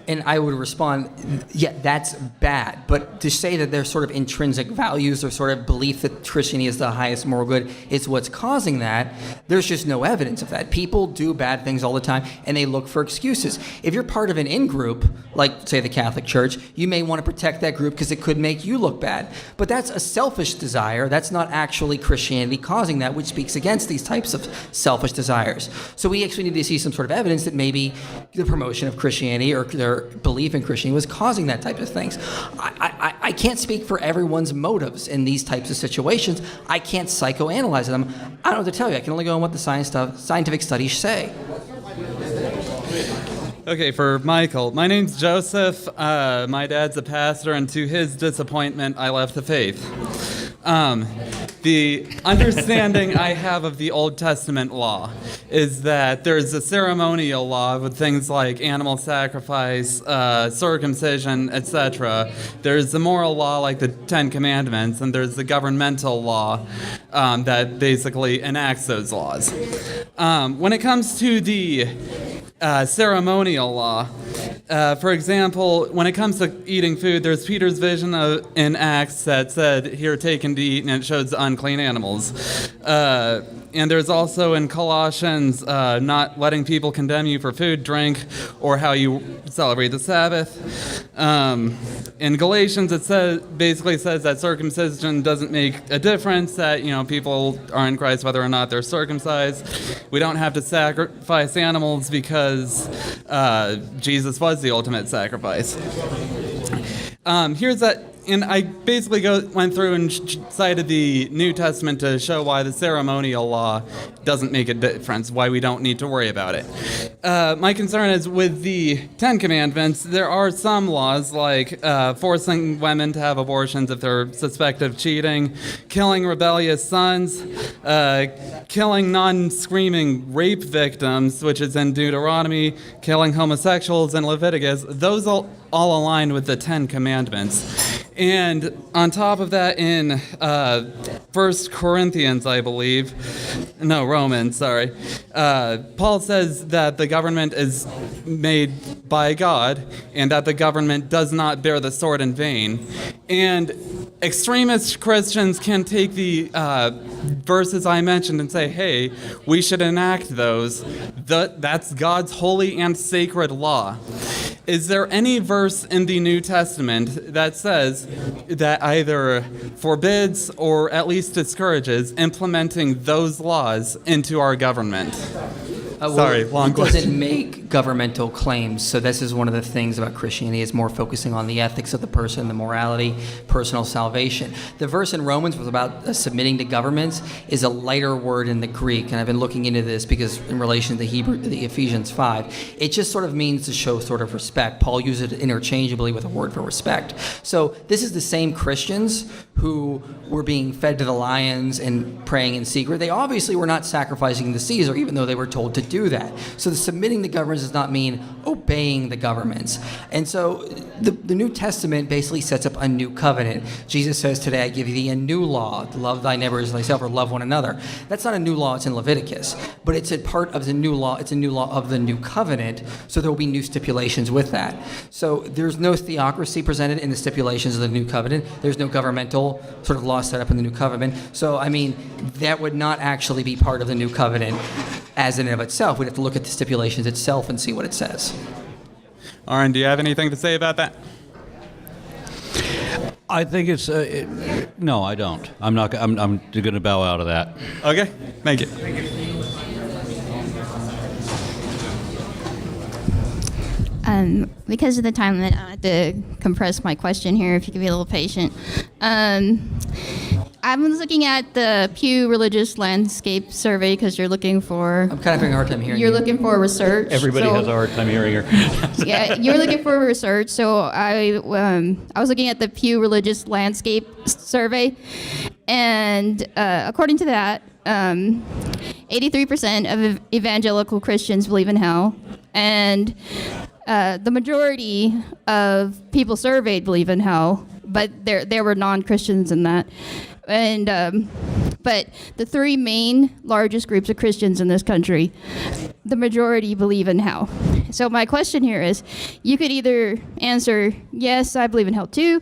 C: And I would respond, yeah, that's bad. But to say that there's sort of intrinsic values or sort of belief that Christianity is the highest moral good is what's causing that, there's just no evidence of that. People do bad things all the time, and they look for excuses. If you're part of an in-group, like, say, the Catholic Church, you may want to protect that group because it could make you look bad. But that's a selfish desire. That's not actually Christianity causing that, which speaks against these types of selfish desires. So we actually need to see some sort of evidence that maybe the promotion of Christianity or their belief in Christianity was causing that type of things. I can't speak for everyone's motives in these types of situations. I can't psychoanalyze them. I don't know what to tell you. I can only go on what the scientific studies say.
H: Okay, for Michael, my name's Joseph. My dad's a pastor, and to his disappointment, I left the faith. The understanding I have of the Old Testament law is that there's a ceremonial law with things like animal sacrifice, circumcision, etc. There's the moral law like the Ten Commandments, and there's the governmental law that basically enacts those laws. When it comes to the ceremonial law, for example, when it comes to eating food, there's Peter's vision in Acts that said, "Here, take and eat," and it shows the unclean animals. And there's also in Colossians, not letting people condemn you for food, drink, or how you celebrate the Sabbath. In Galatians, it basically says that circumcision doesn't make a difference, that people are in Christ whether or not they're circumcised. We don't have to sacrifice animals because Jesus was the ultimate sacrifice. Here's that. And I basically went through and cited the New Testament to show why the ceremonial law doesn't make a difference, why we don't need to worry about it. My concern is with the Ten Commandments, there are some laws like forcing women to have abortions if they're suspected of cheating, killing rebellious sons, killing non-screaming rape victims, which is in Deuteronomy, killing homosexuals in Leviticus. Those all align with the Ten Commandments. And on top of that, in 1 Corinthians, I believe, no, Romans, sorry, Paul says that the government is made by God and that the government does not bear the sword in vain. And extremist Christians can take the verses I mentioned and say, hey, we should enact those. That's God's holy and sacred law. Is there any verse in the New Testament that says that either forbids or at least discourages implementing those laws into our government? Sorry, long question.
C: It doesn't make governmental claims, so this is one of the things about Christianity is more focusing on the ethics of the person, the morality, personal salvation. The verse in Romans was about submitting to governments is a lighter word in the Greek, and I've been looking into this because in relation to the Ephesians 5, it just sort of means to show sort of respect. Paul uses it interchangeably with a word for respect. So this is the same Christians who were being fed to the lions and praying in secret. They obviously were not sacrificing to Caesar, even though they were told to do that. So the submitting to governments does not mean obeying the governments. And so the New Testament basically sets up a new covenant. Jesus says, today I give you a new law, to love thy neighbor as thyself, or love one another. That's not a new law, it's in Leviticus. But it's a part of the new law, it's a new law of the new covenant, so there will be new stipulations with that. So there's no theocracy presented in the stipulations of the new covenant. There's no governmental sort of law set up in the new covenant. So, I mean, that would not actually be part of the new covenant as in and of itself. We'd have to look at the stipulations itself and see what it says.
H: Aaron, do you have anything to say about that?
B: I think it's no, I don't. I'm not. I'm going to bow out of that.
H: Okay, thank you.
I: Because of the time limit, I have to compress my question here, if you could be a little patient. I was looking at the Pew Religious Landscape Survey because you're looking for...
C: I'm kind of having a hard time hearing you.
I: You're looking for research.
B: Everybody has a hard time hearing her.
I: Yeah, you're looking for research. So I was looking at the Pew Religious Landscape Survey, and according to that, 83% of evangelical Christians believe in hell, and the majority of people surveyed believe in hell, but there were non-Christians in that. And but the three main largest groups of Christians in this country, the majority believe in hell. So my question here is, you could either answer, yes, I believe in hell too,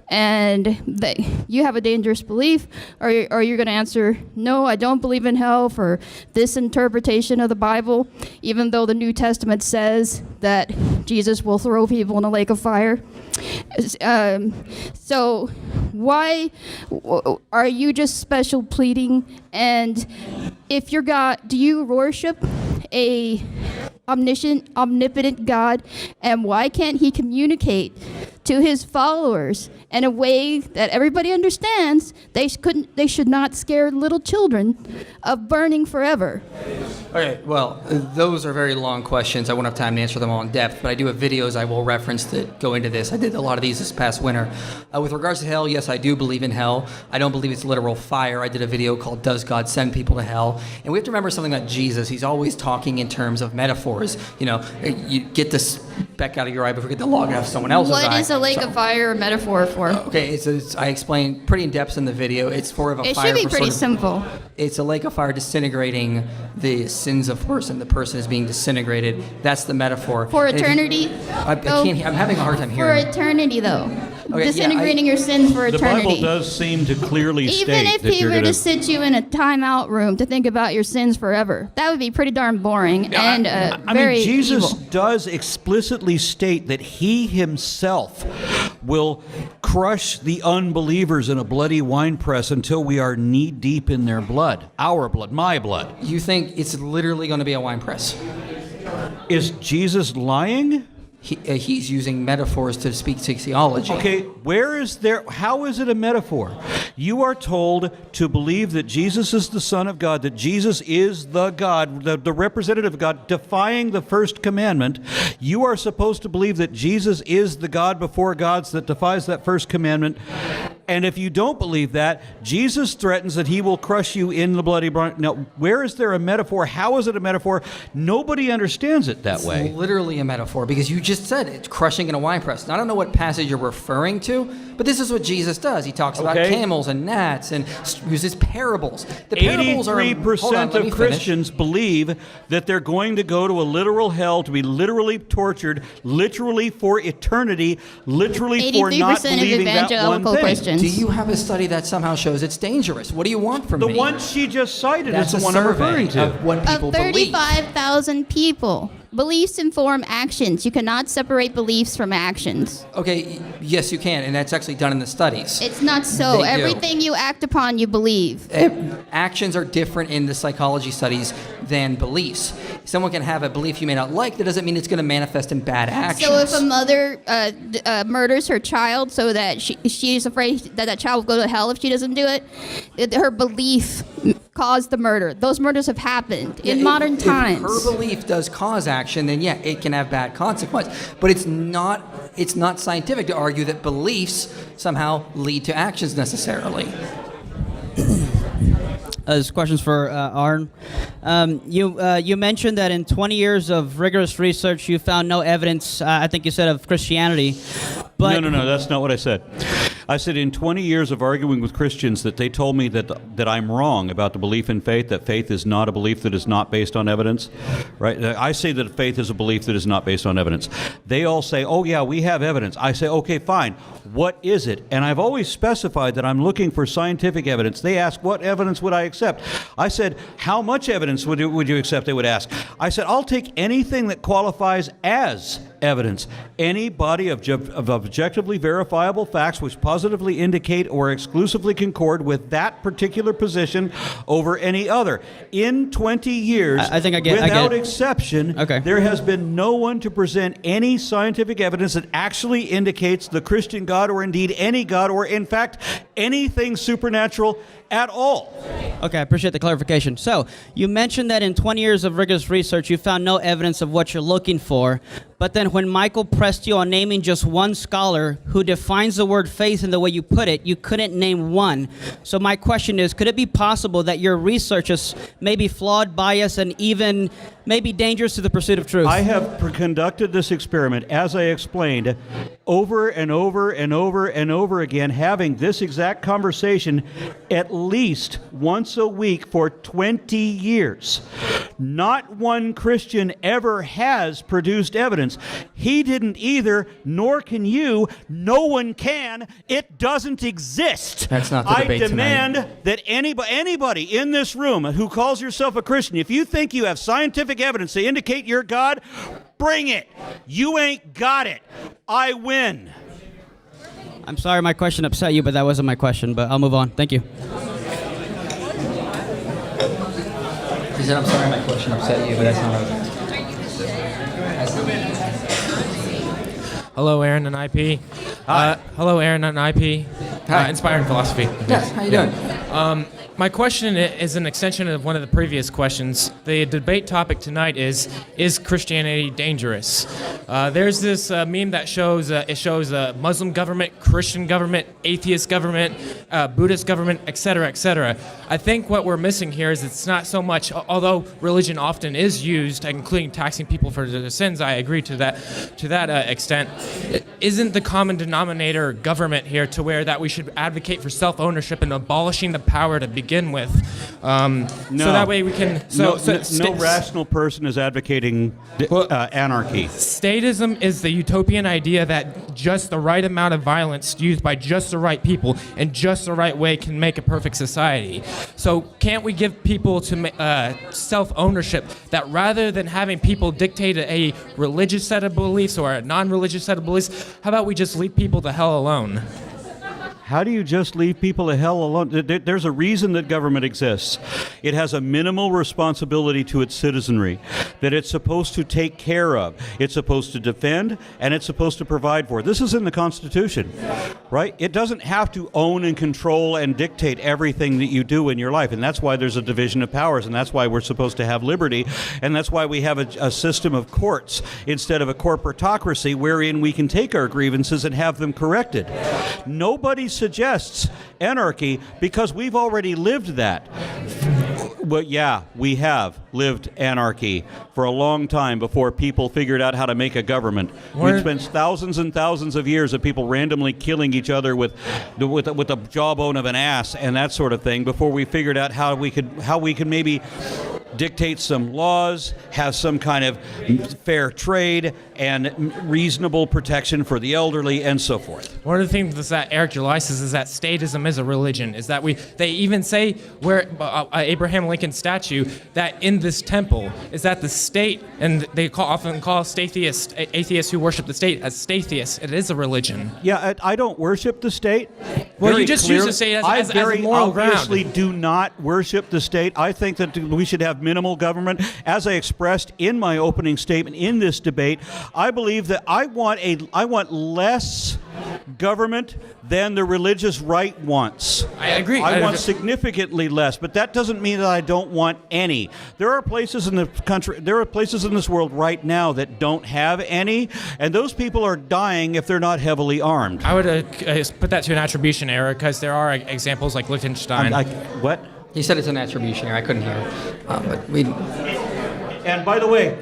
I: and that you have a dangerous belief, or you're going to answer, no, I don't believe in hell for this interpretation of the Bible, even though the New Testament says that Jesus will throw people in a lake of fire. So why are you just special pleading? And if you're God, do you worship a omniscient, omnipotent God? And why can't he communicate to his followers in a way that everybody understands. They should not scare little children of burning forever.
C: Okay, well, those are very long questions. I won't have time to answer them all in depth, but I do have videos I will reference that go into this. I did a lot of these this past winter. With regards to hell, yes, I do believe in hell. I don't believe it's literal fire. I did a video called Does God Send People to Hell? And we have to remember something about Jesus. He's always talking in terms of metaphors. You know, you get the speck out of your eye before you get the log out of someone else's eye.
I: What is a lake of fire a metaphor for?
C: Okay, I explain pretty in depth in the video. It's for a
I: It
C: fire.
I: should be
C: for
I: pretty
C: sort of-
I: simple.
C: It's a lake of fire disintegrating the sins of person. The person is being disintegrated. That's the metaphor.
I: For
C: And if you-
I: eternity?
C: I can't. I'm having a hard time
I: For
C: hearing.
I: eternity, though.
C: Okay,
I: Disintegrating your sins for
B: The
I: eternity.
B: Bible does seem to clearly
I: Even
B: state
I: if
B: that
I: he
B: you're
I: were
B: going
I: to sit you in a timeout room to think about your sins forever, that would be pretty darn boring and very
B: I mean, Jesus
I: evil.
B: does explicitly state that he himself will crush the unbelievers in a bloody winepress until we are knee deep in their blood. Our blood, my blood.
C: You think it's literally going to be a wine press?
B: Is Jesus lying?
C: He's using metaphors to speak to theology.
B: Okay, how is it a metaphor? You are told to believe that Jesus is the Son of God, that Jesus is the God, the representative of God, defying the first commandment. You are supposed to believe that Jesus is the God before gods that defies that first commandment. And if you don't believe that, Jesus threatens that he will crush you in the bloody brine. Now, where is there a metaphor? How is it a metaphor? Nobody understands it that way.
C: It's literally a metaphor because you just said it's crushing in a wine press. Now, I don't know what passage you're referring to, but this is what Jesus does. He talks about camels and gnats and uses parables. The parables are
B: 83% of Christians believe that they're going to go to a literal hell, to be literally tortured, literally for eternity, literally for not
I: 83% of
B: believing that one
I: evangelical
B: thing.
I: Christians.
C: Do you have a study that somehow shows it's dangerous? What do you want from
B: The
C: me?
B: one she just cited
C: That's
B: is the
C: a
B: one I'm
C: survey
B: referring to.
C: of what people
I: Of
C: believe.
I: 35,000 people. Beliefs inform actions. You cannot separate beliefs from actions.
C: Okay, yes, you can, and that's actually done in the studies.
I: It's not so.
C: They do.
I: Everything you act upon, you believe.
C: Actions are different in the psychology studies than beliefs. Someone can have a belief you may not like. That doesn't mean it's going to manifest in bad actions.
I: So if a mother murders her child so that she's afraid that child will go to hell if she doesn't do it, her belief caused the murder. Those murders have happened in modern times.
C: If her belief does cause action, then yeah, it can have bad consequence. But it's not scientific to argue that beliefs somehow lead to actions necessarily.
J: This question's for Aron. You mentioned that in 20 years of rigorous research, you found no evidence, I think you said, of Christianity. But
B: No, that's not what I said. I said in 20 years of arguing with Christians that they told me that I'm wrong about the belief in faith, that faith is not a belief that is not based on evidence, right? I say that faith is a belief that is not based on evidence. They all say, oh yeah, we have evidence. I say, okay, fine. What is it? And I've always specified that I'm looking for scientific evidence. They ask, what evidence would I accept? I said, how much evidence would you accept? They would ask. I said, I'll take anything that qualifies as evidence. Any body of objectively verifiable facts which positively indicate or exclusively concord with that particular position over any other. In 20 years,
J: I think I get
B: without
J: it.
B: exception,
J: Okay.
B: there has been no one to present any scientific evidence that actually indicates the Christian God, or indeed any God, or in fact anything supernatural at all.
J: Okay, I appreciate the clarification. So, you mentioned that in 20 years of rigorous research, you found no evidence of what you're looking for. But then when Michael pressed you on naming just one scholar who defines the word faith in the way you put it, you couldn't name one. So my question is, could it be possible that your research is maybe flawed, biased, and even maybe dangerous to the pursuit of truth?
B: I have conducted this experiment, as I explained, over and over and over and over again, having this exact conversation at least once a week for 20 years. Not one Christian ever has produced evidence. He didn't either, nor can you. No one can. It doesn't exist.
C: That's not the debate
B: I demand
C: tonight.
B: that anybody in this room who calls yourself a Christian, if you think you have scientific evidence to indicate you're God, bring it. You ain't got it. I win.
J: I'm sorry my question upset you, but that wasn't my question, but I'll move on. Thank you.
C: He said, I'm sorry my question upset you, but that's not what I was asking.
K: Hello, Aaron and IP. Hello, Aaron on IP.
C: Hi.
K: Inspiring Philosophy.
C: Yes, how you doing?
K: My question is an extension of one of the previous questions. The debate topic tonight is Christianity dangerous? There's this meme that shows Muslim government, Christian government, atheist government, Buddhist government, etc., etc. I think what we're missing here is it's not so much, although religion often is used, including taxing people for their sins. I agree to that extent. Isn't the common denominator government here to where that we should advocate for self-ownership and abolishing the power to begin with? So that way we can.
B: No rational person is advocating anarchy.
K: Statism is the utopian idea that just the right amount of violence used by just the right people in just the right way can make a perfect society. So can't we give people to self-ownership that rather than having people dictate a religious set of beliefs or a non-religious set of beliefs, how about we just leave people the hell alone?
B: How do you just leave people the hell alone? There's a reason that government exists. It has a minimal responsibility to its citizenry that it's supposed to take care of. It's supposed to defend, and it's supposed to provide for. This is in the Constitution, right? It doesn't have to own and control and dictate everything that you do in your life, and that's why there's a division of powers, and that's why we're supposed to have liberty, and that's why we have a system of courts instead of a corporatocracy wherein we can take our grievances and have them corrected. Nobody suggests anarchy because we've already lived that. Well, yeah, we have lived anarchy for a long time before people figured out how to make a government. We've spent thousands and thousands of years of people randomly killing each other with the jawbone of an ass and that sort of thing before we figured out how we could maybe dictate some laws, have some kind of fair trade and reasonable protection for the elderly and so forth.
K: One of the things that Eric July says is that statism is a religion. Is that they even say where Abraham Lincoln statue that in this temple is that the state, and they often call atheists who worship the state as stateists. It is a religion.
B: Yeah, I don't worship the state.
K: Well, you just use the state as a moral ground.
B: I obviously do not worship the state. I think that we should have minimal government. As I expressed in my opening statement in this debate, I believe that I want less government than the religious right wants.
K: I agree.
B: I want significantly less, but that doesn't mean that I don't want any. There are places in the country, there are places in this world right now that don't have any, and those people are dying if they're not heavily armed.
K: I would put that to an attribution error because there are examples like Liechtenstein.
B: What?
C: He said it's an attribution error. I couldn't hear it. But we.
B: And by the way,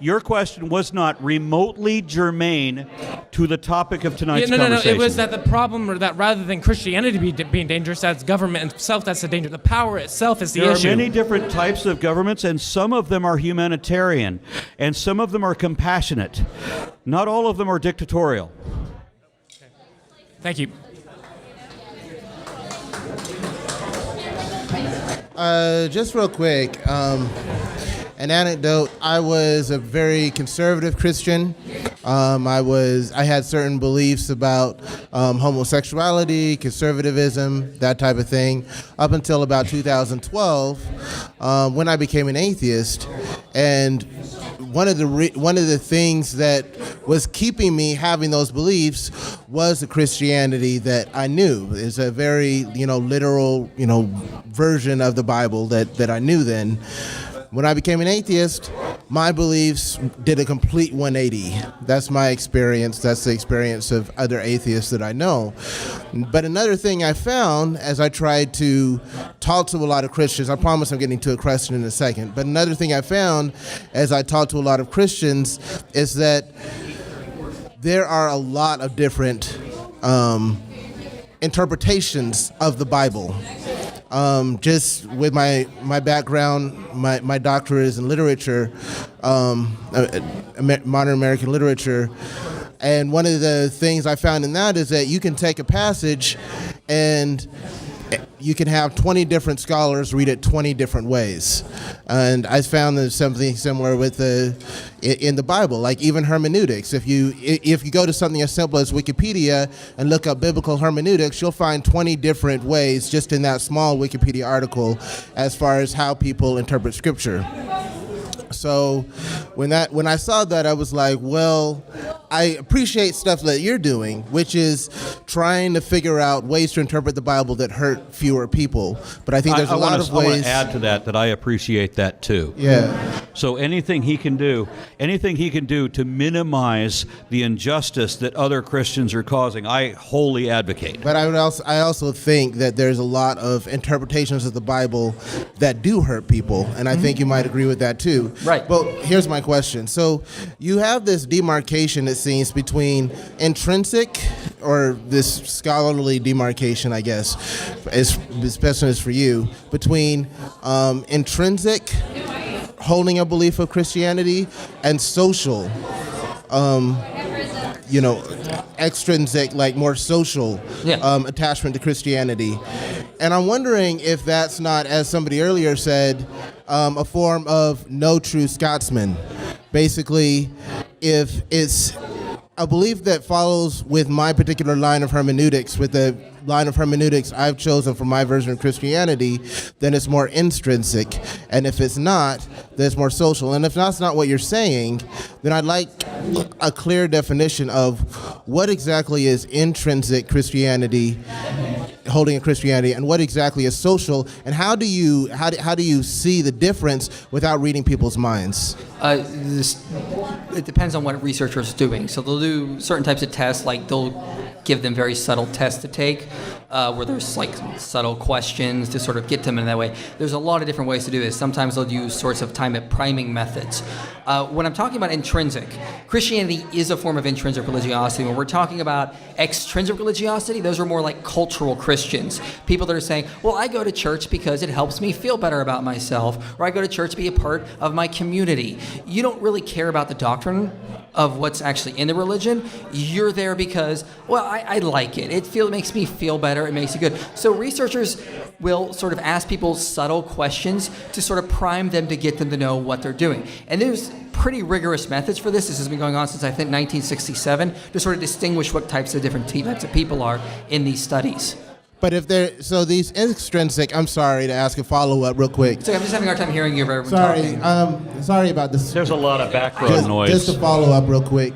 B: your question was not remotely germane to the topic of tonight's conversation.
K: No. It was that the problem, or that rather than Christianity being dangerous, that's government itself that's the danger. The power itself is the issue.
B: There are many different types of governments, and some of them are humanitarian, and some of them are compassionate. Not all of them are dictatorial.
K: Okay. Thank you.
L: Just real quick, an anecdote. I was a very conservative Christian. I had certain beliefs about homosexuality, conservatism, that type of thing, up until about 2012, when I became an atheist. And one of the things that was keeping me having those beliefs was the Christianity that I knew. It's a very, literal, version of the Bible that I knew then. When I became an atheist, my beliefs did a complete 180. That's my experience. That's the experience of other atheists that I know. But another thing I found as I tried to talk to a lot of Christians, I promise I'm getting to a question in a second, but another thing I found as I talked to a lot of Christians is that there are a lot of different interpretations of the Bible. Just with my background, my doctorate is in literature, modern American literature, and one of the things I found in that is that you can take a passage and you can have 20 different scholars read it 20 different ways. And I found there's something similar with in the Bible, like even hermeneutics. If you go to something as simple as Wikipedia and look up biblical hermeneutics, you'll find 20 different ways just in that small Wikipedia article as far as how people interpret Scripture. So when I saw that, I was like, well, I appreciate stuff that you're doing, which is trying to figure out ways to interpret the Bible that hurt fewer people. But I think there's a lot of ways.
B: I want to add to that I appreciate that too.
L: Yeah.
B: So anything he can do to minimize the injustice that other Christians are causing, I wholly advocate.
L: But I also think that there's a lot of interpretations of the Bible that do hurt people, and I think you might agree with that too.
C: Right.
L: Well, here's my question. So you have this demarcation, it seems, between intrinsic, or this scholarly demarcation, I guess, especially is for you, between intrinsic, holding a belief of Christianity, and social, extrinsic, like more social attachment to Christianity. And I'm wondering if that's not, as somebody earlier said, a form of no true Scotsman. Basically, if it's a belief that follows with my particular line of hermeneutics, with the line of hermeneutics I've chosen for my version of Christianity, then it's more intrinsic. And if it's not, then it's more social. And if that's not what you're saying, then I'd like a clear definition of what exactly is intrinsic Christianity, holding a Christianity, and what exactly is social, and how do you see the difference without reading people's minds?
C: It depends on what researchers are doing. So they'll do certain types of tests, like they'll give them very subtle tests to take, where there's like subtle questions to sort of get them in that way. There's a lot of different ways to do this. Sometimes they'll use sorts of time at priming methods. When I'm talking about intrinsic, Christianity is a form of intrinsic religiosity. When we're talking about extrinsic religiosity, those are more like cultural Christians. People that are saying, well, I go to church because it helps me feel better about myself, or I go to church to be a part of my community. You don't really care about the doctrine of what's actually in the religion. You're there because, well, I like it. It makes me feel better. It makes you good. So researchers will sort of ask people subtle questions to sort of prime them to get them to know what they're doing. And there's pretty rigorous methods for this. This has been going on since, I think, 1967, to sort of distinguish what types of different types of people are in these studies.
L: But if so these intrinsic, I'm sorry to ask a follow-up real quick.
C: So I'm just having a hard time hearing you, everyone talking.
L: Sorry about this.
B: There's a lot of background noise.
L: Just to follow up real quick.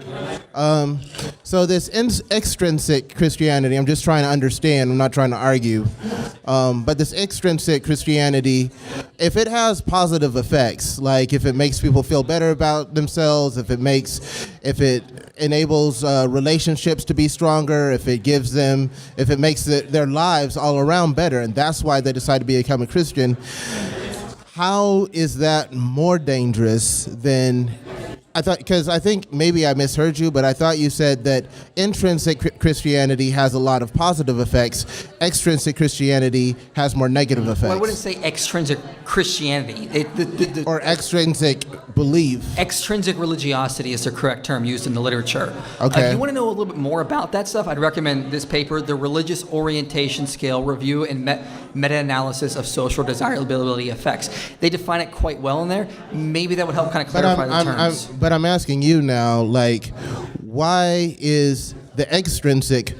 L: So this extrinsic Christianity, I'm just trying to understand, I'm not trying to argue, but this extrinsic Christianity, if it has positive effects, like if it makes people feel better about themselves, if it enables relationships to be stronger, if it makes their lives all around better, and that's why they decide to become a Christian, how is that more dangerous than... I thought, because I think maybe I misheard you, but I thought you said that intrinsic Christianity has a lot of positive effects. Extrinsic Christianity has more negative effects.
C: Well, I wouldn't say extrinsic Christianity.
L: Or extrinsic belief.
C: Extrinsic religiosity is the correct term used in the literature.
L: Okay.
C: If you want to know a little bit more about that stuff, I'd recommend this paper, The Religious Orientation Scale Review and Meta-Analysis of Social Desirability Effects. They define it quite well in there. Maybe that would help kind of clarify the terms.
L: But I'm asking you now, like, why is the extrinsic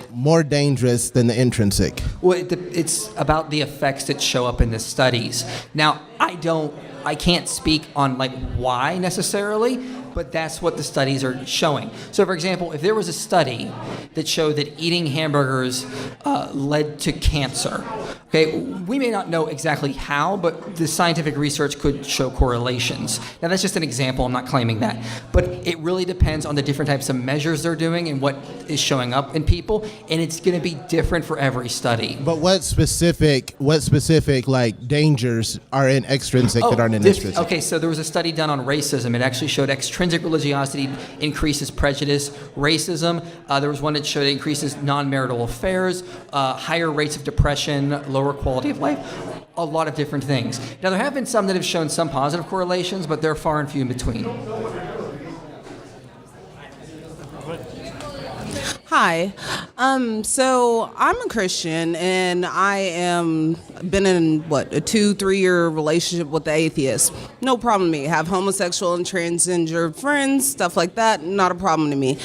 L: more dangerous than the intrinsic?
C: Well, it's about the effects that show up in the studies. Now, I can't speak on like why necessarily, but that's what the studies are showing. So, for example, if there was a study that showed that eating hamburgers led to cancer, okay, we may not know exactly how, but the scientific research could show correlations. Now, that's just an example. I'm not claiming that. But it really depends on the different types of measures they're doing and what is showing up in people, and it's going to be different for every study.
L: But what specific like dangers are in extrinsic that aren't in intrinsic?
C: Okay, so there was a study done on racism. It actually showed extrinsic religiosity increases prejudice, racism. There was one that showed it increases non-marital affairs, higher rates of depression, lower quality of life, a lot of different things. Now, there have been some that have shown some positive correlations, but they're far and few in between.
M: Hi. So I'm a Christian, and I am been in a 2-3 year relationship with the atheist. No problem to me. Have homosexual and transgender friends, stuff like that. Not a problem to me.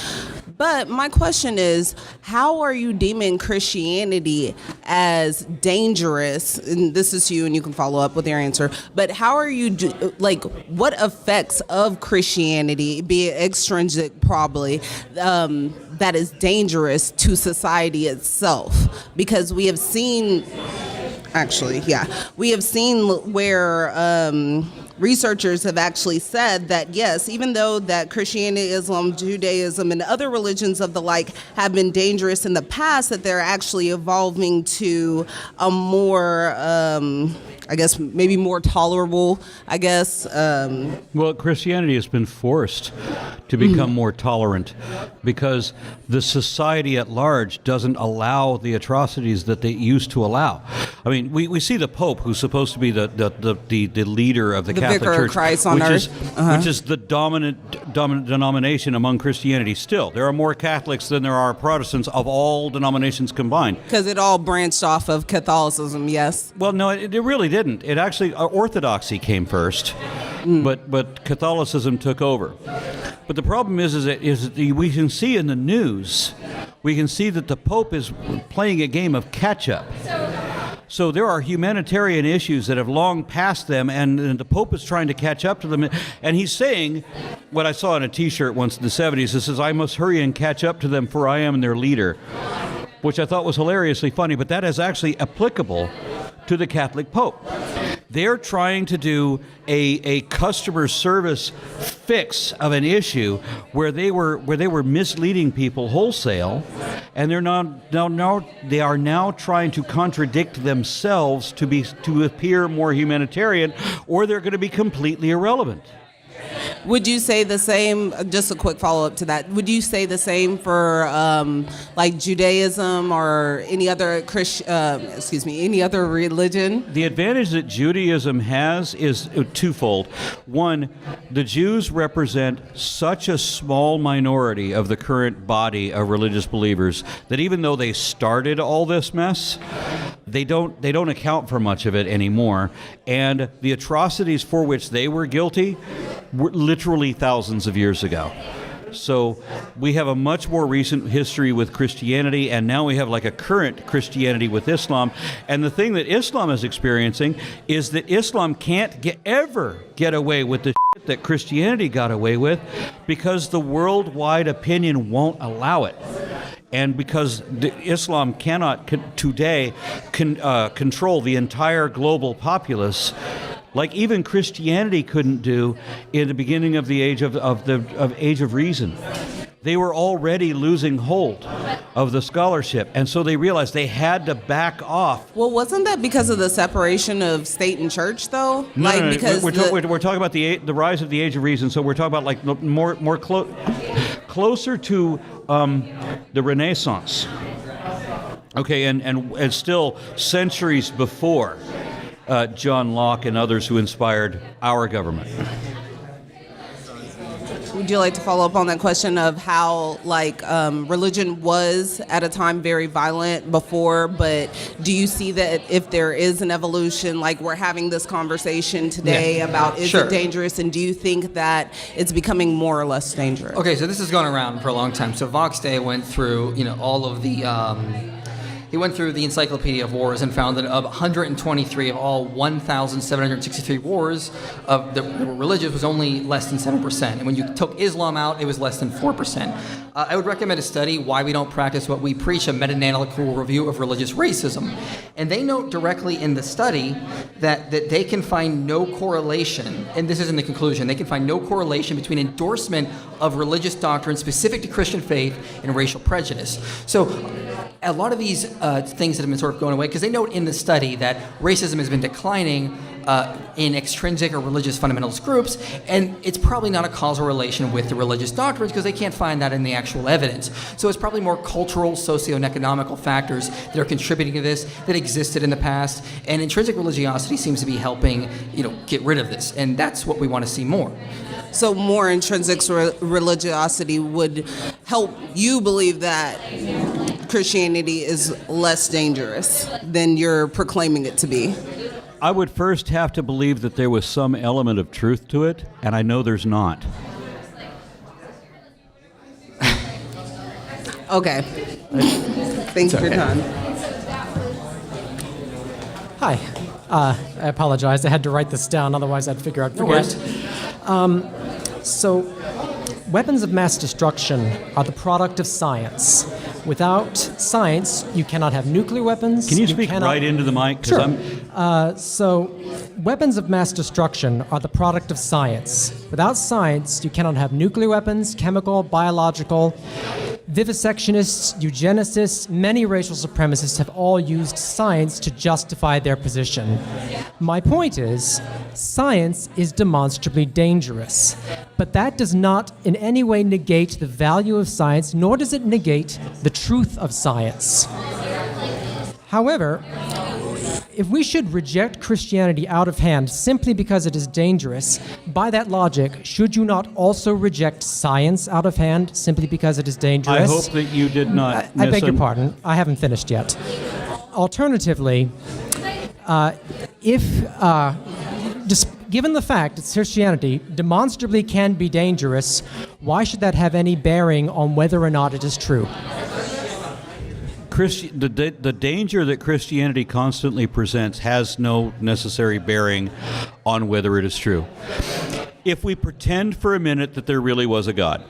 M: But my question is, how are you deeming Christianity as dangerous? And this is to you, and you can follow up with your answer. But how are you, what effects of Christianity, be it extrinsic probably, that is dangerous to society itself? Because we have seen, we have seen where researchers have actually said that, yes, even though that Christianity, Islam, Judaism, and other religions of the like have been dangerous in the past, that they're actually evolving to a more, maybe more tolerable,
B: Well, Christianity has been forced to become more tolerant because the society at large doesn't allow the atrocities that they used to allow. I mean, we see the Pope, who's supposed to be the leader of the Catholic
M: Vicar of
B: Church,
M: Christ on earth.
B: which is the dominant denomination among Christianity. Still, there are more Catholics than there are Protestants of all denominations combined.
M: Because it all branched off of Catholicism, yes?
B: Well, no, it really didn't. It actually, Orthodoxy came first, but Catholicism took over. But the problem is that we can see in the news, we can see that the Pope is playing a game of catch-up. So there are humanitarian issues that have long passed them, and the Pope is trying to catch up to them. And he's saying, what I saw on a T-shirt once in the 70s, it says, "I must hurry and catch up to them, for I am their leader," which I thought was hilariously funny, but that is actually applicable to the Catholic Pope. They're trying to do a customer service fix of an issue where they were misleading people wholesale, and they are now trying to contradict themselves to appear more humanitarian, or they're going to be completely irrelevant.
M: Would you say the same, just a quick follow-up to that, would you say the same for Judaism or any other any other religion?
B: The advantage that Judaism has is twofold. One, the Jews represent such a small minority of the current body of religious believers that even though they started all this mess, they don't account for much of it anymore. And the atrocities for which they were guilty were literally thousands of years ago. So we have a much more recent history with Christianity, and now we have like a current Christianity with Islam. And the thing that Islam is experiencing is that Islam can't ever get away with the shit that Christianity got away with, because the worldwide opinion won't allow it. And because Islam cannot today control the entire global populace, like even Christianity couldn't do in the beginning of the age of reason. They were already losing hold of the scholarship, and so they realized they had to back off.
M: Well, wasn't that because of the separation of state and church, though?
B: No.
M: Because
B: we're talking about the rise of the age of reason. So we're talking about like more closer to the Renaissance. Okay, and still centuries before John Locke and others who inspired our government.
M: Would you like to follow up on that question of how, religion was at a time very violent before, but do you see that if there is an evolution, like we're having this conversation today about is it dangerous, and do you think that it's becoming more or less dangerous?
C: Okay, so this has gone around for a long time. So Vox Day went through, all of the... He went through the Encyclopedia of Wars and found that of 123 of all 1,763 wars of that were religious was only less than 7%. And when you took Islam out, it was less than 4%. I would recommend a study, Why We Don't Practice What We Preach, a meta-analytical review of religious racism. And they note directly in the study that they can find no correlation, and this is in the conclusion, they can find no correlation between endorsement of religious doctrine specific to Christian faith and racial prejudice. So a lot of these things that have been sort of going away, because they note in the study that racism has been declining in extrinsic or religious fundamentalist groups, and it's probably not a causal relation with the religious doctrines because they can't find that in the actual evidence. So it's probably more cultural, socio-economical factors that are contributing to this that existed in the past, and intrinsic religiosity seems to be helping, get rid of this, and that's what we want to see more.
M: So more intrinsic religiosity would help you believe that Christianity is less dangerous than you're proclaiming it to be?
B: I would first have to believe that there was some element of truth to it, and I know there's not.
M: Okay. Thanks for your time.
N: Hi. I apologize. I had to write this down, otherwise I'd forget. So, weapons of mass destruction are the product of science. Without science, you cannot have nuclear weapons.
B: Can you speak right into the mic?
N: Sure. So, weapons of mass destruction are the product of science. Without science, you cannot have nuclear weapons, chemical, biological. Vivisectionists, eugenicists, many racial supremacists have all used science to justify their position. My point is, science is demonstrably dangerous, but that does not in any way negate the value of science, nor does it negate the truth of science. However, if we should reject Christianity out of hand simply because it is dangerous, by that logic, should you not also reject science out of hand simply because it is dangerous?
B: I hope that you did not.
N: I beg your pardon. I haven't finished yet. Alternatively, given the fact that Christianity demonstrably can be dangerous, why should that have any bearing on whether or not it is true?
B: The danger that Christianity constantly presents has no necessary bearing on whether it is true. If we pretend for a minute that there really was a God,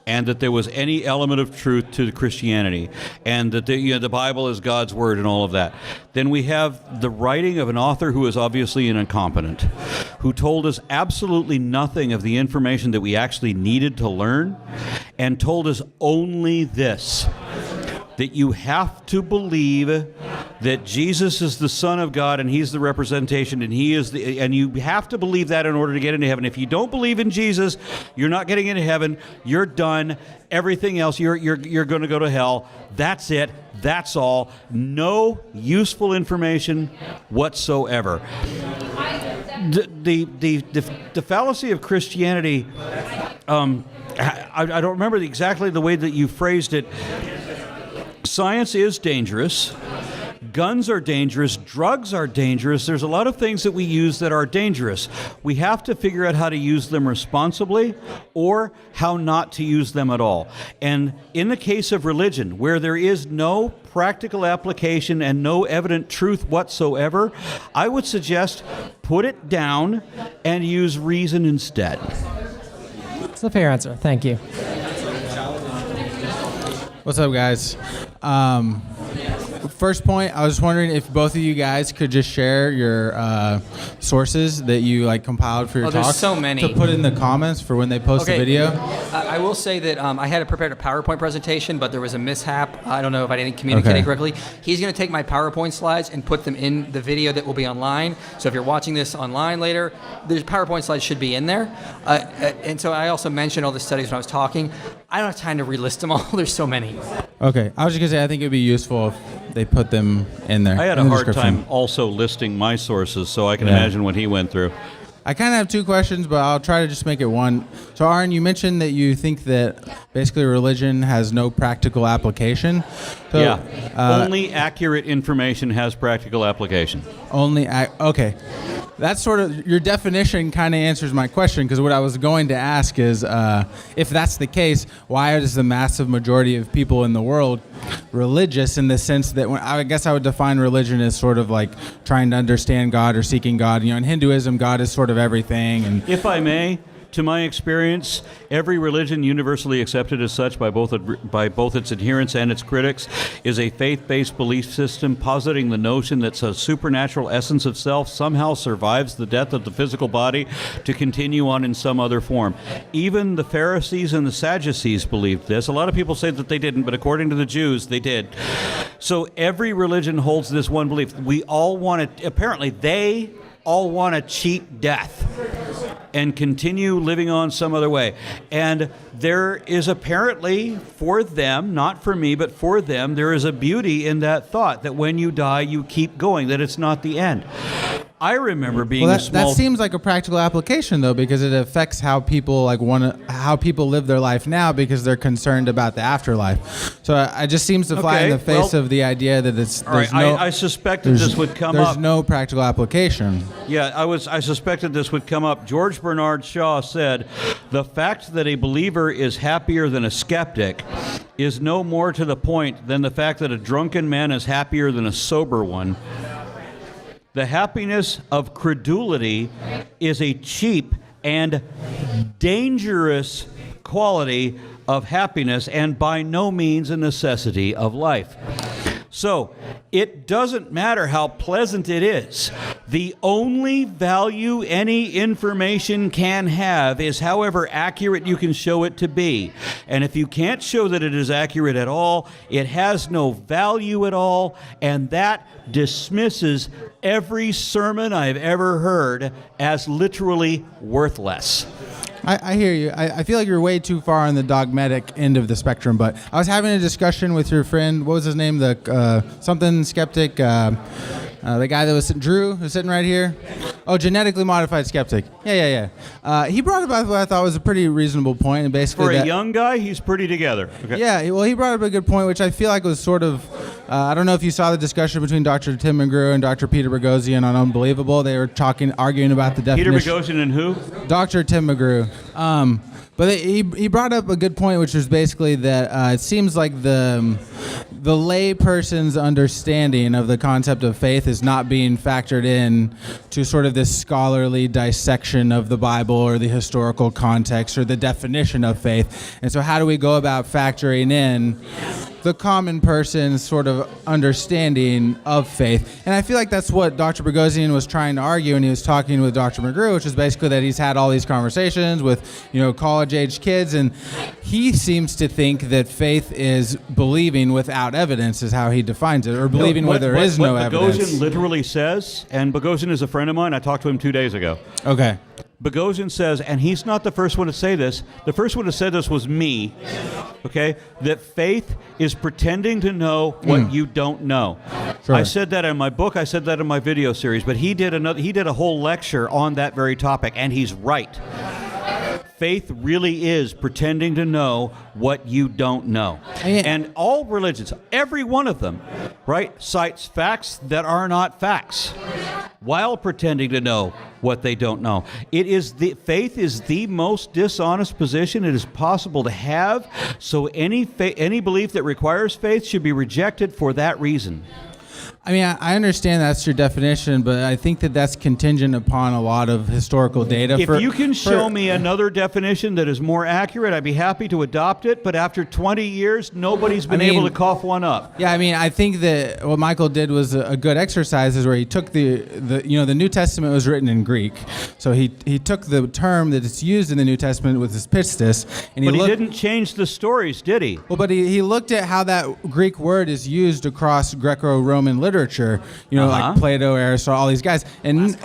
B: and that there was any element of truth to Christianity, and that the Bible is God's word and all of that, then we have the writing of an author who is obviously an incompetent, who told us absolutely nothing of the information that we actually needed to learn, and told us only this: that you have to believe that Jesus is the Son of God and He's the representation and and you have to believe that in order to get into heaven. If you don't believe in Jesus, you're not getting into heaven. You're done. Everything else, you're going to go to hell. That's it. That's all. No useful information whatsoever. The fallacy of Christianity. I don't remember exactly the way that you phrased it. Science is dangerous. Guns are dangerous. Drugs are dangerous. There's a lot of things that we use that are dangerous. We have to figure out how to use them responsibly or how not to use them at all. And in the case of religion, where there is no practical application and no evident truth whatsoever, I would suggest put it down and use reason instead.
N: That's a fair answer. Thank you.
O: What's up, guys? First point, I was wondering if both of you guys could just share your sources that you compiled for your talk.
C: There's so many.
O: To put in the comments for when they post the video.
C: I will say that I had prepared a PowerPoint presentation, but there was a mishap. I don't know if I didn't communicate it correctly. He's going to take my PowerPoint slides and put them in the video that will be online. So if you're watching this online later, the PowerPoint slides should be in there. And so I also mentioned all the studies when I was talking. I don't have time to relist them all. There's so many.
O: Okay. I was just going to say, I think it would be useful if they put them in there.
B: I had a hard time also listing my sources, so I can imagine what he went through.
O: I kind of have two questions, but I'll try to just make it one. So, Aron, you mentioned that you think that basically religion has no practical application. So,
B: only accurate information has practical application.
O: Okay. That's sort of, your definition kind of answers my question, because what I was going to ask is, if that's the case, why is the massive majority of people in the world religious, in the sense that I guess I would define religion as sort of like trying to understand God or seeking God. In Hinduism, God is sort of everything. And
B: if I may, to my experience, every religion universally accepted as such by both its adherents and its critics is a faith-based belief system positing the notion that a supernatural essence of self somehow survives the death of the physical body to continue on in some other form. Even the Pharisees and the Sadducees believed this. A lot of people say that they didn't, but according to the Jews, they did. So every religion holds this one belief. We all want to, apparently they all want to cheat death and continue living on some other way. And there is apparently, for them, not for me, but for them, there is a beauty in that thought that when you die, you keep going, that it's not the end. I remember being
O: Well,
B: a small.
O: that seems like a practical application, though, because it affects how people how people live their life now because they're concerned about the afterlife. So it just seems to fly in the face of the idea that
B: all right, I suspected this would come up.
O: There's no practical application.
B: Yeah, I suspected this would come up. George Bernard Shaw said, "The fact that a believer is happier than a skeptic is no more to the point than the fact that a drunken man is happier than a sober one. The happiness of credulity is a cheap and dangerous quality of happiness and by no means a necessity of life." So, it doesn't matter how pleasant it is. The only value any information can have is however accurate you can show it to be. And if you can't show that it is accurate at all, it has no value at all, and that dismisses every sermon I've ever heard as literally worthless.
O: I hear you. I feel like you're way too far on the dogmatic end of the spectrum, but I was having a discussion with your friend, what was his name, the something skeptic, the guy that was Drew, who's sitting right here. Oh, genetically modified skeptic. Yeah. He brought up what I thought was a pretty reasonable point, and basically
B: For a young guy, he's pretty together. Okay.
O: Yeah, well, he brought up a good point, which I feel like was sort of, I don't know if you saw the discussion between Dr. Tim McGrew and Dr. Peter Boghossian on Unbelievable. They were arguing about the definition.
B: Peter Boghossian and who?
O: Dr. Tim McGrew. But he brought up a good point, which was basically that it seems like the lay person's understanding of the concept of faith is not being factored in to sort of this scholarly dissection of the Bible or the historical context or the definition of faith. And so how do we go about factoring in the common person's sort of understanding of faith? And I feel like that's what Dr. Boghossian was trying to argue when he was talking with Dr. McGrew, which is basically that he's had all these conversations with, college-age kids, and he seems to think that faith is believing without evidence, is how he defines it, or believing where there is no evidence.
B: What Boghossian literally says, and Boghossian is a friend of mine, I talked to him 2 days ago.
O: Okay.
B: Boghossian says, and he's not the first one to say this, the first one to say this was me, okay, that faith is pretending to know what you don't know.
O: Sure.
B: I said that in my book, I said that in my video series, but he did a whole lecture on that very topic, and he's right. Faith really is pretending to know what you don't know. And all religions, every one of them, right, cites facts that are not facts while pretending to know what they don't know. Faith is the most dishonest position it is possible to have, so any belief that requires faith should be rejected for that reason.
O: I mean, I understand that's your definition, but I think that that's contingent upon a lot of historical data.
B: If you can show me another definition that is more accurate, I'd be happy to adopt it, but after 20 years, nobody's been able to cough one up.
O: Yeah, I mean, I think that what Michael did was a good exercise, is where he took the New Testament was written in Greek, so he took the term that is used in the New Testament with his pistis, and
B: he didn't change the stories, did he?
O: Well, but he looked at how that Greek word is used across Greco-Roman literature, like Plato, Aristotle, all these guys, and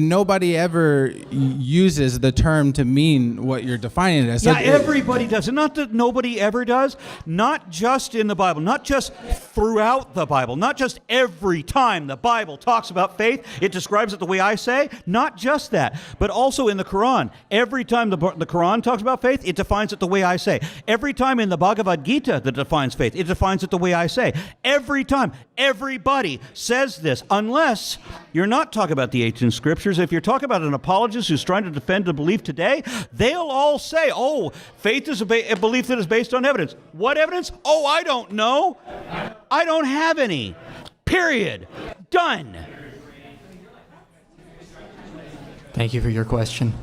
O: nobody ever uses the term to mean what you're defining it as.
B: Yeah, everybody does. And not that nobody ever does, not just in the Bible, not just throughout the Bible, not just every time the Bible talks about faith, it describes it the way I say, not just that, but also in the Quran. Every time the Quran talks about faith, it defines it the way I say. Every time in the Bhagavad Gita that defines faith, it defines it the way I say. Every time, everybody says this, unless you're not talking about the ancient scriptures. If you're talking about an apologist who's trying to defend a belief today, they'll all say, oh, faith is a belief that is based on evidence. What evidence? Oh, I don't know. I don't have any. Period. Done.
C: Thank you for your question.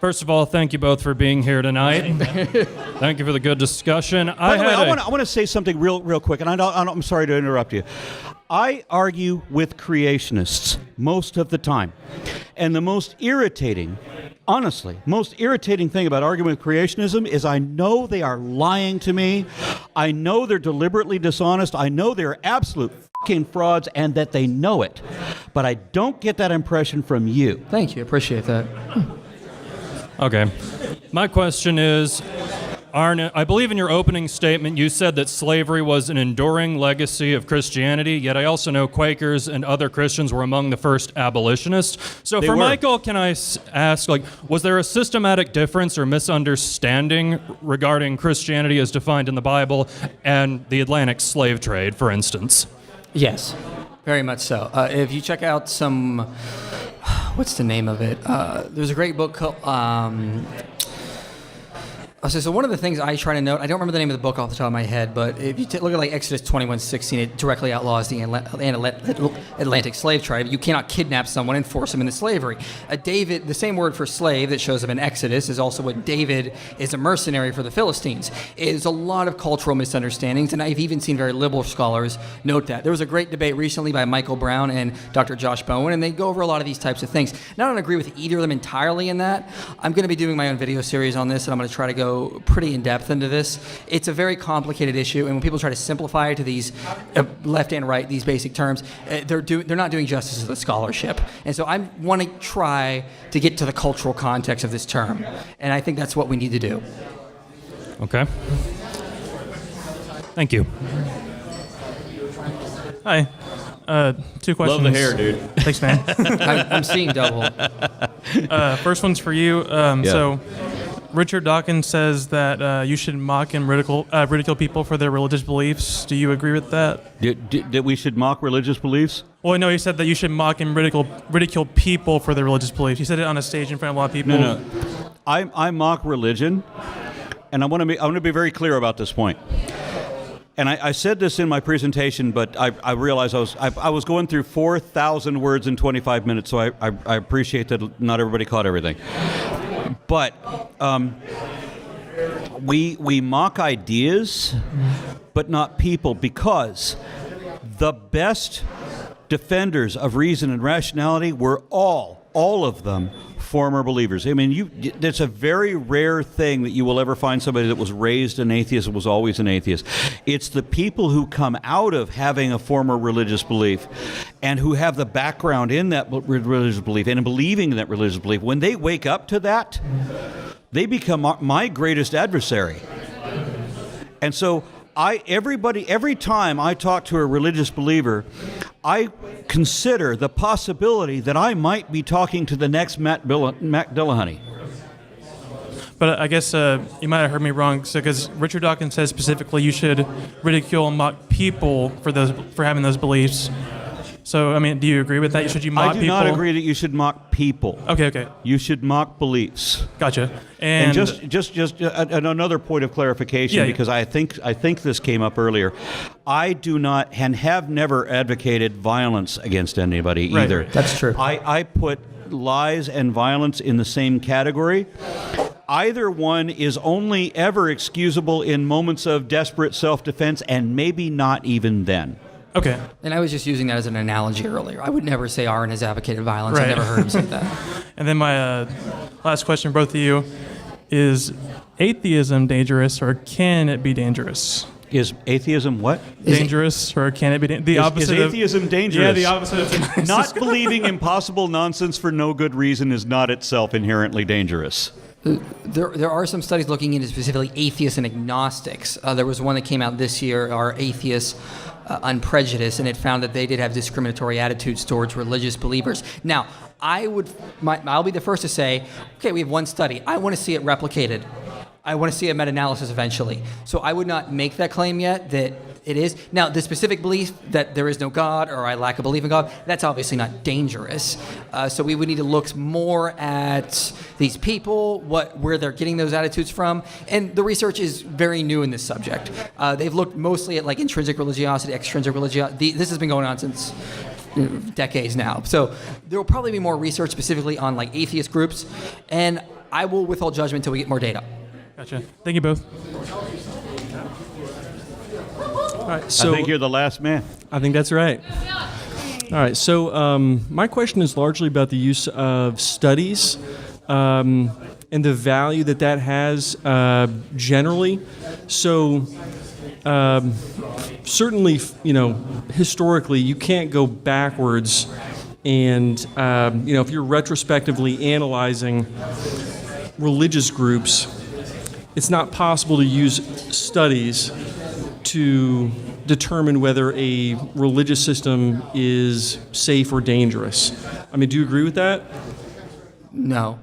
P: First of all, thank you both for being here tonight. Thank you for the good discussion.
B: By the way, I want to say something real quick, and I'm sorry to interrupt you. I argue with creationists most of the time, and the most irritating thing about arguing with creationism is I know they are lying to me. I know they're deliberately dishonest. I know they're absolute fucking frauds, and that they know it. But I don't get that impression from you.
C: Thank you. Appreciate that.
P: Okay. My question is, Arne, I believe in your opening statement you said that slavery was an enduring legacy of Christianity, yet I also know Quakers and other Christians were among the first abolitionists. So for Michael, can I ask, was there a systematic difference or misunderstanding regarding Christianity as defined in the Bible and the Atlantic slave trade, for instance?
C: Yes, very much so. If you check out some, what's the name of it? There's a great book called, so one of the things I try to note, I don't remember the name of the book off the top of my head, but if you look at like Exodus 21:16, it directly outlaws the Atlantic slave trade. You cannot kidnap someone and force them into slavery. David, the same word for slave that shows up in Exodus is also what David is a mercenary for the Philistines. There's a lot of cultural misunderstandings, and I've even seen very liberal scholars note that. There was a great debate recently by Michael Brown and Dr. Josh Bowen, and they go over a lot of these types of things. Now, I don't agree with either of them entirely in that. I'm going to be doing my own video series on this, and I'm going to try to go pretty in depth into this. It's a very complicated issue, and when people try to simplify it to these left and right, these basic terms, they're not doing justice to the scholarship. And so I want to try to get to the cultural context of this term, and I think that's what we need to do.
P: Okay. Thank you.
G: Hi. 2 questions.
B: Love the hair, dude.
G: Thanks, man.
C: I'm seeing double.
G: First one's for you. So Richard Dawkins says that you should mock and ridicule people for their religious beliefs. Do you agree with that?
B: That we should mock religious beliefs?
G: Well, no, he said that you should mock and ridicule people for their religious beliefs. He said it on a stage in front of a lot of people.
B: No. I mock religion, and I want to be very clear about this point. And I said this in my presentation, but I realized I was going through 4,000 words in 25 minutes, so I appreciate that not everybody caught everything. But we mock ideas, but not people, because the best defenders of reason and rationality were all of them, former believers. I mean, it's a very rare thing that you will ever find somebody that was raised an atheist and was always an atheist. It's the people who come out of having a former religious belief and who have the background in that religious belief and in believing in that religious belief. When they wake up to that, they become my greatest adversary. And so every time I talk to a religious believer, I consider the possibility that I might be talking to the next Matt Dillahunty.
G: But I guess you might have heard me wrong, because Richard Dawkins says specifically you should ridicule and mock people for having those beliefs. So, I mean, do you agree with that? Should you mock people?
B: I do not agree that you should mock people.
G: Okay.
B: You should mock beliefs.
G: Gotcha.
B: And just another point of clarification, because I think this came up earlier. I do not and have never advocated violence against anybody either.
C: Right. That's true.
B: I put lies and violence in the same category. Either one is only ever excusable in moments of desperate self-defense, and maybe not even then.
G: Okay.
C: And I was just using that as an analogy earlier. I would never say Aron has advocated violence.
G: Right.
C: I never heard him say that.
G: And then my last question for both of you is atheism dangerous, or can it be dangerous?
B: Is atheism what?
G: Dangerous, or can it be dangerous? The opposite
B: is atheism dangerous?
G: Yeah, the opposite of
B: Not believing impossible nonsense for no good reason is not itself inherently dangerous.
C: There are some studies looking into specifically atheists and agnostics. There was one that came out this year, our Atheists Unprejudiced, and it found that they did have discriminatory attitudes towards religious believers. Now, I'll be the first to say, okay, we have one study. I want to see it replicated. I want to see a meta-analysis eventually. So I would not make that claim yet that it is. Now, the specific belief that there is no God or I lack a belief in God, that's obviously not dangerous. So we would need to look more at these people, where they're getting those attitudes from. And the research is very new in this subject. They've looked mostly at like intrinsic religiosity, extrinsic religiosity. This has been going on since decades now. So there will probably be more research specifically on like atheist groups. And I will withhold judgment until we get more data.
G: Gotcha. Thank you both.
Q: All right, so
B: I think you're the last man.
Q: I think that's right. All right, so my question is largely about the use of studies and the value that has generally. So certainly, historically, you can't go backwards, and if you're retrospectively analyzing religious groups, it's not possible to use studies to determine whether a religious system is safe or dangerous. I mean, do you agree with that?
C: No.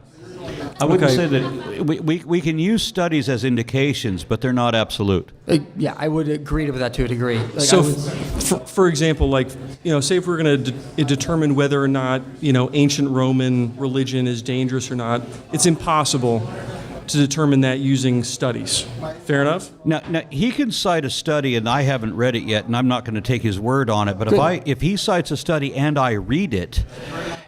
B: I wouldn't say that we can use studies as indications, but they're not absolute.
C: Yeah, I would agree with that to a degree. Like,
Q: So, for example, like, say if we're going to determine whether or not, ancient Roman religion is dangerous or not, it's impossible to determine that using studies. Fair enough?
B: Now he can cite a study, and I haven't read it yet, and I'm not going to take his word on it. But if he cites a study and I read it,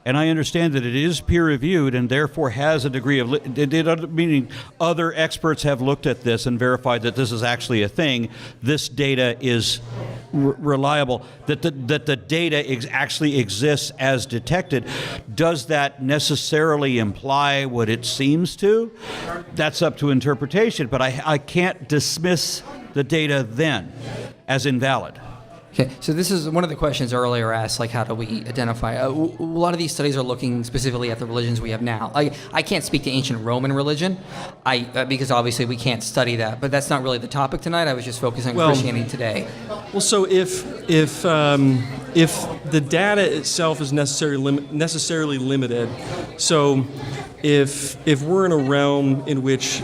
B: and I understand that it is peer-reviewed and therefore has a degree of, meaning other experts have looked at this and verified that this is actually a thing, this data is reliable, that the data actually exists as detected, does that necessarily imply what it seems to? That's up to interpretation, but I can't dismiss the data then as invalid.
C: Okay, so this is one of the questions earlier asked, like how do we identify? A lot of these studies are looking specifically at the religions we have now. I can't speak to ancient Roman religion, because obviously we can't study that, but that's not really the topic tonight. I was just focusing on Christianity today.
Q: Well, so if the data itself is necessarily limited, so if we're in a realm in which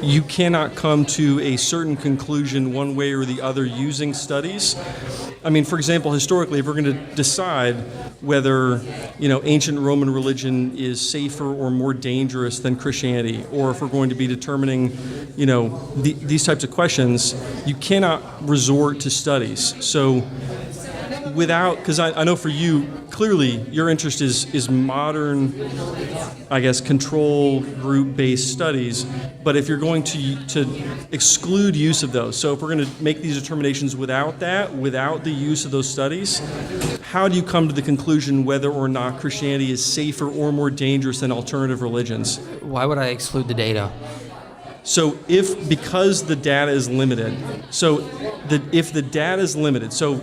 Q: you cannot come to a certain conclusion one way or the other using studies. I mean, for example, historically, if we're going to decide whether, ancient Roman religion is safer or more dangerous than Christianity, or if we're going to be determining, these types of questions, you cannot resort to studies. So because I know for you, clearly your interest is modern, I guess, control group-based studies, but if you're going to exclude use of those, so if we're going to make these determinations without the use of those studies, how do you come to the conclusion whether or not Christianity is safer or more dangerous than alternative religions?
C: Why would I exclude the data?
Q: So because the data is limited, if the data is limited, so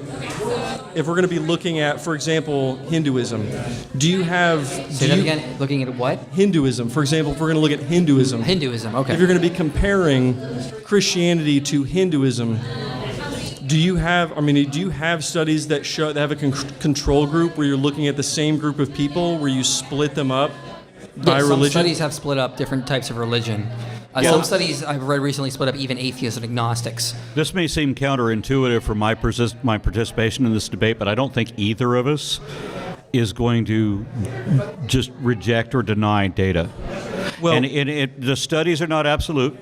Q: if we're going to be looking at, for example, Hinduism, do you have...
C: Say that again? Looking at what?
Q: Hinduism. For example, if we're going to look at Hinduism.
C: Hinduism, okay.
Q: If you're going to be comparing Christianity to Hinduism, do you have studies that have a control group where you're looking at the same group of people, where you split them up by religion?
C: Some studies have split up different types of religion. Some studies I've read recently split up even atheists and agnostics.
B: This may seem counterintuitive from my participation in this debate, but I don't think either of us is going to just reject or deny data. Well, the studies are not absolute,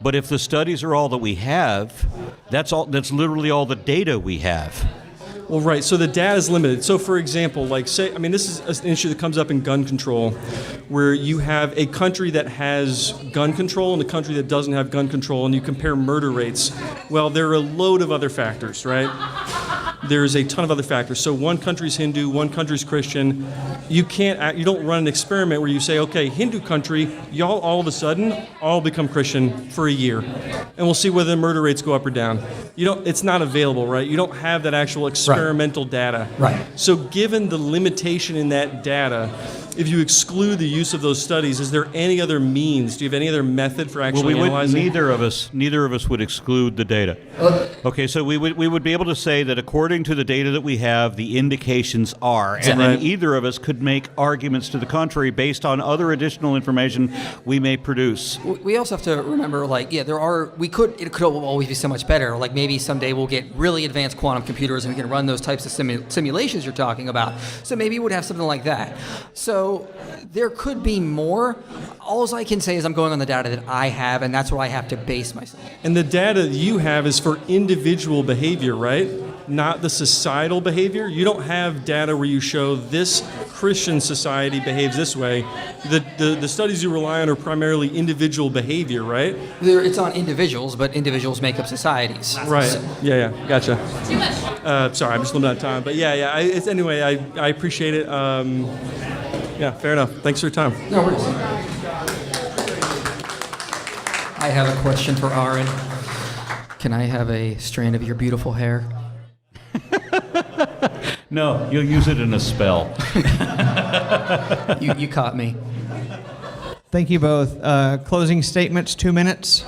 B: but if the studies are all that we have, that's literally all the data we have.
Q: Well, right. So the data is limited. So, for example, this is an issue that comes up in gun control, where you have a country that has gun control and a country that doesn't have gun control, and you compare murder rates. Well, there are a load of other factors, right? There's a ton of other factors. So one country's Hindu, one country's Christian. You don't run an experiment where you say, okay, Hindu country, y'all all of a sudden all become Christian for a year, and we'll see whether the murder rates go up or down. It's not available, right? You don't have that actual experimental data.
C: Right.
Q: So given the limitation in that data, if you exclude the use of those studies, is there any other means? Do you have any other method for actually analyzing?
B: Neither of us would exclude the data. Okay, so we would be able to say that according to the data that we have, the indications are, and then either of us could make arguments to the contrary based on other additional information we may produce.
C: We also have to remember, it could always be so much better. Like maybe someday we'll get really advanced quantum computers and we can run those types of simulations you're talking about. So maybe we would have something like that. So there could be more. All I can say is I'm going on the data that I have, and that's what I have to base myself.
Q: And the data you have is for individual behavior, right? Not the societal behavior. You don't have data where you show this Christian society behaves this way. The studies you rely on are primarily individual behavior, right?
C: It's on individuals, but individuals make up societies.
Q: Right. Yeah. Gotcha. Sorry, I'm just limited on time. But anyway, I appreciate it. Yeah, fair enough. Thanks for your time.
C: No worries. I have a question for Aron. Can I have a strand of your beautiful hair?
B: No, you'll use it in a spell.
C: You caught me.
A: Thank you both. Closing statements, 2 minutes.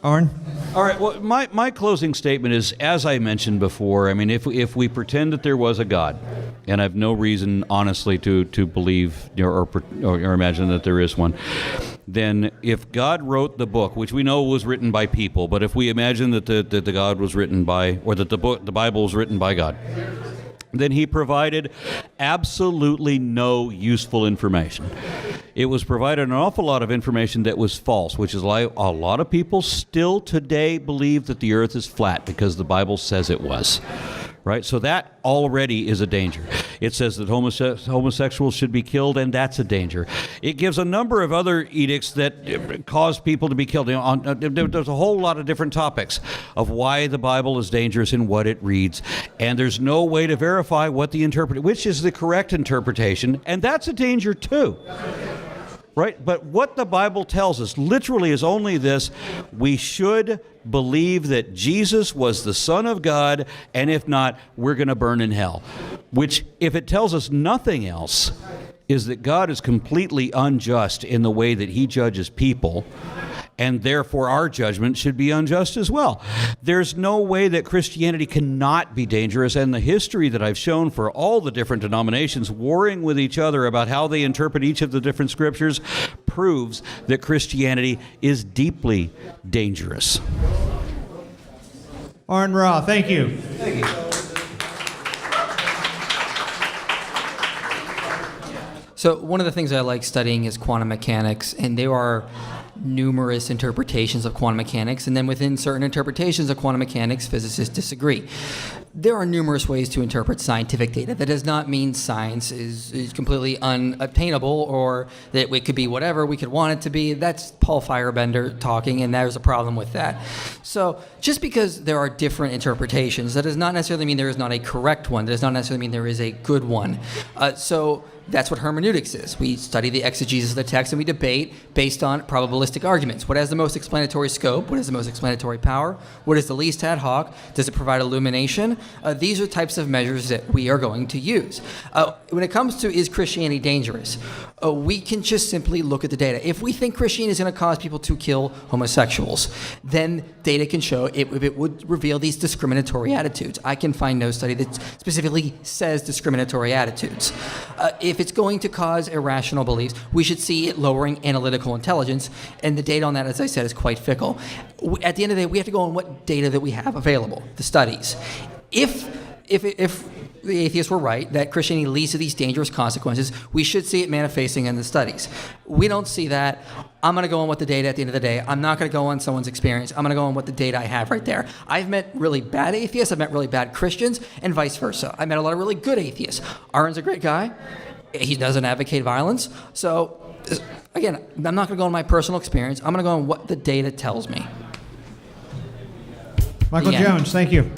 A: Aron?
B: All right. Well, my closing statement is, as I mentioned before, I mean, if we pretend that there was a God, and I have no reason, honestly, to believe or imagine that there is one, then if God wrote the book, which we know was written by people, but if we imagine that the God was written by, or that the Bible was written by God, then he provided absolutely no useful information. It was provided an awful lot of information that was false, which is why a lot of people still today believe that the earth is flat because the Bible says it was. Right? So that already is a danger. It says that homosexuals should be killed, and that's a danger. It gives a number of other edicts that cause people to be killed. There's a whole lot of different topics of why the Bible is dangerous and what it reads, and there's no way to verify which is the correct interpretation, and that's a danger too. Right? But what the Bible tells us literally is only this: we should believe that Jesus was the Son of God, and if not, we're going to burn in hell. Which, if it tells us nothing else, is that God is completely unjust in the way that he judges people, and therefore our judgment should be unjust as well. There's no way that Christianity cannot be dangerous, and the history that I've shown for all the different denominations warring with each other about how they interpret each of the different scriptures proves that Christianity is deeply dangerous.
A: Aron Ra, thank you.
B: Thank you.
C: So one of the things I like studying is quantum mechanics, and there are numerous interpretations of quantum mechanics, and then within certain interpretations of quantum mechanics, physicists disagree. There are numerous ways to interpret scientific data. That does not mean science is completely unobtainable, or that it could be whatever we could want it to be. That's Paul Firebender talking, and there's a problem with that. So just because there are different interpretations, that does not necessarily mean there is not a correct one. That does not necessarily mean there is a good one. So that's what hermeneutics is. We study the exegesis of the text, and we debate based on probabilistic arguments. What has the most explanatory scope? What has the most explanatory power? What is the least ad hoc? Does it provide illumination? These are types of measures that we are going to use. When it comes to is Christianity dangerous, we can just simply look at the data. If we think Christianity is going to cause people to kill homosexuals, then data can show it would reveal these discriminatory attitudes. I can find no study that specifically says discriminatory attitudes. If it's going to cause irrational beliefs, we should see it lowering analytical intelligence, and the data on that, as I said, is quite fickle. At the end of the day, we have to go on what data that we have available, the studies. If the atheists were right, that Christianity leads to these dangerous consequences, we should see it manifesting in the studies. We don't see that. I'm going to go on what the data at the end of the day. I'm not going to go on someone's experience. I'm going to go on what the data I have right there. I've met really bad atheists. I've met really bad Christians, and vice versa. I met a lot of really good atheists. Aron's a great guy. He doesn't advocate violence. So, again, I'm not going to go on my personal experience. I'm going to go on what the data tells me.
A: Michael Jones, thank you.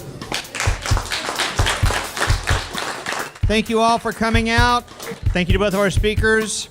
A: Thank you all for coming out. Thank you to both of our speakers.